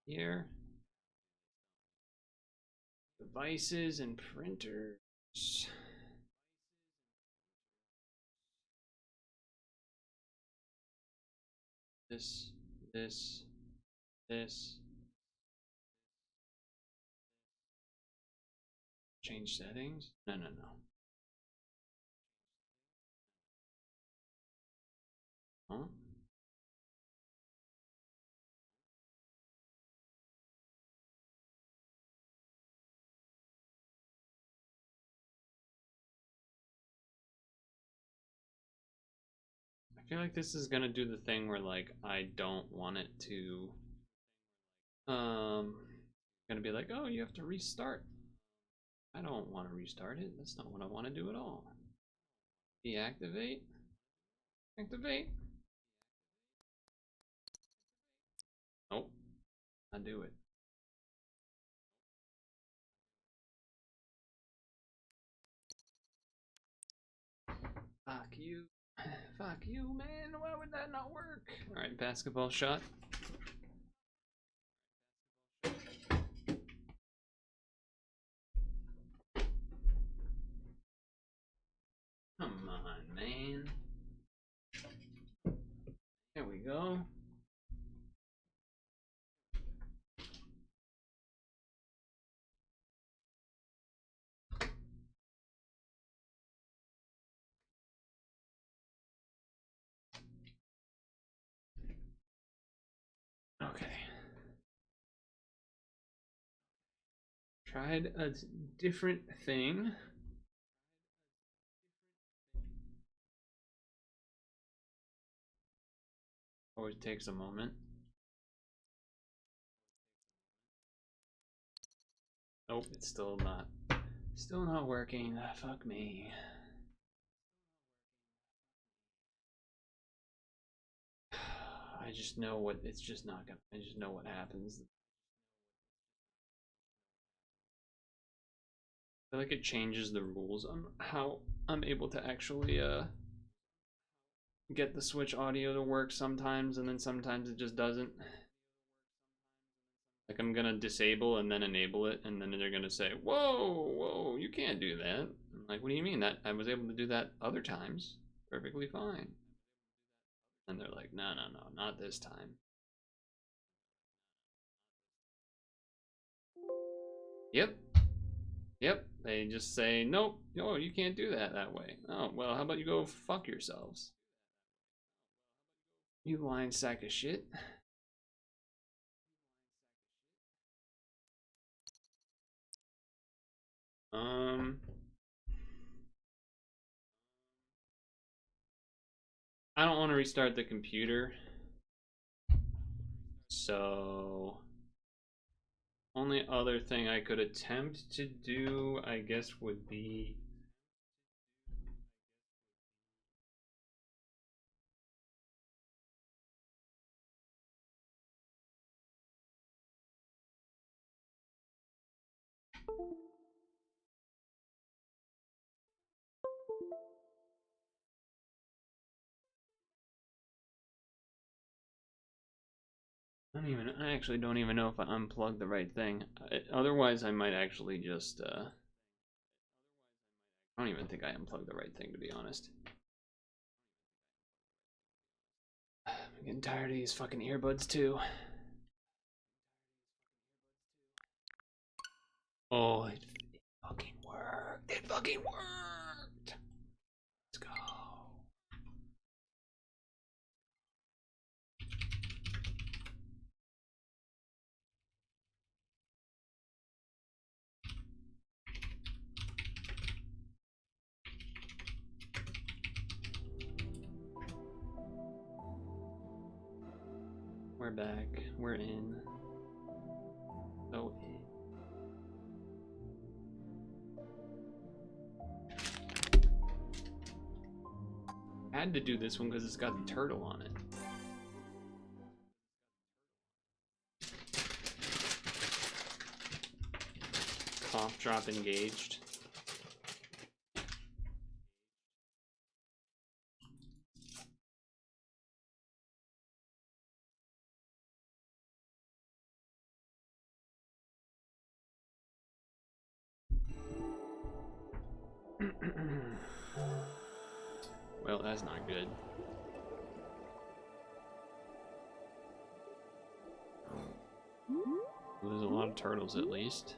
Here, devices and printers. This. Change settings? No. Huh? I feel like this is gonna do the thing where like I don't want it to gonna be like, oh, you have to restart. I don't want to restart it. That's not what I want to do at all. Deactivate. Activate. Nope. I do it. Fuck you. Fuck you, man. Why would that not work? Alright, basketball shot. Come on, man. There we go. Okay. Tried a different thing. Always takes a moment. Nope, it's still not working. Fuck me. I just know what it's just not gonna. I just know what happens. I feel like it changes the rules on how I'm able to actually get the Switch audio to work sometimes, and then sometimes it just doesn't. Like I'm gonna disable and then enable it, and then they're gonna say, whoa, you can't do that. I'm like, what do you mean? That I was able to do that other times perfectly fine. And they're like, no, not this time. Yep, they just say, nope, no, you can't do that way. Oh, well, how about you go fuck yourselves? You lying sack of shit. I don't want to restart the computer. So, only other thing I could attempt to do, I guess, would be I actually don't even know if I unplugged the right thing. Otherwise, I might actually just, I don't even think I unplugged the right thing, to be honest. I'm getting tired of these fucking earbuds, too. Oh, it fucking worked. It fucking worked. Let's go. We're back. We're in. Oh, I had to do this one because it's got the turtle on it. Cough drop engaged. Well, that's not good. There's a lot of turtles at least.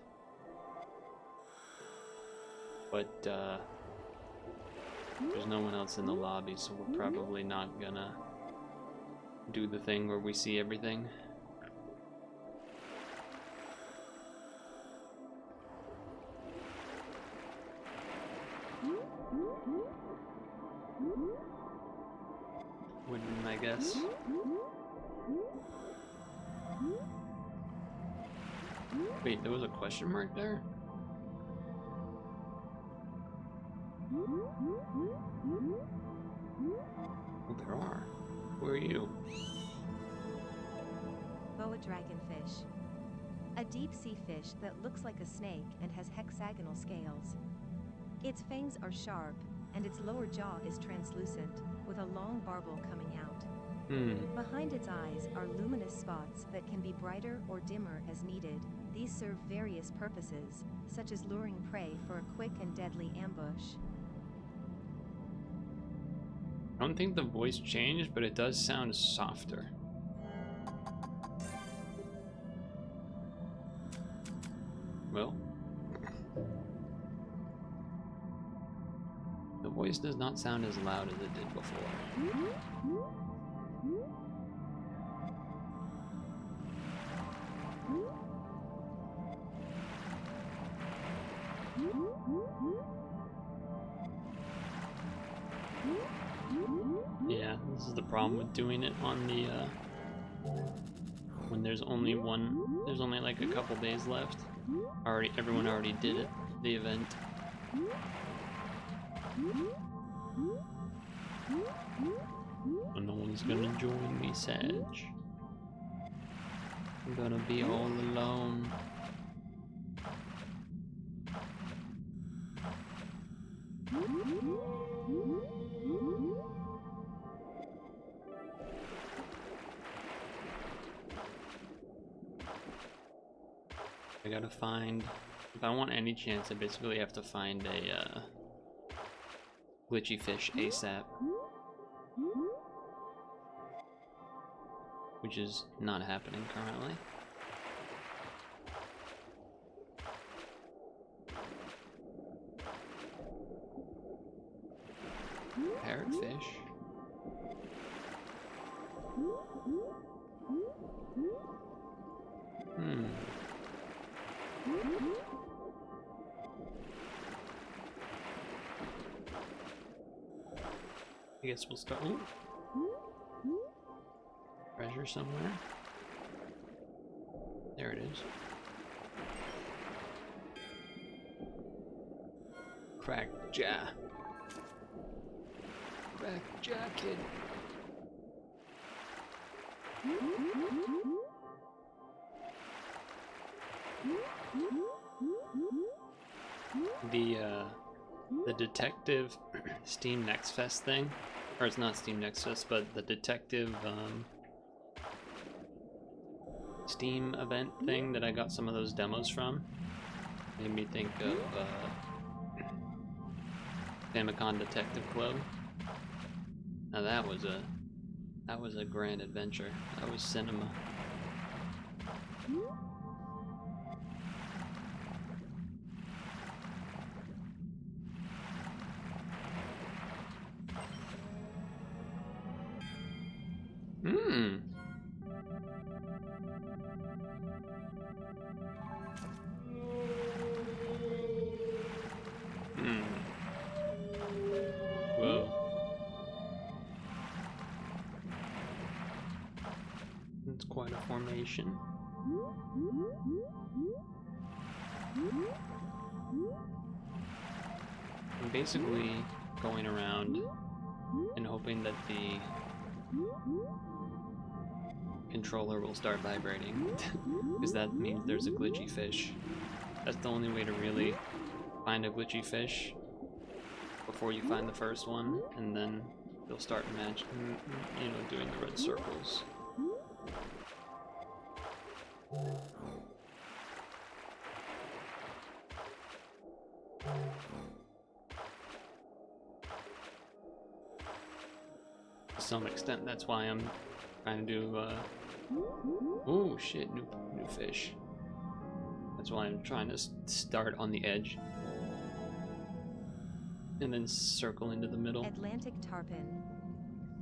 But there's no one else in the lobby, so we're probably not gonna do the thing where we see everything. Wouldn't I guess? Wait, there was a question mark there? Oh, there are. Who are you? Boa dragonfish. A deep-sea fish that looks like a snake and has hexagonal scales. Its fangs are sharp, and its lower jaw is translucent, with a long barbel coming out. Behind its eyes are luminous spots that can be brighter or dimmer as needed. These serve various purposes, such as luring prey for a quick and deadly ambush. I don't think the voice changed, but it does sound softer. Well, the voice does not sound as loud as it did before. Yeah, this is the problem with doing it on the when there's only like a couple days left. Everyone already did it, the event. And no one's gonna join me, Sag. I'm gonna be all alone. I gotta find, if I want any chance, I basically have to find a glitchy fish ASAP. Which is not happening currently. Parrotfish. I guess we'll start. Ooh. Treasure somewhere. There it is. Crack jaw. Crack jaw, kid. The detective Steam Next Fest thing, or it's not Steam Next Fest, but the detective Steam event thing that I got some of those demos from. Made me think of Famicom Detective Club. Now that was a grand adventure. That was cinema. Hmm. Whoa. That's quite a formation. I'm basically going around and hoping that the controller will start vibrating, because that means there's a glitchy fish. That's the only way to really find a glitchy fish before you find the first one, and then you'll start doing the red circles. To some extent, that's why I'm trying to do, oh shit, new fish. That's why I'm trying to start on the edge and then circle into the middle. Atlantic tarpon.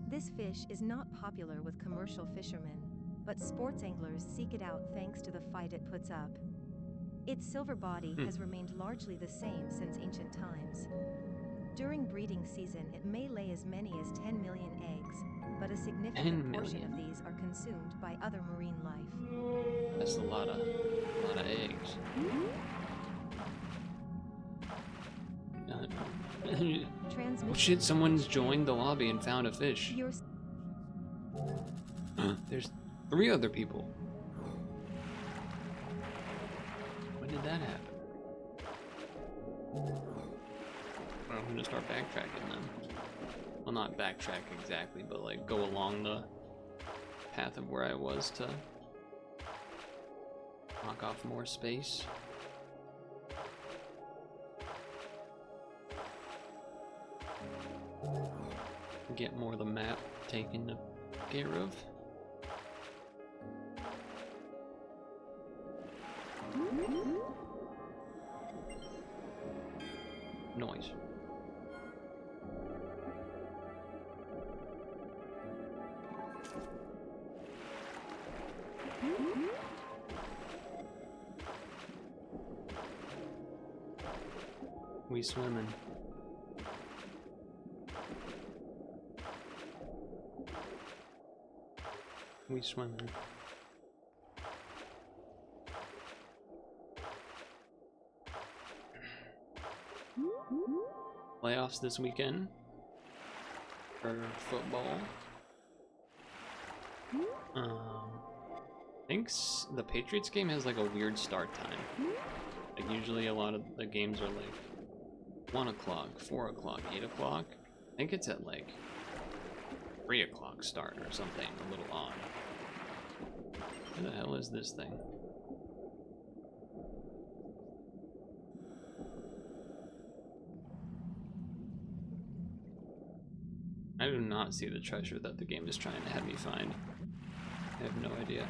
This fish is not popular with commercial fishermen, but sports anglers seek it out thanks to the fight it puts up. Its silver body has remained largely the same since ancient times. During breeding season, it may lay as many as 10 million eggs, but a significant portion of these are consumed by other marine life. That's a lot of eggs. Oh shit, someone's joined the lobby and found a fish. There's 3 other people. When did that happen? I'm gonna start backtracking then. Well, not backtrack exactly, but like go along the path of where I was to knock off more space. Get more of the map taken care of. Noise. We swimming. We swimming. Playoffs this weekend for football. I think the Patriots game has like a weird start time. Like usually a lot of the games are like 1 o'clock, 4 o'clock, 8 o'clock. I think it's at like 3 o'clock start or something, a little odd. What the hell is this thing? I do not see the treasure that the game is trying to have me find. I have no idea.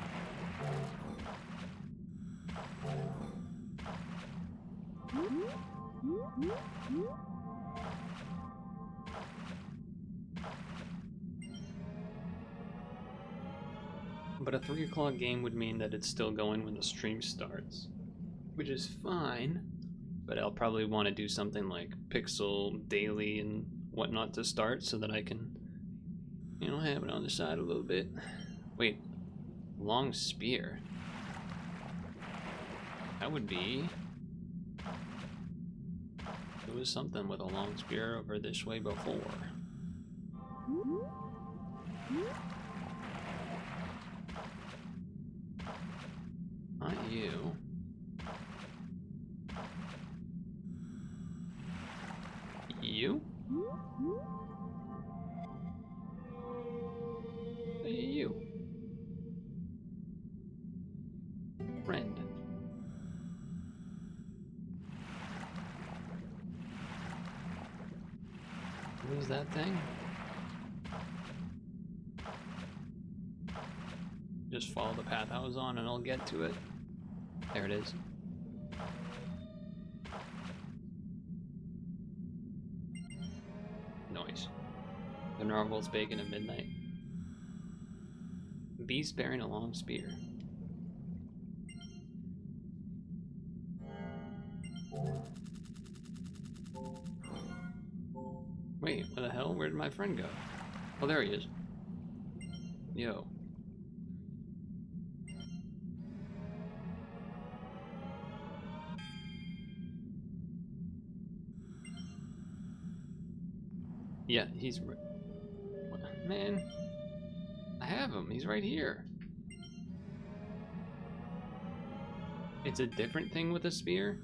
But a 3 o'clock game would mean that it's still going when the stream starts, which is fine, but I'll probably want to do something like Pixel daily and whatnot to start so that I can, have it on the side a little bit. Wait, long spear. That would be... There was something with a long spear over this way before. Not you. You? You. that thing? Just follow the path I was on and I'll get to it. There it is. Noise. The narwhal's bacon at midnight. Beast bearing a long spear. Wait, where the hell? Where did my friend go? Oh, there he is. Yo. Yeah, he's... Man. I have him. He's right here. It's a different thing with a spear?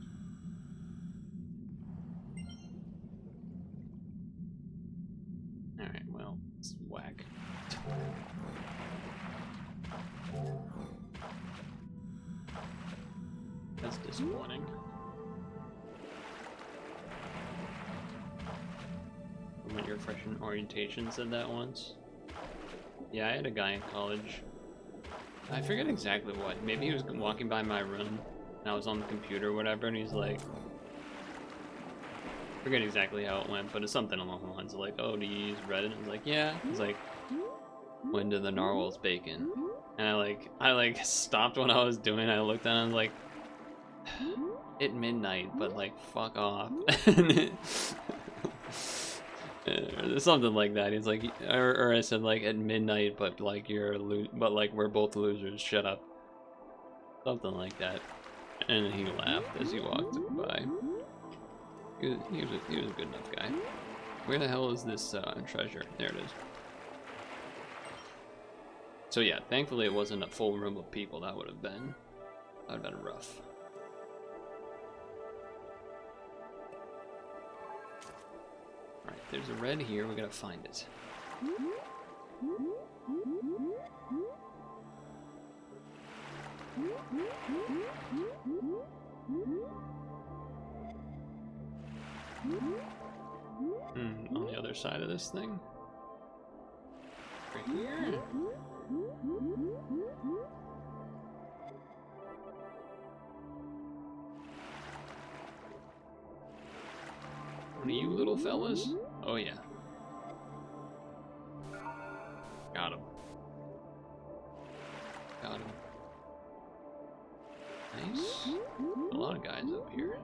Alright, well, it's whack. That's disappointing. When your freshman orientation said that once. Yeah, I had a guy in college. I forget exactly what. Maybe he was walking by my room and I was on the computer or whatever, and he's like, I forget exactly how it went, but it's something along the lines of like, oh, do you use Reddit? I was like, yeah. He's like, when do the narwhals bacon? And I like stopped what I was doing. I looked at it and I was like, at midnight, but like fuck off. Or something like that. He's like, or I said like at midnight, but like but like we're both losers. Shut up. Something like that. And he laughed as he walked by. He was a good enough guy. Where the hell is this treasure? There it is. So yeah, thankfully it wasn't a full room of people. That would have been rough. Alright, there's a red here, we gotta find it. On the other side of this thing? Right here? One of you little fellas? Oh yeah. Got him. Got him. Nice. A lot of guys up here.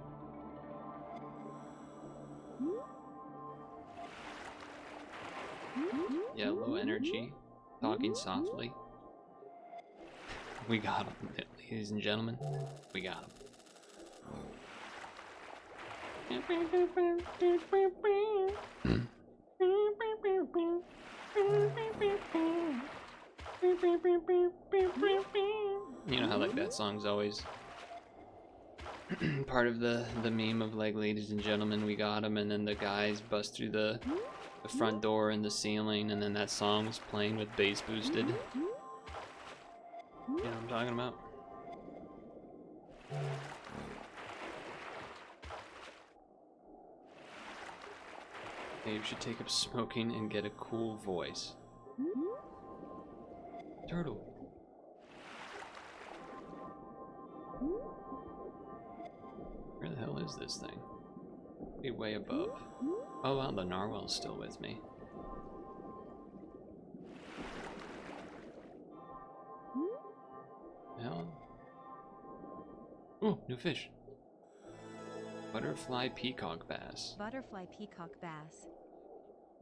Yeah, low energy. Talking softly. We got him, ladies and gentlemen. We got him. You know how like that song's always part of the meme of like, ladies and gentlemen, we got him, and then the guys bust through the front door and the ceiling, and then that song's playing with bass boosted. You know what I'm talking about? Maybe you should take up smoking and get a cool voice. Turtle. Where the hell is this thing? Be way above. Oh wow, the narwhal's still with me. Hell. Oh, new fish. Butterfly peacock bass. Butterfly peacock bass.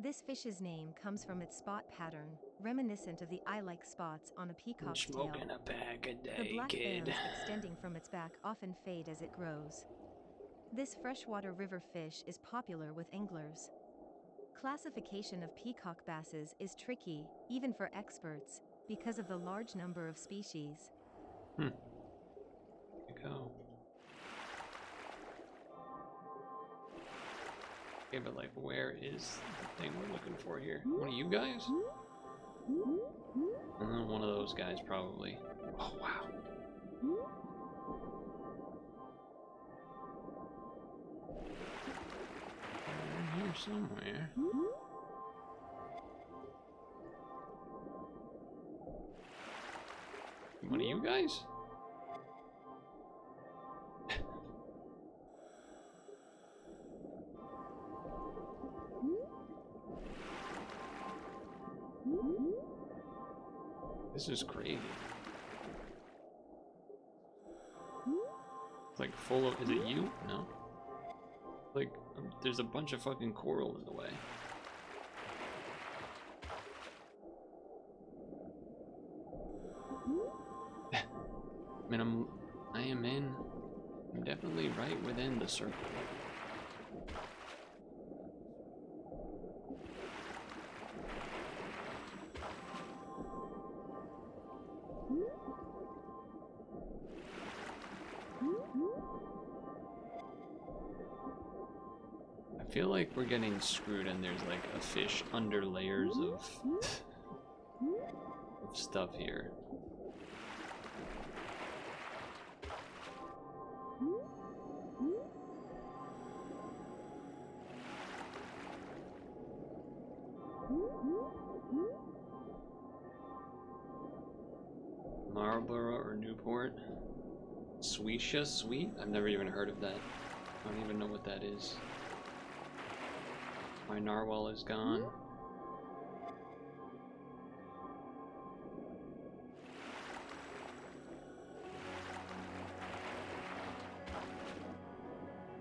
This fish's name comes from its spot pattern, reminiscent of the eye-like spots on a peacock's tail. Smoking a pack a day, The black kid. bands extending from its back often fade as it grows. This freshwater river fish is popular with anglers. Classification of peacock basses is tricky, even for experts, because of the large number of species. There you go. Okay, but like, where is the thing we're looking for here? One of you guys? One of those guys, probably. Oh, wow. They're in here somewhere. One of you guys? This is crazy. It's like full of. Is it you? No. Like, there's a bunch of fucking coral in the way. I mean, I'm definitely right within the circle. I feel like we're getting screwed and there's like a fish under layers of stuff here. Marlborough or Newport? Sweetia Sweet? I've never even heard of that. I don't even know what that is. My narwhal is gone.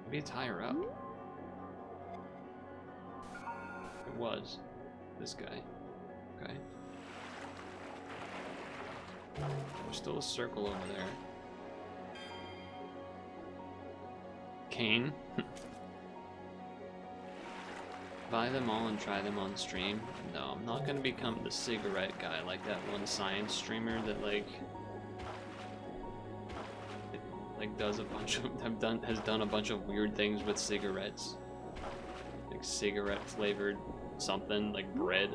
Maybe it's higher up. It was. This guy. Okay. There's still a circle over there. Cane. Buy them all and try them on stream. No, I'm not gonna become the cigarette guy like that one science streamer that does a bunch of has done a bunch of weird things with cigarettes. Like cigarette flavored something, like bread.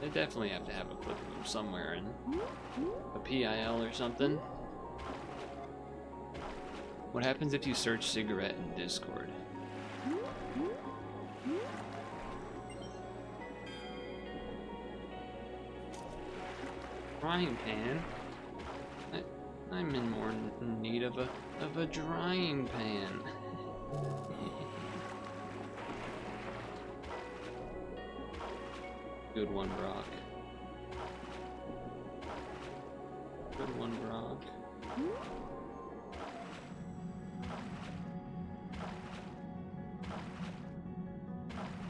They definitely have to have a clip of them somewhere in a PIL or something. What happens if you search cigarette in Discord? Frying pan? I'm in more need of a drying pan. Good one, Brock. Good one, Brock.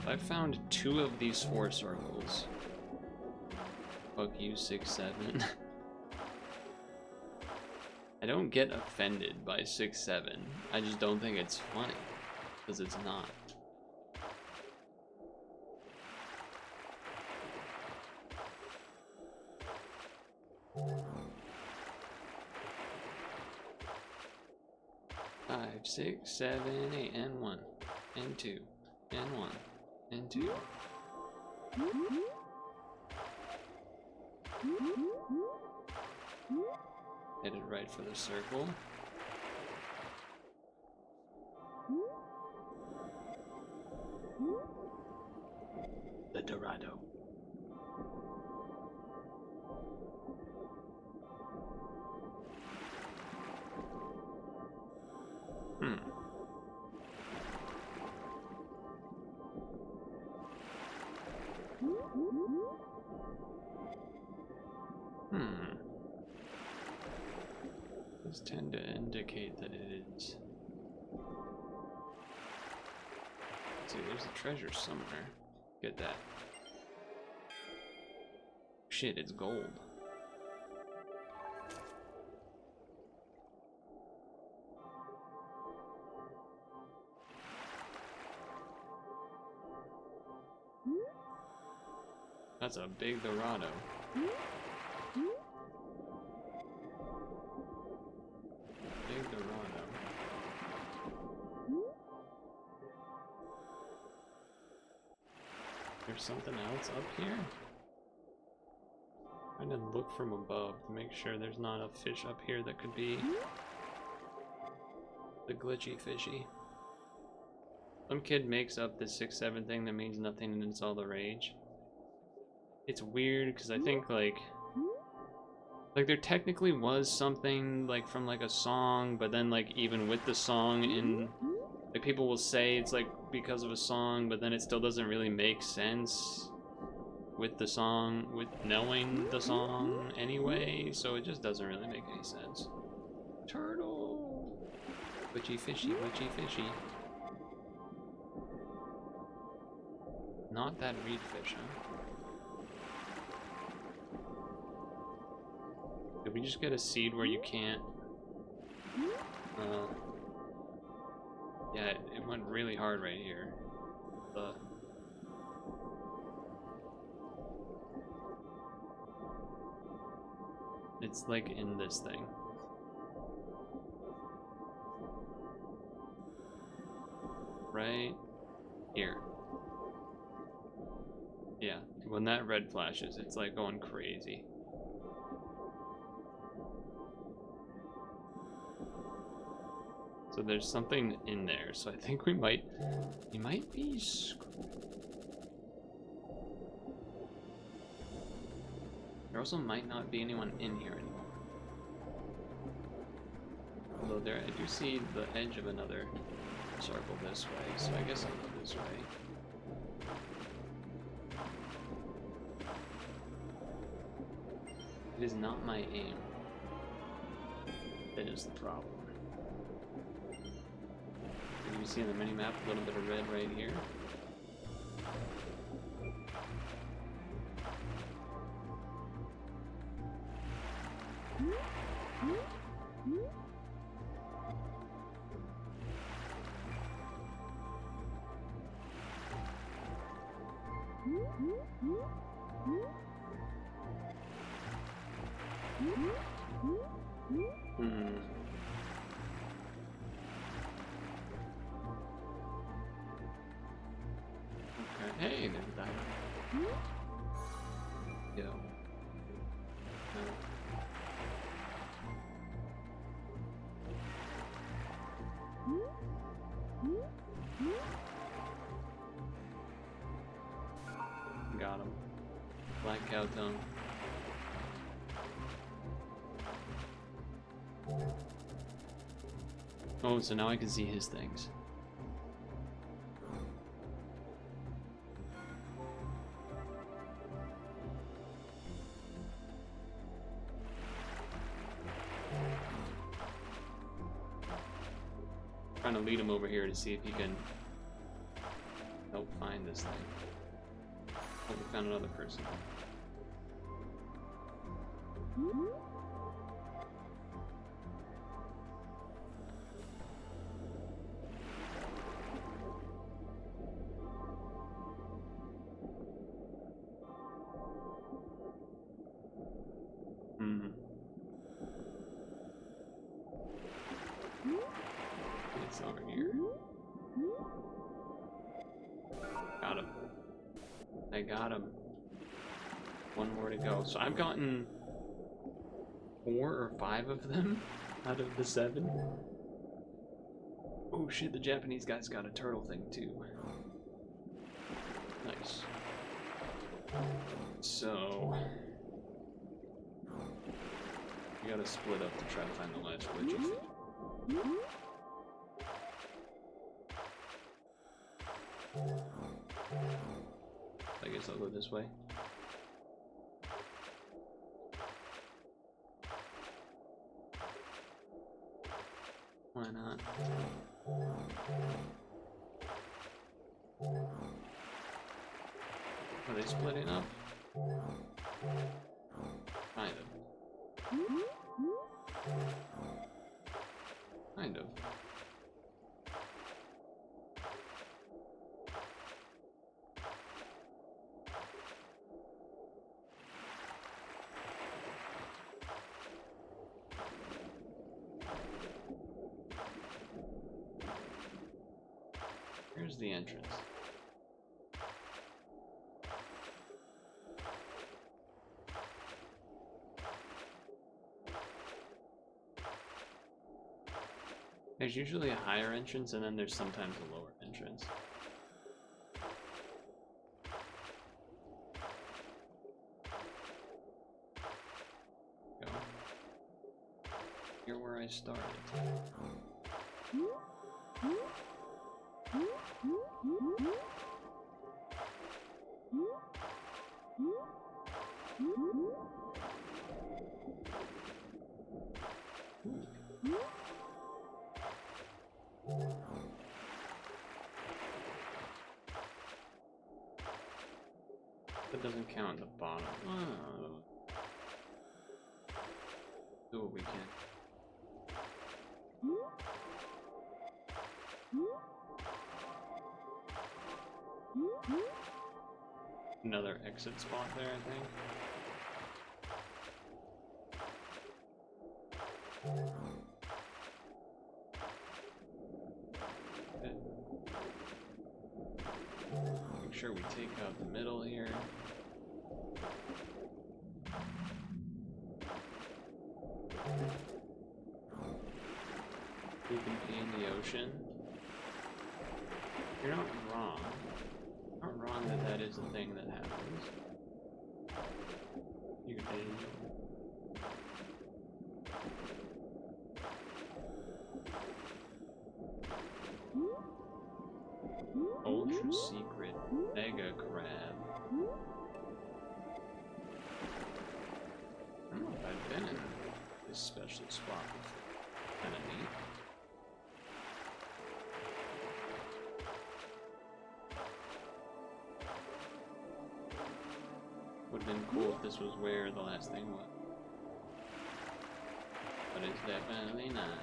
I found 2 of these 4 circles. Fuck you, 6-7. I don't get offended by 6-7. I just don't think it's funny. Because it's not. Five, 6, 7, 8, and 1, and 2, and 1, and 2. Headed right for the circle. The Dorado. These tend to indicate that it is. See, there's a treasure somewhere. Get that. Shit, it's gold. That's a big Dorado. Big Dorado. There's something else up here? I didn't look from above to make sure there's not a fish up here that could be the glitchy fishy. Some kid makes up this 6-7 thing that means nothing and it's all the rage. It's weird because I think like there technically was something like from like a song, but then like even with the song in like people will say it's like because of a song, but then it still doesn't really make sense with the song, with knowing the song anyway, so it just doesn't really make any sense. Turtle! Witchy fishy, witchy fishy. Not that reed fish, huh? Did we just get a seed where you can't? Yeah, it went really hard right here. It's like in this thing. Right here. Yeah, when that red flashes, it's like going crazy. So there's something in there, so I think we might be screwed. There also might not be anyone in here anymore. Although there, I do see the edge of another circle this way, so I guess I'll go this way. It is not my aim. That is the problem. You can see on the mini-map a little bit of red right here. Hey, there's a diamond. Yo. No. Got him. Black cow tongue. Oh, so now I can see his things. Trying to lead him over here to see if he can help find this thing. Oh, we found another person. It's over here. Got him. I got him. One more to go. So I've gotten 4 or 5 of them out of the 7. Oh shit, the Japanese guy's got a turtle thing too. Nice. So we gotta split up to try to find the last witchy. I guess I'll go this way. Why not? Are they splitting up? Kind of. Kind of. Here's the entrance. There's usually a higher entrance and then there's sometimes a lower entrance. I started. That doesn't count in the bottom. Oh. Do what we can. Another exit spot there, I think. Okay. Make sure we take out the middle here. You can be in the ocean. You're not wrong. Not wrong that that is a thing that happens. You can Ultra secret mega crab. I don't know if I've been in this special spot before. Kinda neat. Would have been cool if this was where the last thing was. But it's definitely not.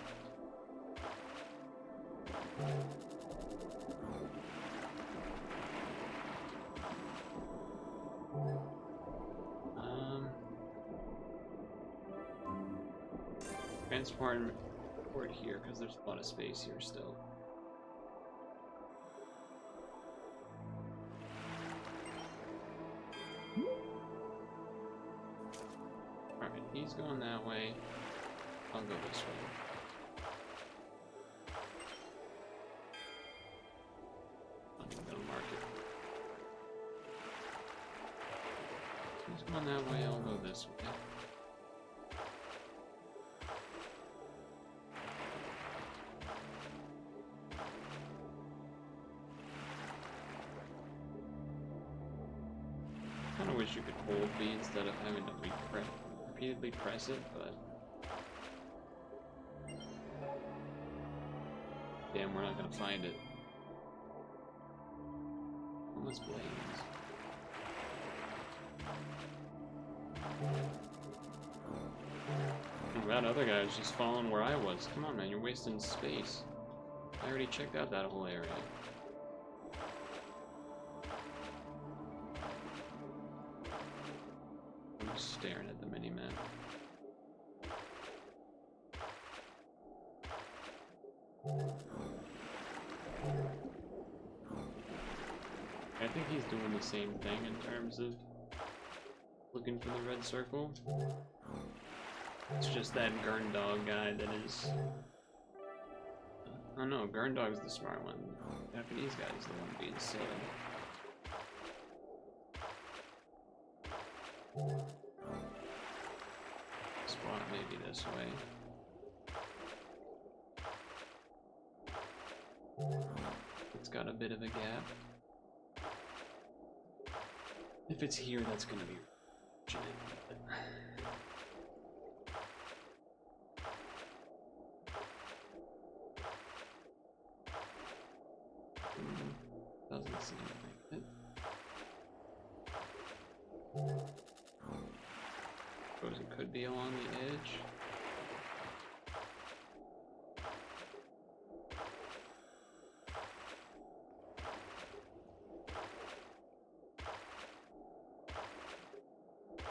Transport here because there's a lot of space here still. Alright, he's going that way. I'll go this way. I'm gonna mark it. He's going that way, I'll go this way. I kinda wish you could hold B instead of having to repeatedly press it, but... Damn, we're not gonna find it. Almost blames. Oh, that other guy was just following where I was. Come on, man, you're wasting space. I already checked out that whole area. I'm just staring at the mini-map. I think he's doing the same thing in terms of looking for the red circle. It's just that Gurndog guy that is... Oh no, Gurndog's the smart one. The Japanese guy is the one being silly. Spot maybe this way. It's got a bit of a gap. If it's here, that's gonna be doesn't seem like it. Suppose it could be along the edge.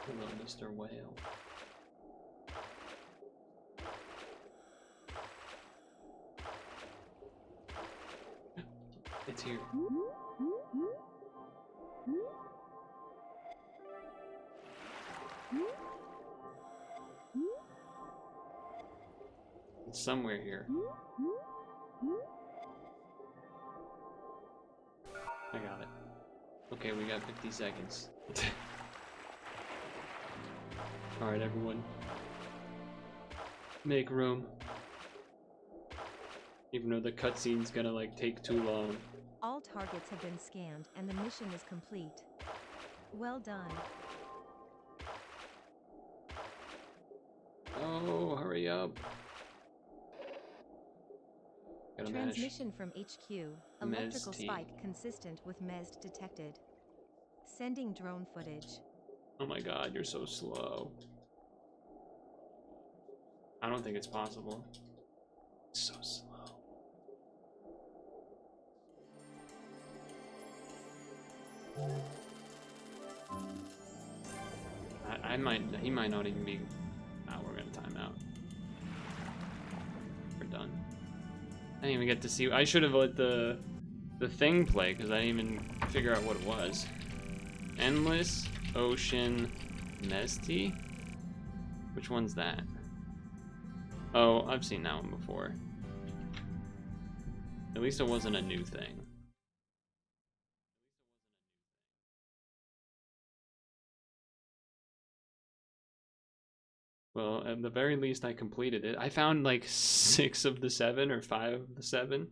Hello, Mr. Whale. It's here. It's somewhere here. I got it. Okay, we got 50 seconds. Alright, everyone. Make room. Even though the cutscene's gonna like take too long. All targets have been scanned and the mission is complete. Well done. Oh, hurry up. Gotta manage. Transmission from HQ. Electrical spike consistent with MESD detected. Sending drone footage. Oh my god, you're so slow. I don't think it's possible. It's so slow. He might not even be. Ah, we're gonna time out. We're done. I didn't even get to see. I should have let the thing play because I didn't even figure out what it was. Endless Ocean Nesty? Which one's that? Oh, I've seen that one before. At least it wasn't a new thing. Well, at the very least, I completed it. I found like 6 of the 7 or 5 of the 7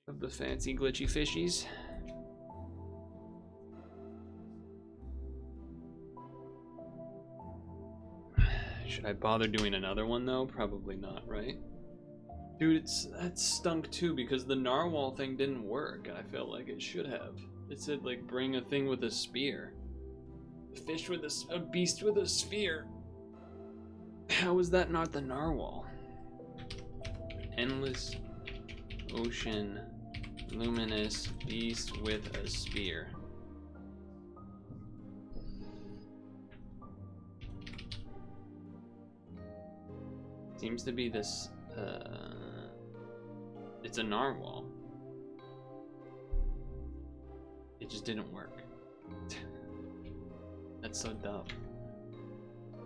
of the fancy glitchy fishies. Should I bother doing another one though? Probably not, right? Dude, that stunk too because the narwhal thing didn't work, and I felt like it should have. It said like bring a thing with a spear. A fish with a beast with a spear. How is that not the narwhal? Endless Ocean Luminous beast with a spear. Seems to be this, it's a narwhal. It just didn't work. That's so dumb.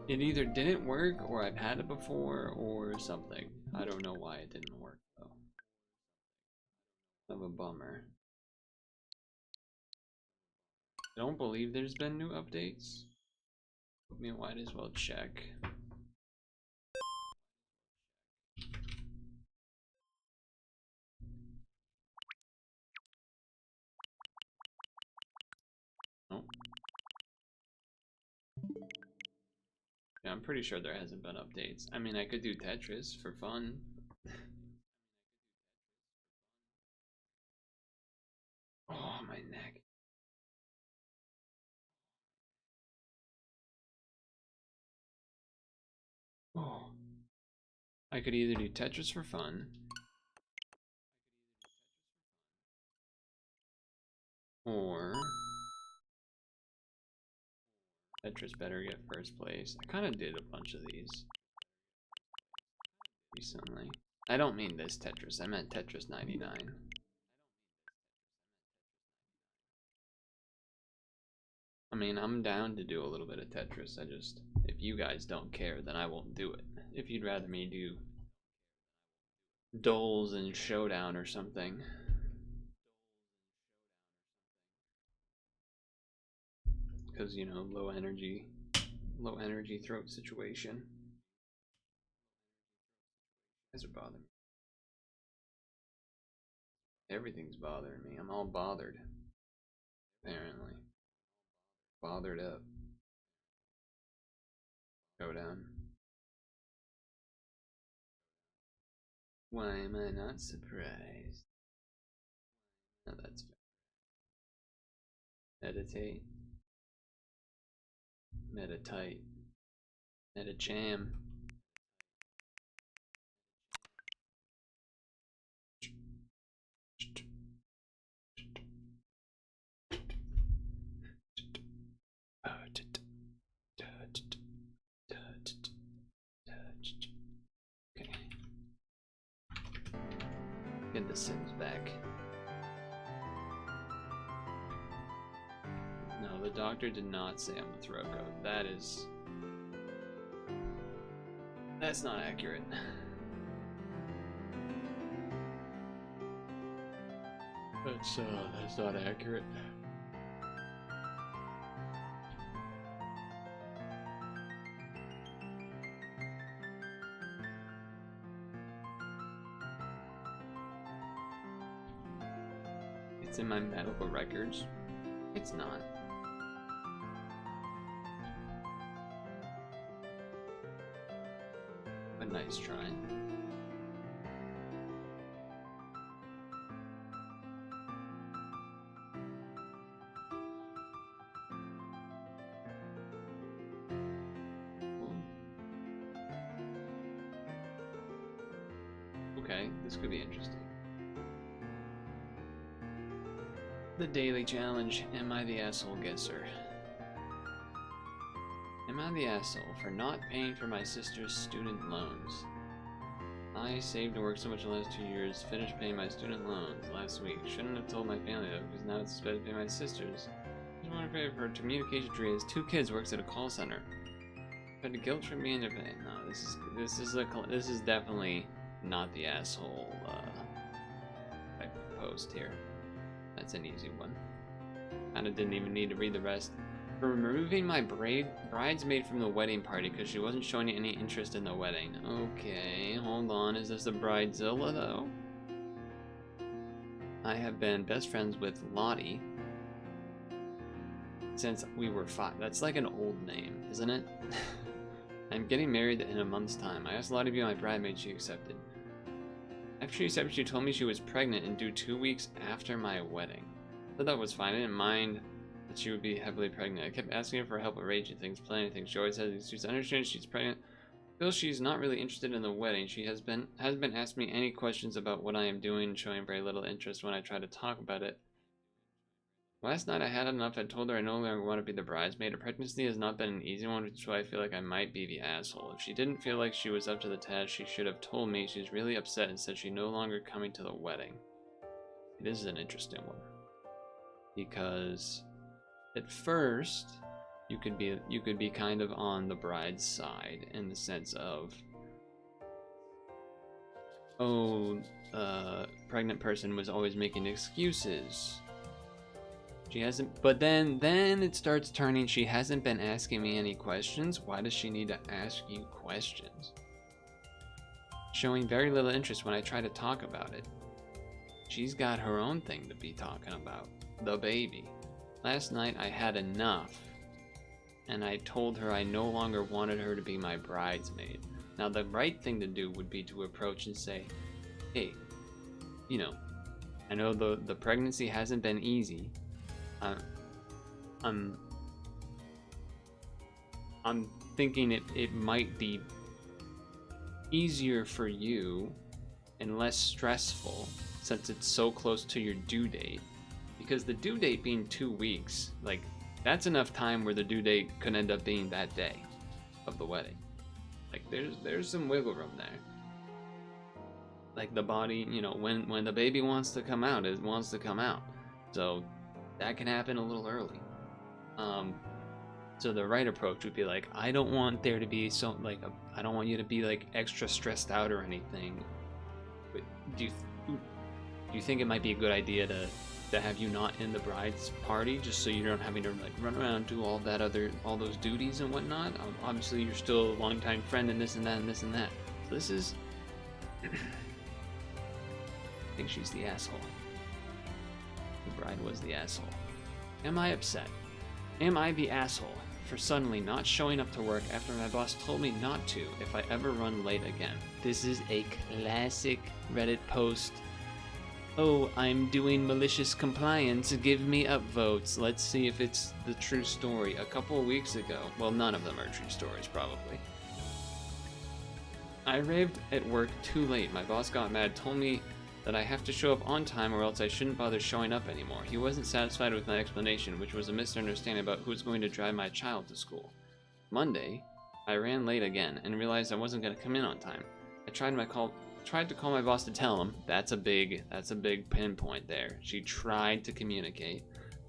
It either didn't work, or I've had it before, or something. I don't know why it didn't work, though. Of a bummer. I don't believe there's been new updates. I mean, might as well check. Oh. Yeah, I'm pretty sure there hasn't been updates. I mean, I could do Tetris for fun. Oh, my neck. Oh. I could either do Tetris for fun, or Tetris better get first place. I kind of did a bunch of these recently. I don't mean this Tetris, I meant Tetris 99. I mean, I'm down to do a little bit of Tetris. If you guys don't care, then I won't do it. If you'd rather me do Dles and Showdown or something. Because, you know, low energy throat situation. You guys are bothering me. Everything's bothering me. I'm all bothered. Apparently. Bothered up. Showdown. Why am I not surprised? No, that's fair. Meditate. Meditate. Metacham. Okay. Get the Sims back. No, the doctor did not say I'm the throat goat. That's not accurate. That's not accurate. It's in my medical records. It's not. A nice try. Okay, this could be interesting. The daily challenge. Am I the asshole guesser? Am I the asshole for not paying for my sister's student loans? I saved and worked so much in the last 2 years, finished paying my student loans last week. Shouldn't have told my family though, because now it's expected to pay my sister's. I just want to pay for her communication degree. Has 2 kids, works at a call center. Tried to guilt trip me into paying. No, this is definitely not the asshole type of post here. That's an easy one. Kinda didn't even need to read the rest. For removing my bridesmaid from the wedding party because she wasn't showing any interest in the wedding. Okay, hold on. Is this a bridezilla though? I have been best friends with Lottie since we were 5. That's like an old name, isn't it? I'm getting married in a month's time. I asked Lottie to be my bridesmaid. She accepted. After she accepted, she told me she was pregnant and due 2 weeks after my wedding. I thought that was fine. I didn't mind that she would be heavily pregnant. I kept asking her for help arranging things, planning things. She always has she's understands she's pregnant. Feels she's not really interested in the wedding. She hasn't been asking me any questions about what I am doing, showing very little interest when I try to talk about it. Last night I had enough. I told her I no longer want to be the bridesmaid. Her pregnancy has not been an easy one, which is why I feel like I might be the asshole. If she didn't feel like she was up to the task, she should have told me. She's really upset and said she's no longer coming to the wedding. This is an interesting one. Because at first you could be kind of on the bride's side in the sense of, oh, pregnant person was always making excuses. She hasn't, but then it starts turning, she hasn't been asking me any questions. Why does she need to ask you questions? Showing very little interest when I try to talk about it. She's got her own thing to be talking about. The baby. Last night I had enough, and I told her I no longer wanted her to be my bridesmaid. Now the right thing to do would be to approach and say, hey, you know, I know the pregnancy hasn't been easy. I'm thinking it might be easier for you and less stressful since it's so close to your due date. Because the due date being 2 weeks, like, that's enough time where the due date could end up being that day of the wedding. Like, there's some wiggle room there. Like, the body, you know, when the baby wants to come out, it wants to come out. So that can happen a little early. So the right approach would be like, I don't want there to be so, like, I don't want you to be like extra stressed out or anything. But do you think it might be a good idea to have you not in the bride's party, just so you're not having to like run around and do all those duties and whatnot? Obviously you're still a longtime friend and this and that and this and that. So this is I think she's the asshole. The bride was the asshole. Am I upset? Am I the asshole for suddenly not showing up to work after my boss told me not to if I ever run late again? This is a classic Reddit post. Oh, I'm doing malicious compliance, give me upvotes. Let's see if it's the true story. A couple of weeks ago, well, none of them are true stories, probably. I arrived at work too late. My boss got mad, told me that I have to show up on time or else I shouldn't bother showing up anymore. He wasn't satisfied with my explanation, which was a misunderstanding about who's going to drive my child to school. Monday, I ran late again and realized I wasn't going to come in on time. I tried to call my boss to tell him. That's a big pinpoint there. She tried to communicate,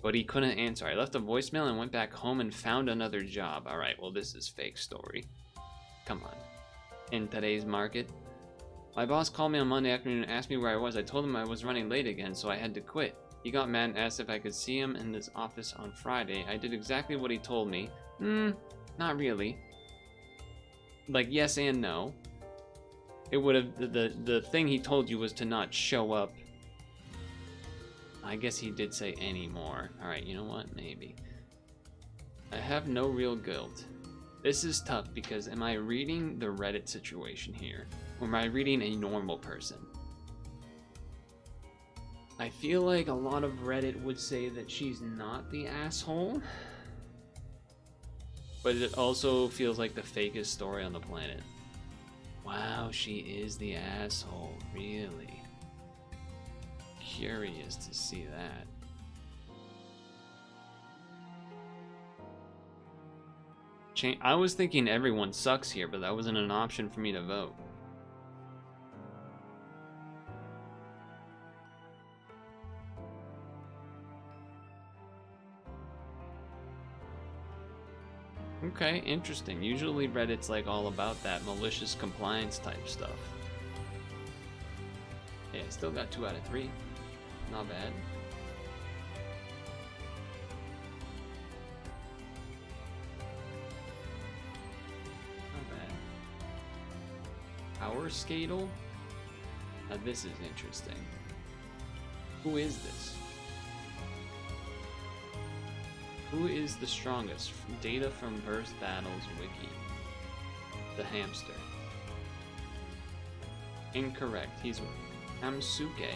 but he couldn't answer. I left a voicemail and went back home and found another job. All right, well, this is fake story. Come on. In today's market. My boss called me on Monday afternoon and asked me where I was. I told him I was running late again, so I had to quit. He got mad and asked if I could see him in his office on Friday. I did exactly what he told me. Not really. Like, yes and no. It would have, the thing he told you was to not show up I guess he did say any more. Alright, you know what? Maybe. I have no real guilt. This is tough because am I reading the Reddit situation here? Or am I reading a normal person? I feel like a lot of Reddit would say that she's not the asshole. But it also feels like the fakest story on the planet. Wow, she is the asshole. Really? Curious to see that. I was thinking everyone sucks here, but that wasn't an option for me to vote. Okay, interesting. Usually Reddit's like all about that malicious compliance type stuff. Yeah, still got 2 out of 3. Not bad. Not bad. Power Skatel? Now this is interesting. Who is this? Who is the strongest? Data from Verse Battles Wiki. The hamster. Incorrect. He's Hamsuke.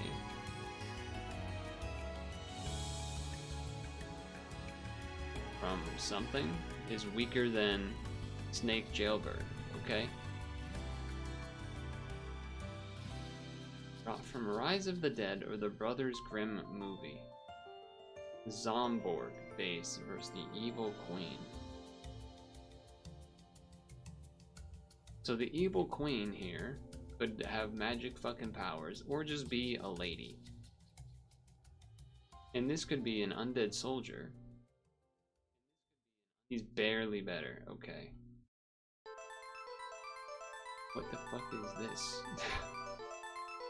From something is weaker than Snake Jailbird. Okay. From Rise of the Dead or the Brothers Grimm movie. Zomborg base versus the Evil Queen. So the Evil Queen here could have magic fucking powers or just be a lady. And this could be an undead soldier. He's barely better. Okay. What the fuck is this?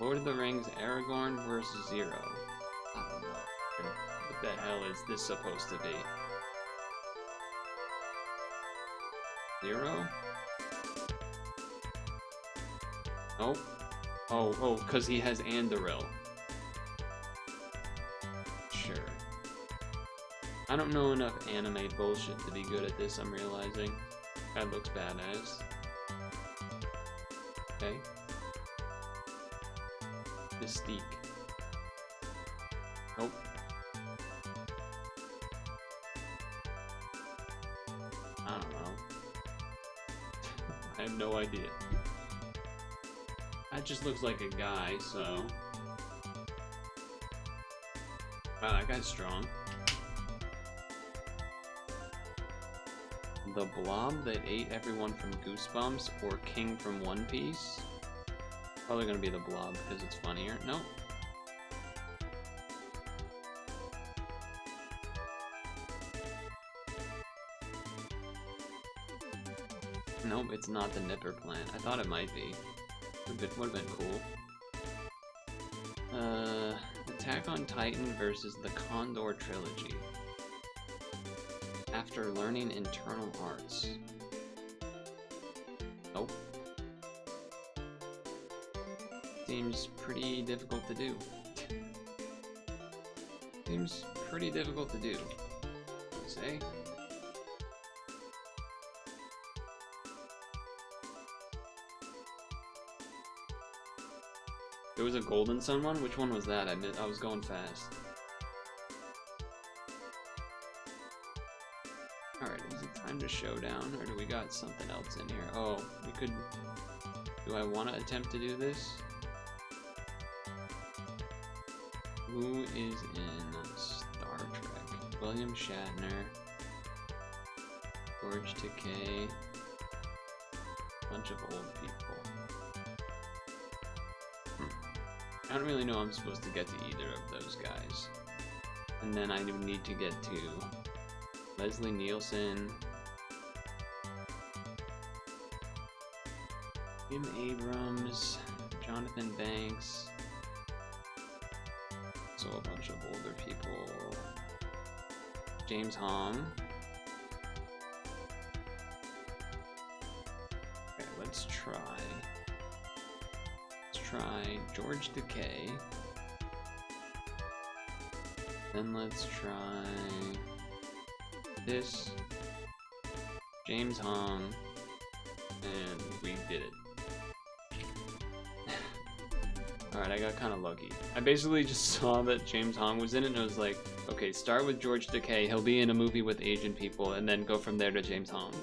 Lord of the Rings Aragorn versus Zero. I don't know. What the hell is this supposed to be? Zero? Nope. Oh, because he has Andoril. Sure. I don't know enough anime bullshit to be good at this, I'm realizing. That looks badass. Okay. Mystique. Nope. I don't know. I have no idea. That just looks like a guy, so... Wow, that guy's strong. The Blob that ate everyone from Goosebumps or King from One Piece? Probably gonna be the Blob because it's funnier. Nope. Nope, it's not the Nipper plant. I thought it might be. Would have been cool. Attack on Titan versus the Condor Trilogy. After learning internal arts. Nope. Seems pretty difficult to do. Seems pretty difficult to do. I'd say. There was a Golden Sun one? Which one was that? I was going fast. Alright, is it time to Showdown, or do we got something else in here? Oh, we could... Do I want to attempt to do this? Who is in Star Trek? William Shatner. George Takei. Bunch of old people. I don't really know I'm supposed to get to either of those guys. And then I need to get to Leslie Nielsen, Jim Abrams, Jonathan Banks, so a bunch of older people, James Hong. Okay, let's try George Takei. Then let's try this. James Hong. And we did it. Alright, I got kind of lucky. I basically just saw that James Hong was in it and I was like, okay, start with George Takei, he'll be in a movie with Asian people, and then go from there to James Hong.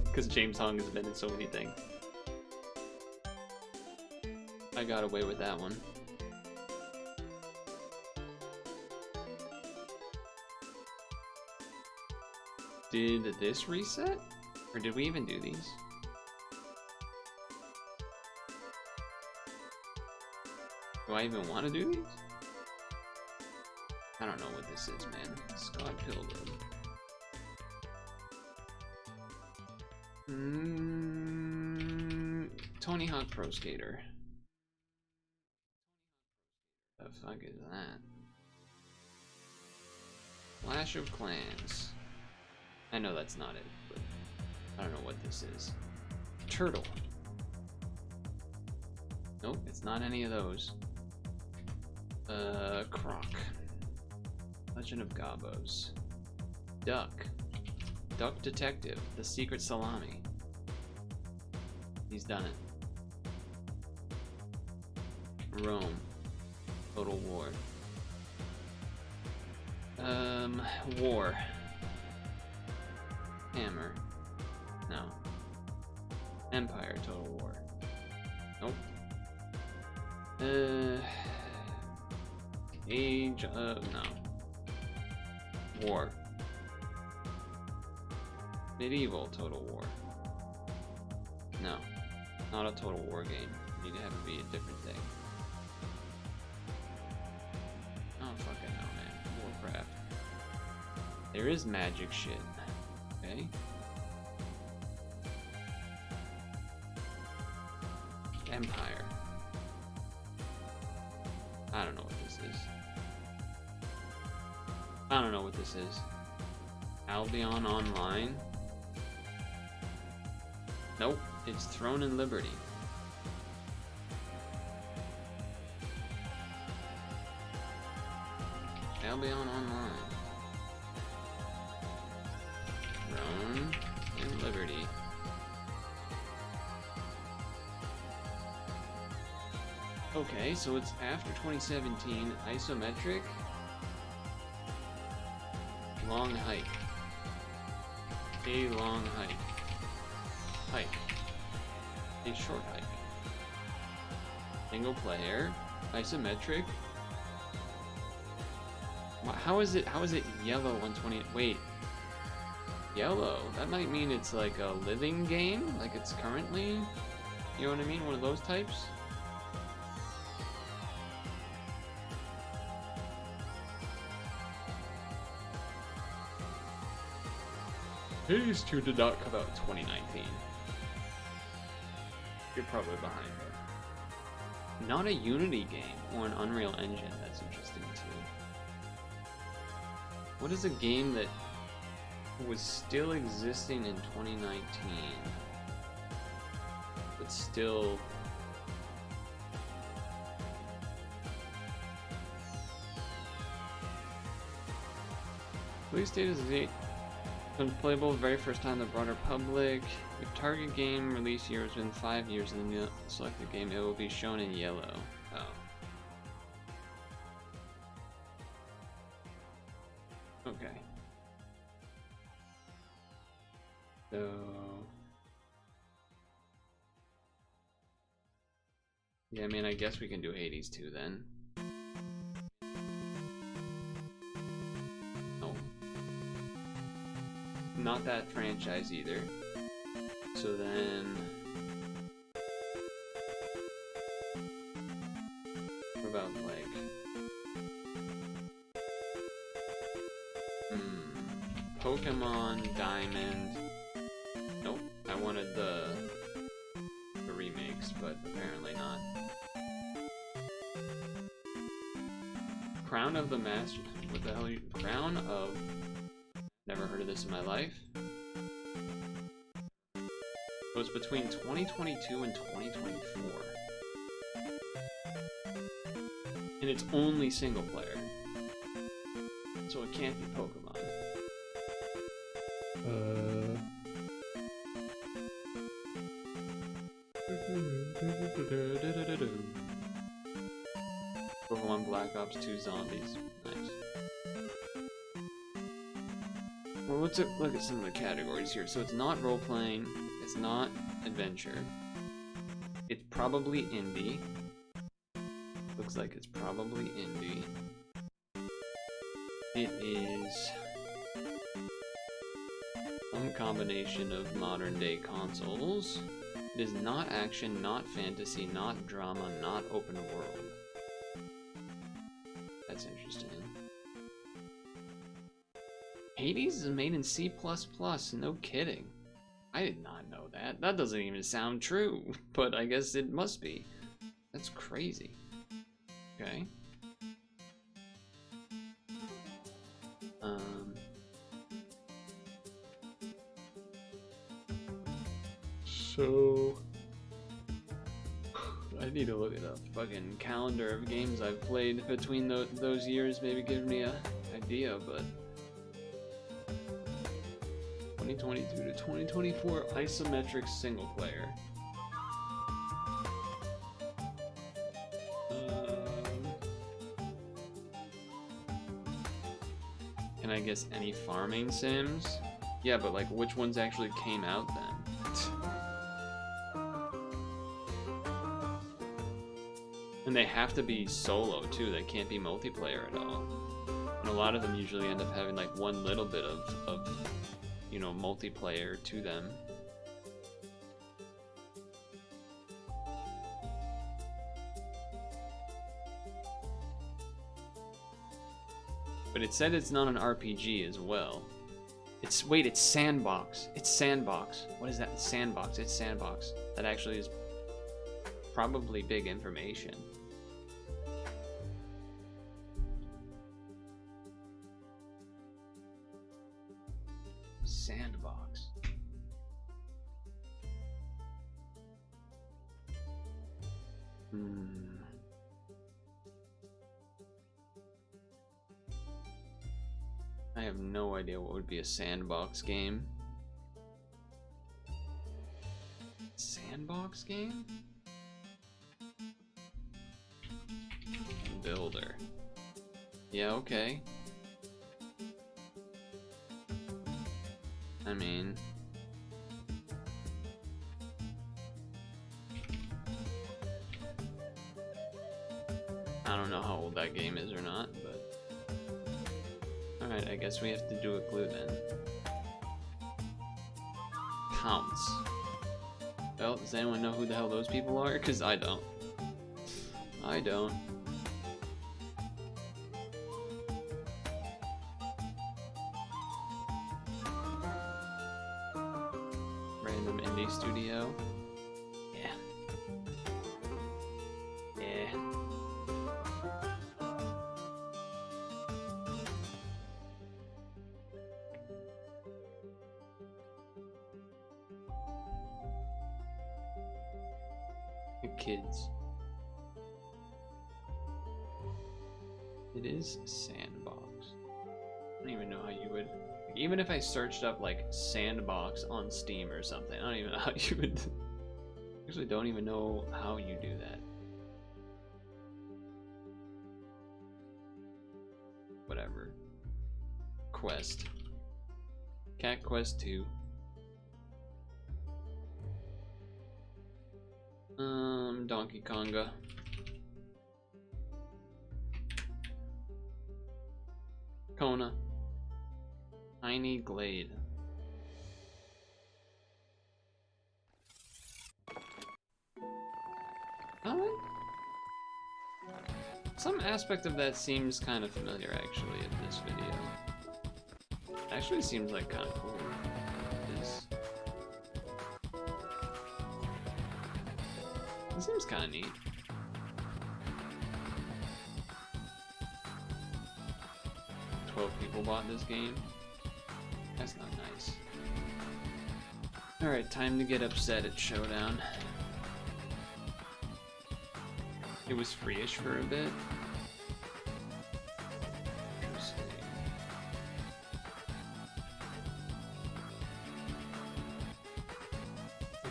Because James Hong has been in so many things. I got away with that one. Did this reset? Or did we even do these? Do I even want to do these? I don't know what this is, man. Scott Pilgrim. Tony Hawk Pro Skater. The fuck is that? Clash of Clans. I know that's not it, but I don't know what this is. Turtle. Nope, it's not any of those. Croc. Legend of Gabos. Duck. Duck Detective. The Secret Salami. He's done it. Rome. Total War. War. Hammer. No. Empire Total War. Nope. Age of... no. War. Medieval Total War. No. Not a Total War game. You need to have it be a different thing. I don't fucking know, man. Warcraft. There is magic shit. Okay. Empire. I don't know what this is. I don't know what this is. Albion Online? Nope, it's Throne and Liberty. Albion Online. Throne and Liberty. Okay, so it's after 2017, isometric, long hike, a long hike, a short hike, single player, isometric. How is it yellow 120? Wait, yellow? That might mean it's like a living game, like it's currently, you know what I mean? One of those types. Phase 2 did not come out in 2019. You're probably behind it. Not a Unity game or an Unreal Engine. That's interesting too. What is a game that was still existing in 2019 but still release date is 8. Playable the very first time the broader public. If target game release year has been 5 years in the selected game, it will be shown in yellow. Oh. Okay. So... yeah, I mean, I guess we can do Hades too then. Not that franchise either. So then... what about like... Pokemon Diamond. Nope, I wanted the remakes, but apparently not. Crown of the Master... what the hell are you... Crown of... never heard of this in my life. It was between 2022 and 2024. And it's only single player. so it can't be Pokemon. Pokemon Black Ops 2 Zombies. Nice. Well, let's look at some of the categories here. So it's not role-playing, it's not adventure. It's probably indie. Looks like it's probably indie. It is some combination of modern-day consoles. It is not action, not fantasy, not drama, not open world. That's interesting. Hades is made in C++, no kidding. I did not know that. That doesn't even sound true, but I guess it must be. That's crazy. Okay. So I need to look at a fucking calendar of games I've played between those years, maybe give me an idea, but 2022 to 2024 isometric single player. And I guess any farming sims? Yeah, but like which ones actually came out then? And they have to be solo too, they can't be multiplayer at all. And a lot of them usually end up having like one little bit of you know, multiplayer to them. But it said it's not an RPG as well. Wait, it's Sandbox. It's Sandbox. What is that? Sandbox. It's Sandbox. That actually is probably big information. Sandbox. I have no idea what would be a sandbox game. Sandbox game? Builder. Yeah, okay. I mean, I don't know how old that game is or not, but alright, I guess we have to do a clue then. Counts. Well, does anyone know who the hell those people are? Because I don't. I don't. Random indie studio. Yeah. Yeah. The kids. It is Sandbox. I don't even know how you would... Even if I searched up like Sandbox on Steam or something, I don't even know how you would... Actually don't even know how you do that. Whatever. Quest. Cat Quest 2. Donkey Konga. Kona. Tiny Glade. Some aspect of that seems kind of familiar actually in this video. Actually seems like kind of cool. It seems kind of neat. People bought this game. That's not nice. Alright, time to get upset at Showdown. It was free-ish for a bit.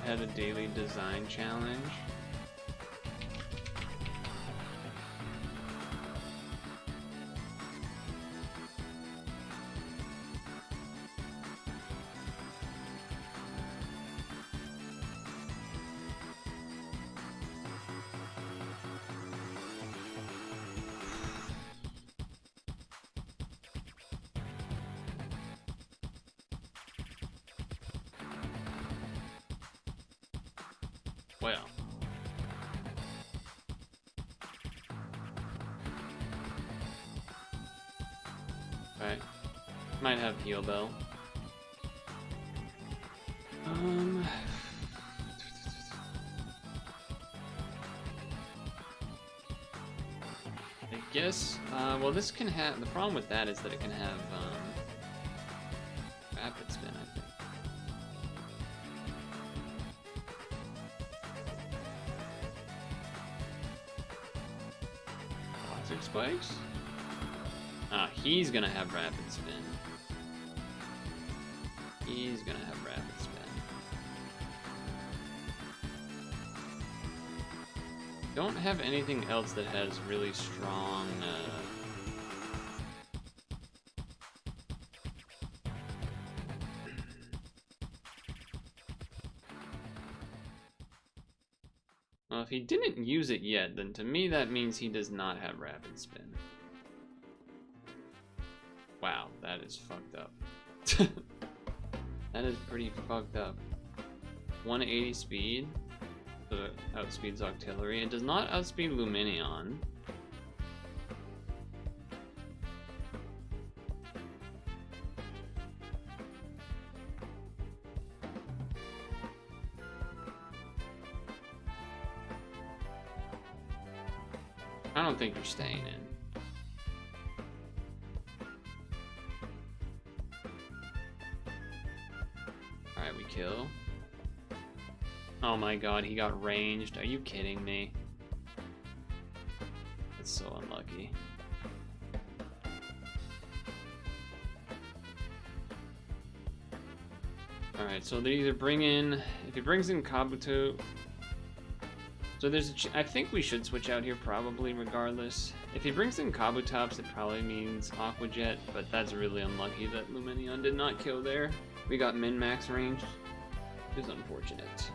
had a daily design challenge. Well. Okay. Might have heal bell. I guess, well, this can have, the problem with that is that it can have, rapid spin, I think. Toxic spikes? Ah, he's gonna have rapid spin. He's gonna have rapid spin. Don't have anything else that has really strong, Well, if he didn't use it yet, then to me that means he does not have rapid spin. Wow, that is fucked up. That is pretty fucked up. 180 speed. So it outspeeds Octillery. It does not outspeed Luminion. I don't think you're staying in. Alright, we kill. Oh my god, he got ranged. Are you kidding me? That's so unlucky. Alright, so they either bring in... If he brings in Kabuto... So there's I think we should switch out here probably regardless. If he brings in Kabutops, it probably means Aqua Jet, but that's really unlucky that Luminion did not kill there. We got min-max range. It is unfortunate.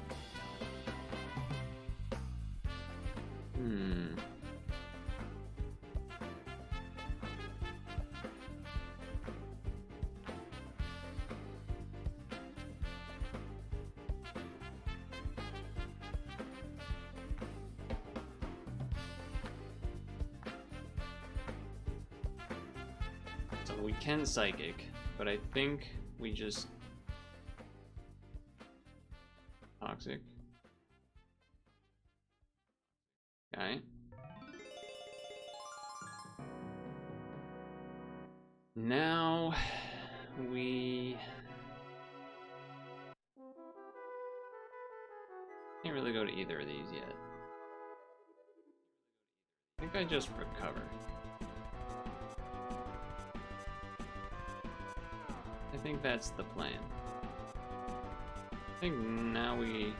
So we can Psychic, but I think we just... Toxic. Okay. Now we can't really go to either of these yet. I think I just recover. I think that's the plan. I think now we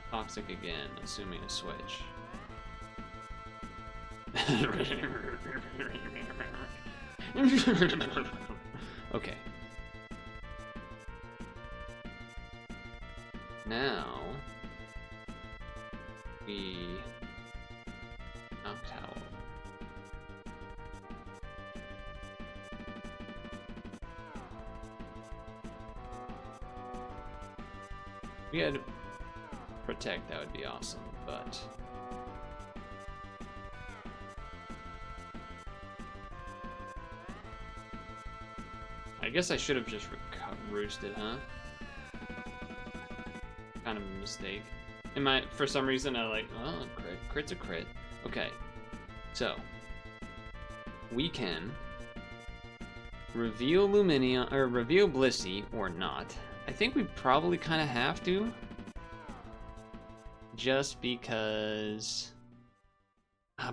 Toxic again, assuming a switch. Okay. Now we Noctowl. We had Protect, that would be awesome, but I guess I should have just roosted, huh? Kind of a mistake. For some reason I like, oh, crit. Crit's a crit. Okay. So we can reveal Luminion or reveal Blissey or not. I think we probably kind of have to. Just because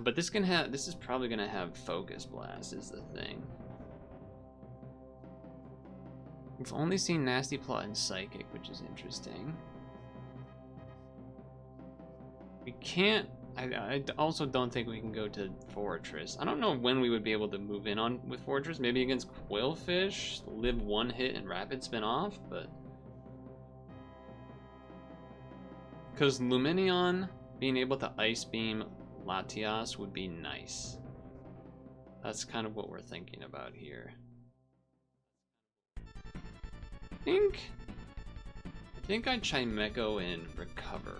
but this is probably gonna have Focus Blast is the thing. We've only seen Nasty Plot and Psychic, which is interesting. We can't. I also don't think we can go to Fortress. I don't know when we would be able to move in on with Fortress. Maybe against Quillfish, live one hit and rapid spin off, but because Luminion being able to Ice Beam Latias would be nice. That's kind of what we're thinking about here. I think I'd Chimecho and Recover.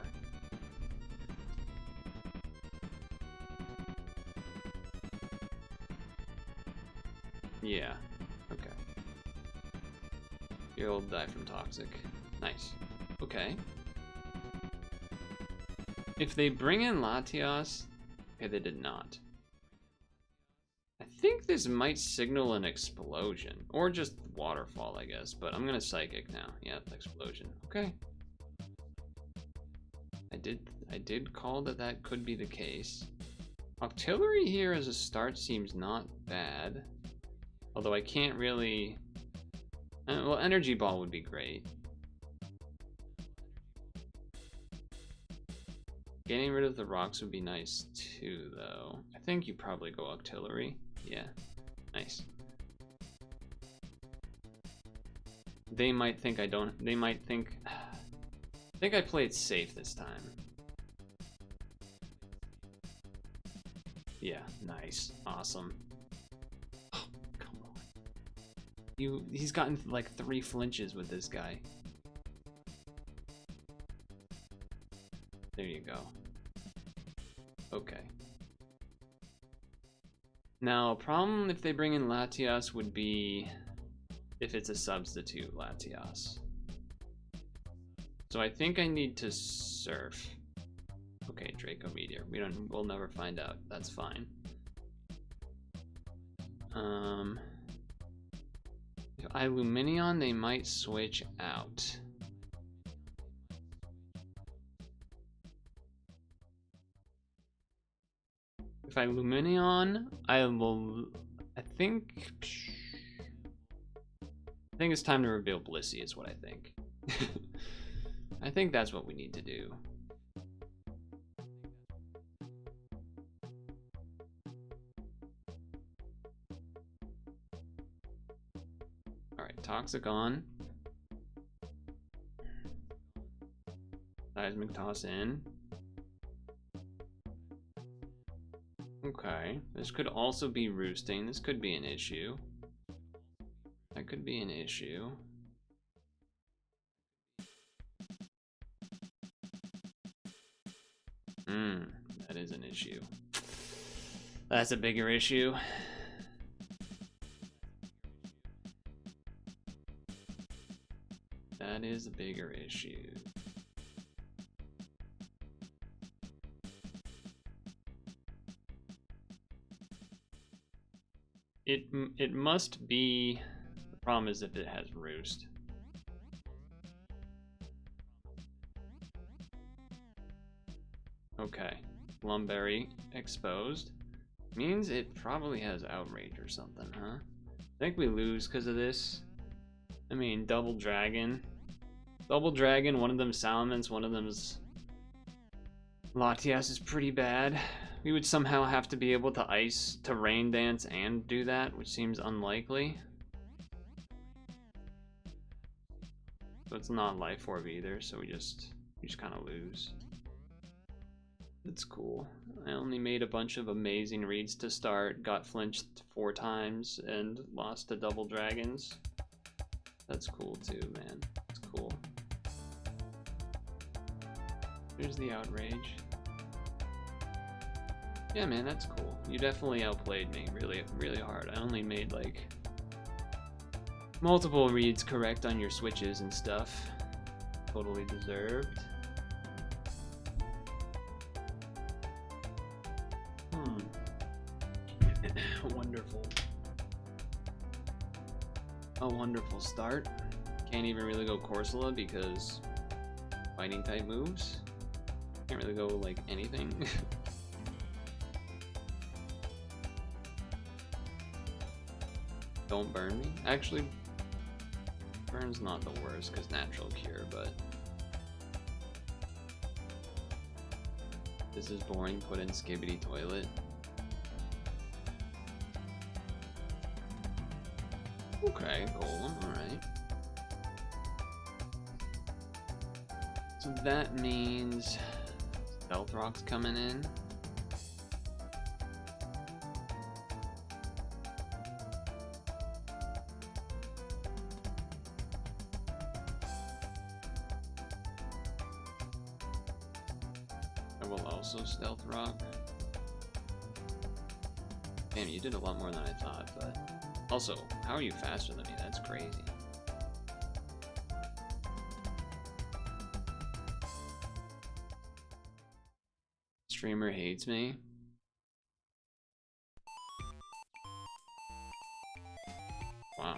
Yeah, okay. You'll die from Toxic. Nice. Okay. If they bring in Latias... Okay, they did not. I think this might signal an explosion. Or just waterfall, I guess. But I'm gonna Psychic now. Yeah, explosion. Okay. I did call that could be the case. Octillery here as a start seems not bad. Although I can't really... well, Energy Ball would be great. Getting rid of the rocks would be nice too, though. I think you probably go Octillery. Yeah, nice. They might think I don't... They might think... I think I played safe this time. Yeah, nice. Awesome. Oh, come on. He's gotten like 3 flinches with this guy. There you go. Okay. Now, problem if they bring in Latias would be if it's a substitute Latias. So I think I need to surf. Okay, Draco Meteor. We'll never find out. That's fine. If I Luminion, they might switch out. If I Luminion, I think it's time to reveal Blissey is what I think. I think that's what we need to do. Alright, Toxic on. Seismic Toss in. Okay, this could also be roosting. This could be an issue. That could be an issue. That is an issue. That's a bigger issue. That is a bigger issue. It must be. The problem is if it has roost. Okay, Lumberry exposed. Means it probably has outrage or something, huh? I think we lose because of this. I mean, double dragon. Double dragon, one of them Salamence, one of them's Latias is pretty bad. We would somehow have to be able to ice, to rain dance and do that, which seems unlikely. So it's not Life Orb either, so we just kind of lose. It's cool. I only made a bunch of amazing reads to start, got flinched 4 times, and lost to double dragons. That's cool too, man. It's cool. There's the outrage. Yeah, man, that's cool. You definitely outplayed me really, really hard. I only made like multiple reads correct on your switches and stuff. Totally deserved. Wonderful. A wonderful start. Can't even really go Corsola because fighting type moves. Can't really go like anything. Don't burn me. Actually, burn's not the worst because natural cure, but This is boring. Put in Skibbity Toilet. Okay, golem. Alright. So that means Stealth Rock's coming in. I will also Stealth Rock. Damn, you did a lot more than I thought, but also, how are you faster than me? That's crazy. Streamer hates me. Wow.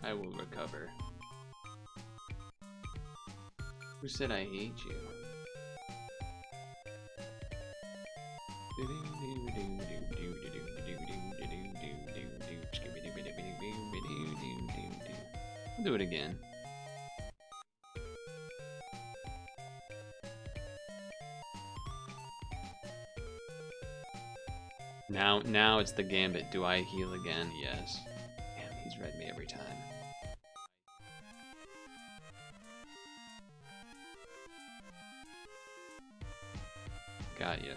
I will recover. Who said I hate you? I'll do it again. Now it's the gambit. Do I heal again? Yes. Damn, he's read me every time. Got ya.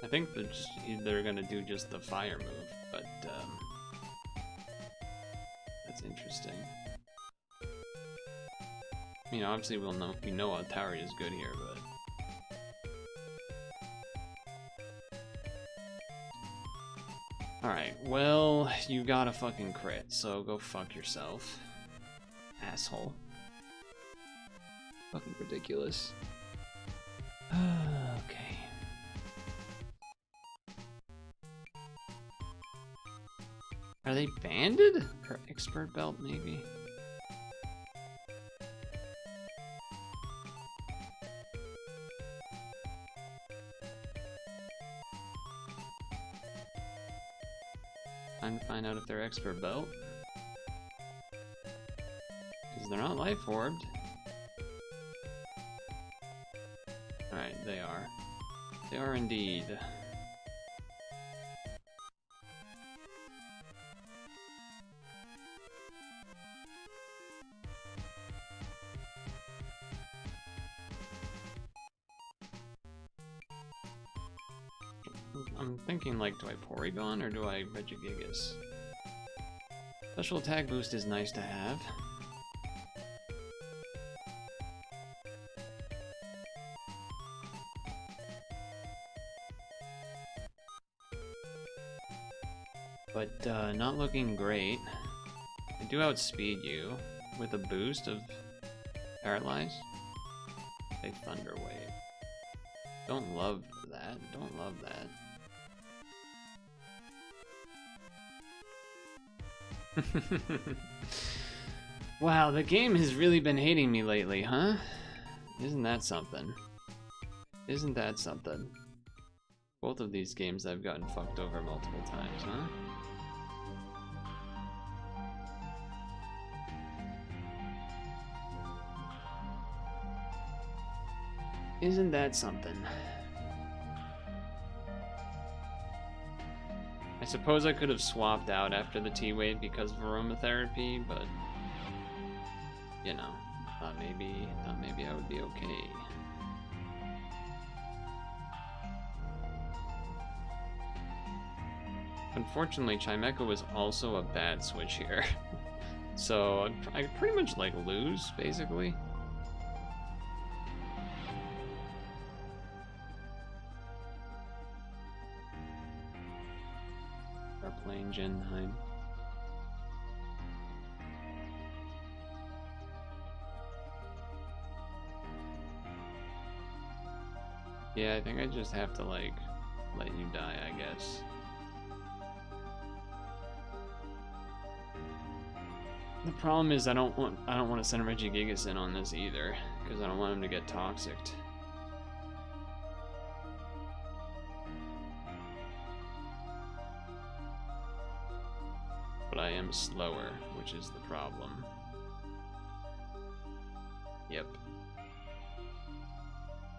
I think they're gonna do just the fire move, but that's interesting. I mean, obviously we know Atari is good here, but alright, well, you got a fucking crit, so go fuck yourself, asshole. Fucking ridiculous. Okay. Are they banded? Or expert belt, maybe? Time to find out if they're expert belt. Because they're not life orbed. Alright, they are. They are indeed. I'm thinking, like, do I Porygon or do I Regigigas? Special attack boost is nice to have. But not looking great. I do outspeed you with a boost of Paralyze. A Thunder Wave. Don't love that. Don't love that. Wow, the game has really been hating me lately, huh? Isn't that something? Isn't that something? Both of these games I've gotten fucked over multiple times, huh? Isn't that something? I suppose I could have swapped out after the T-Wave because of aromatherapy, but you know, thought maybe I would be okay. Unfortunately, Chimecha was also a bad switch here, so I pretty much like lose basically. Playing Gen 9. Yeah, I think I just have to, like, let you die, I guess. The problem is I don't want to send Regigigas in on this either, because I don't want him to get toxicked. But I am slower, which is the problem. Yep.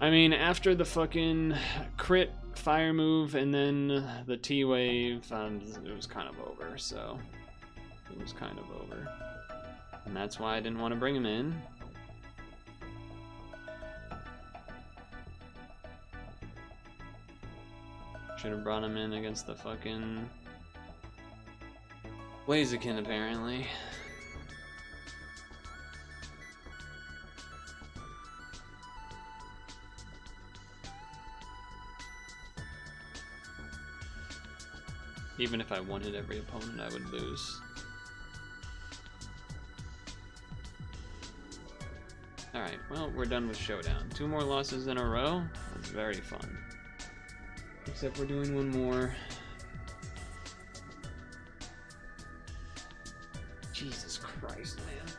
I mean, after the fucking crit fire move and then the T-wave, it was kind of over, so... It was kind of over. And that's why I didn't want to bring him in. Should have brought him in against the fucking Blaziken, apparently. Even if I one-hit every opponent, I would lose. Alright, well, we're done with Showdown. 2 more losses in a row? That's very fun. Except we're doing one more. Jesus Christ, man.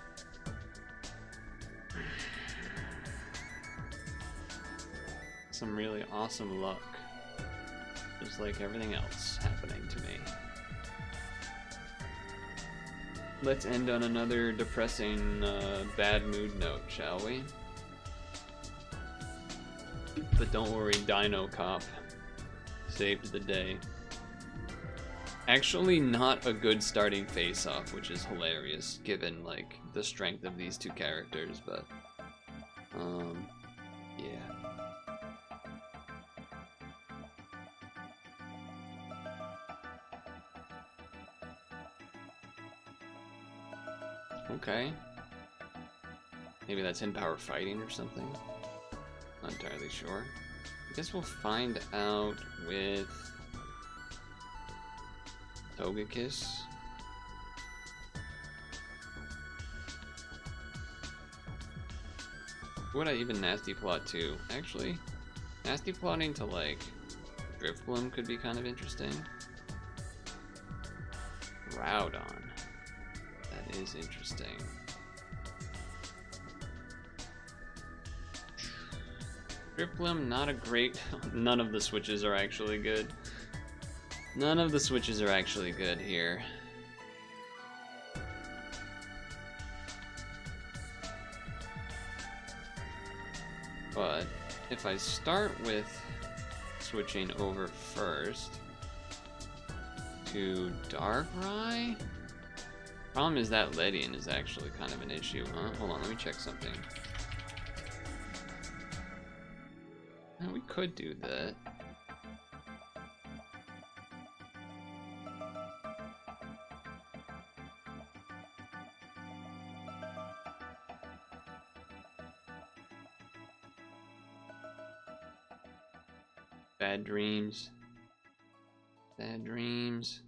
Some really awesome luck. Just like everything else happening to me. Let's end on another depressing, bad mood note, shall we? But don't worry, Dinocop saved the day. Actually, not a good starting face-off, which is hilarious, given, like, the strength of these two characters, but... yeah. Okay. Maybe that's in power fighting or something. Not entirely sure. I guess we'll find out with Togekiss. Would I even nasty plot to? Actually, nasty plotting to like Driftbloom could be kind of interesting. Groudon. That is interesting. Drifbloom, not a great... None of the switches are actually good. None of the switches are actually good here. But if I start with switching over first to Darkrai... Problem is that Ledian is actually kind of an issue, huh? Hold on, let me check something. We could do that. Bad dreams. Bad dreams.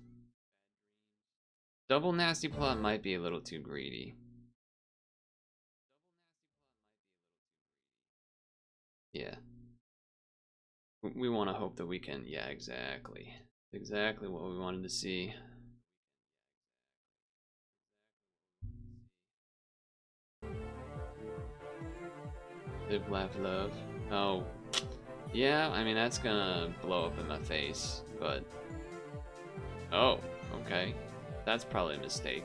Double nasty plot might be a little too greedy. Yeah. We want to hope that we can, yeah, exactly. Exactly what we wanted to see. Live, laugh, love. Oh. Yeah, I mean, that's gonna blow up in my face, but... Oh, okay. That's probably a mistake.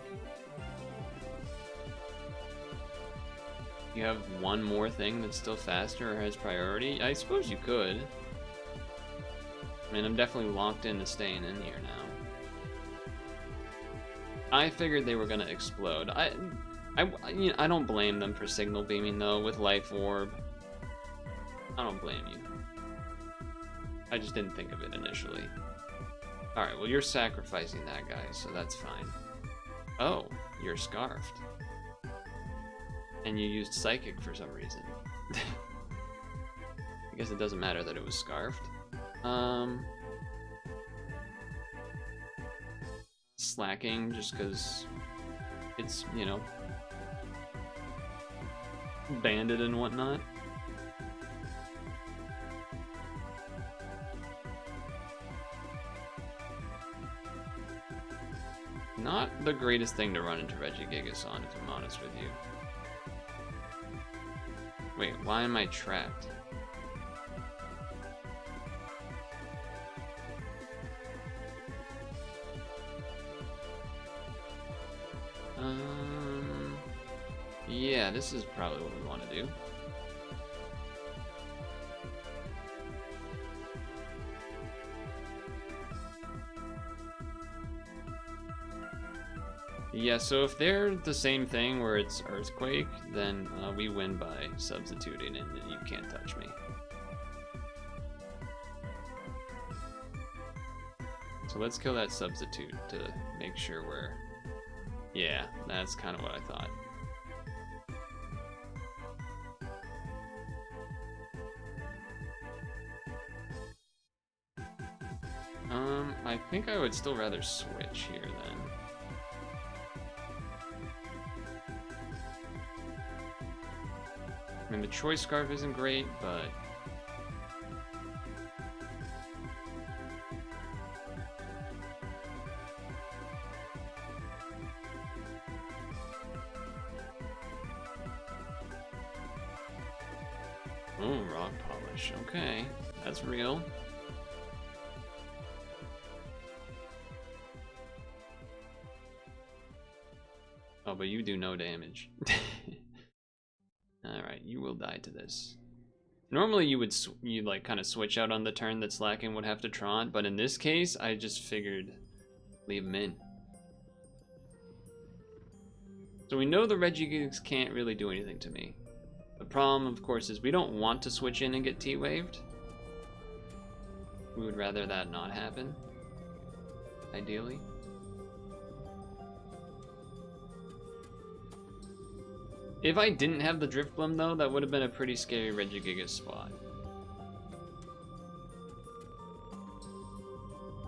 You have one more thing that's still faster or has priority? I suppose you could. I mean, I'm definitely locked into staying in here now. I figured they were gonna explode. You know, I don't blame them for signal beaming though with Life Orb. I don't blame you. I just didn't think of it initially. Alright, well you're sacrificing that guy, so that's fine. Oh, you're scarfed. And you used Psychic for some reason. I guess it doesn't matter that it was scarfed. Slacking just because it's, you know, banded and whatnot. not the greatest thing to run into Regigigas on, if I'm honest with you. Wait, why am I trapped? Yeah, this is probably what we want to do. Yeah, so if they're the same thing where it's Earthquake, then we win by substituting and you can't touch me. So let's kill that substitute to make sure we're... Yeah, that's kind of what I thought. I think I would still rather switch here then. I mean, the Choice Scarf isn't great, but... Oh, Rock Polish. Okay, that's real. Oh, but you do no damage. Alright, you will die to this. Normally you would like kind of switch out on the turn that Slacken would have to Tron, but in this case, I just figured leave him in. So we know the Regigigas can't really do anything to me. The problem, of course, is we don't want to switch in and get T-waved. We would rather that not happen, ideally. If I didn't have the Drifblim though, that would have been a pretty scary Regigigas spot.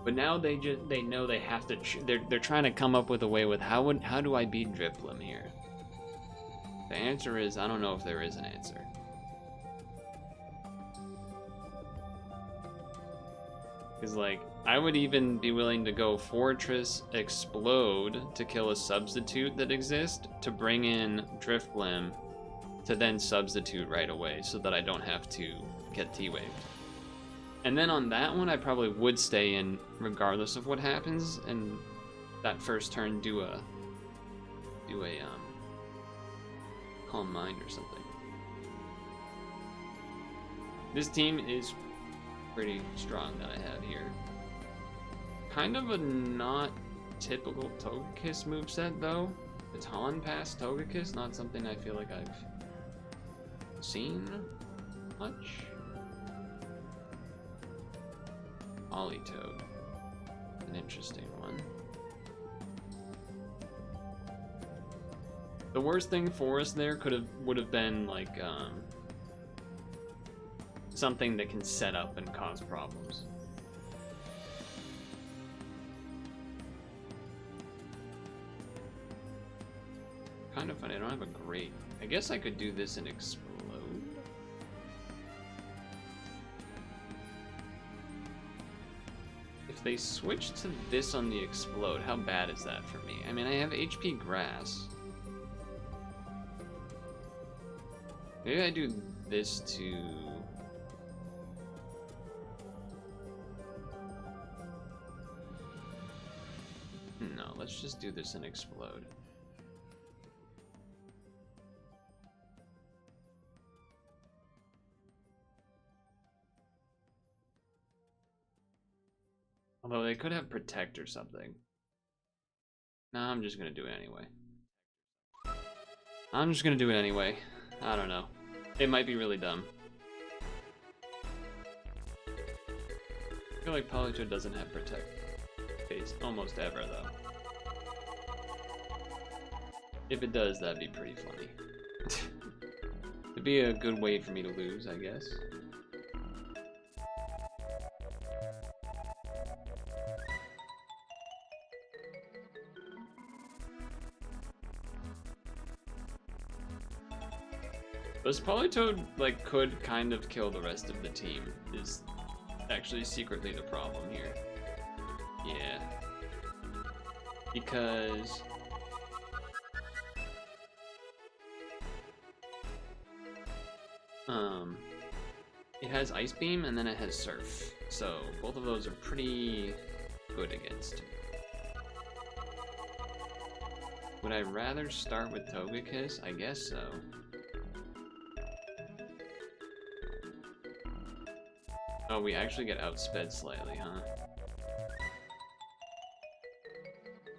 But now they know they have to. They're trying to come up with a way with how do I beat Drifblim here? The answer is I don't know if there is an answer. Because like I would even be willing to go Fortress Explode to kill a substitute that exists to bring in Drifblim to then substitute right away so that I don't have to get T-waved. And then on that one I probably would stay in regardless of what happens and that first turn do a Calm Mind or something. This team is pretty strong that I have here. Kind of a not typical Togekiss moveset though. Baton Pass Togekiss, not something I feel like I've seen much. Politoed, an interesting one. The worst thing for us there would have been like something that can set up and cause problems. Kind of funny, I don't have a great... I guess I could do this and explode. If they switch to this on the explode, how bad is that for me? I mean, I have HP Grass. Maybe I do this to... No, let's just do this and explode. Although they could have Protect or something. No, I'm just gonna do it anyway. I'm just gonna do it anyway. I don't know. It might be really dumb. I feel like Politoed doesn't have Protect phase almost ever though. If it does, that'd be pretty funny. It'd be a good way for me to lose, I guess. This Politoed, like, could kind of kill the rest of the team, is actually secretly the problem here. Yeah. because it has Ice Beam and then it has Surf, so both of those are pretty good against. Would I rather start with Togekiss? I guess so. Oh, we actually get outsped slightly, huh?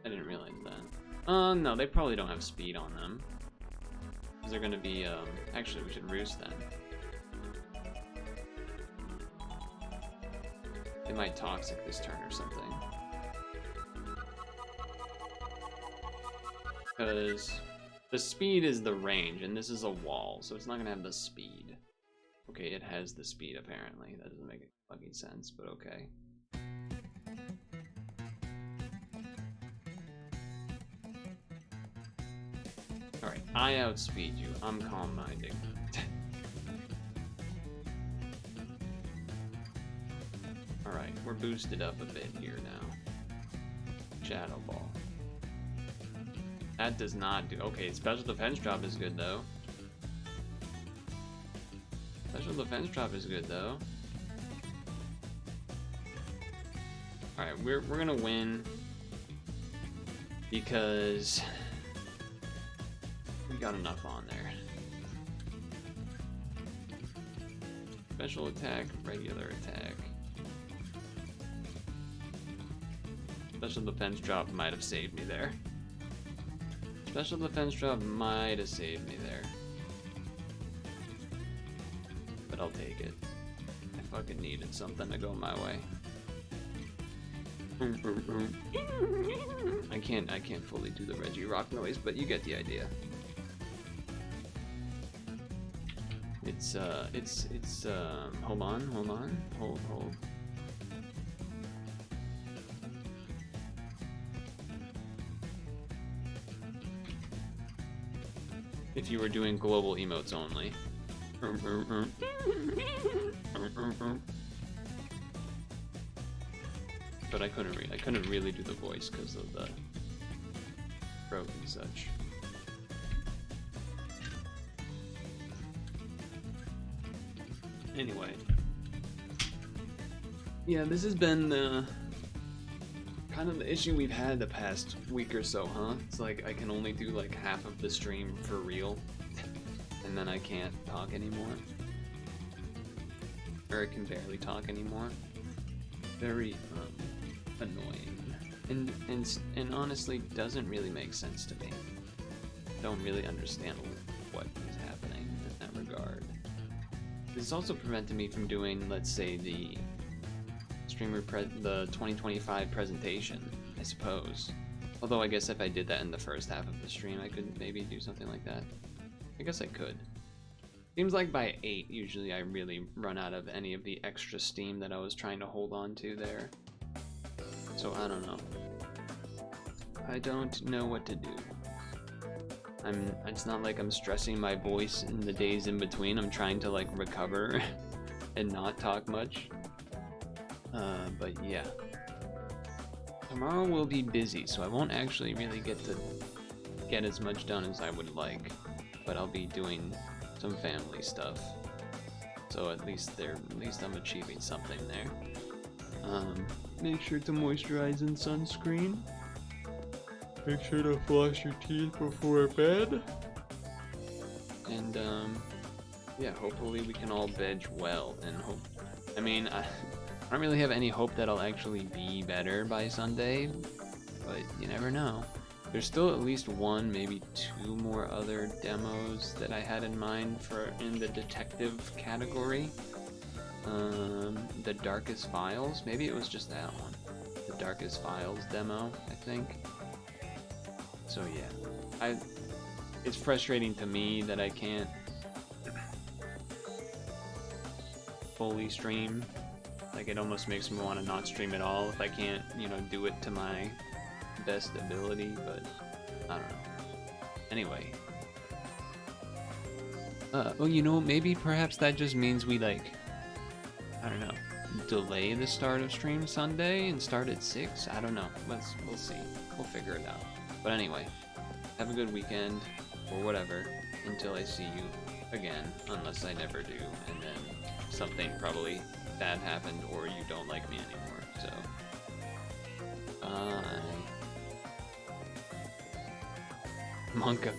I didn't realize that. No, they probably don't have speed on them. Because they're gonna be, actually, we should roost them. They might Toxic this turn or something. Because the speed is the range, and this is a wall, so it's not gonna have the speed. Okay, it has the speed apparently. That doesn't make fucking sense, but okay. Alright, I outspeed you. I'm calm-minded. Alright, we're boosted up a bit here now. Shadow Ball. That does not do... Okay, Special Defense Drop is good though. Special Defense Drop is good though. Alright, we're gonna win because we got enough on there. Special attack, regular attack. Special Defense Drop might have saved me there. Special Defense Drop might have saved me there. But I'll take it. I fucking needed something to go my way. I can't fully do the Reggie Rock noise, but you get the idea. It's hold on, hold. If you were doing global emotes only. But I couldn't really do the voice because of the throat and such. Anyway. Yeah, this has been kind of the issue we've had the past week or so, huh? It's like I can only do like half of the stream for real, and then I can't talk anymore. Or I can barely talk anymore. Very annoying. And honestly doesn't really make sense to me. Don't really understand what is happening in that regard. This has also prevented me from doing, let's say, the the 2025 presentation, I suppose. Although I guess if I did that in the first half of the stream, I could maybe do something like that. I guess I could. Seems like by 8, usually I really run out of any of the extra steam that I was trying to hold on to there. So I don't know. I don't know what to do. It's not like I'm stressing my voice in the days in between. I'm trying to like recover and not talk much. But yeah. Tomorrow will be busy, so I won't actually really get to get as much done as I would like. But I'll be doing some family stuff. So at least I'm achieving something there. Make sure to moisturize and sunscreen. Make sure to floss your teeth before bed. And yeah, hopefully we can all veg well and hope. I mean, I don't really have any hope that I'll actually be better by Sunday, but you never know. There's still at least one, maybe 2 more other demos that I had in mind for in the detective category. The Darkest Files, maybe it was just that one. The Darkest Files demo, I think. So yeah, it's frustrating to me that I can't fully stream. Like, it almost makes me want to not stream at all if I can't, do it to my best ability, but I don't know. Anyway. Well, maybe perhaps that just means we, like, I don't know. delay the start of stream Sunday and start at 6. I don't know. We'll see. We'll figure it out. But anyway, have a good weekend or whatever until I see you again, unless I never do, and then something probably bad happened or you don't like me anymore. So, bye. Monka.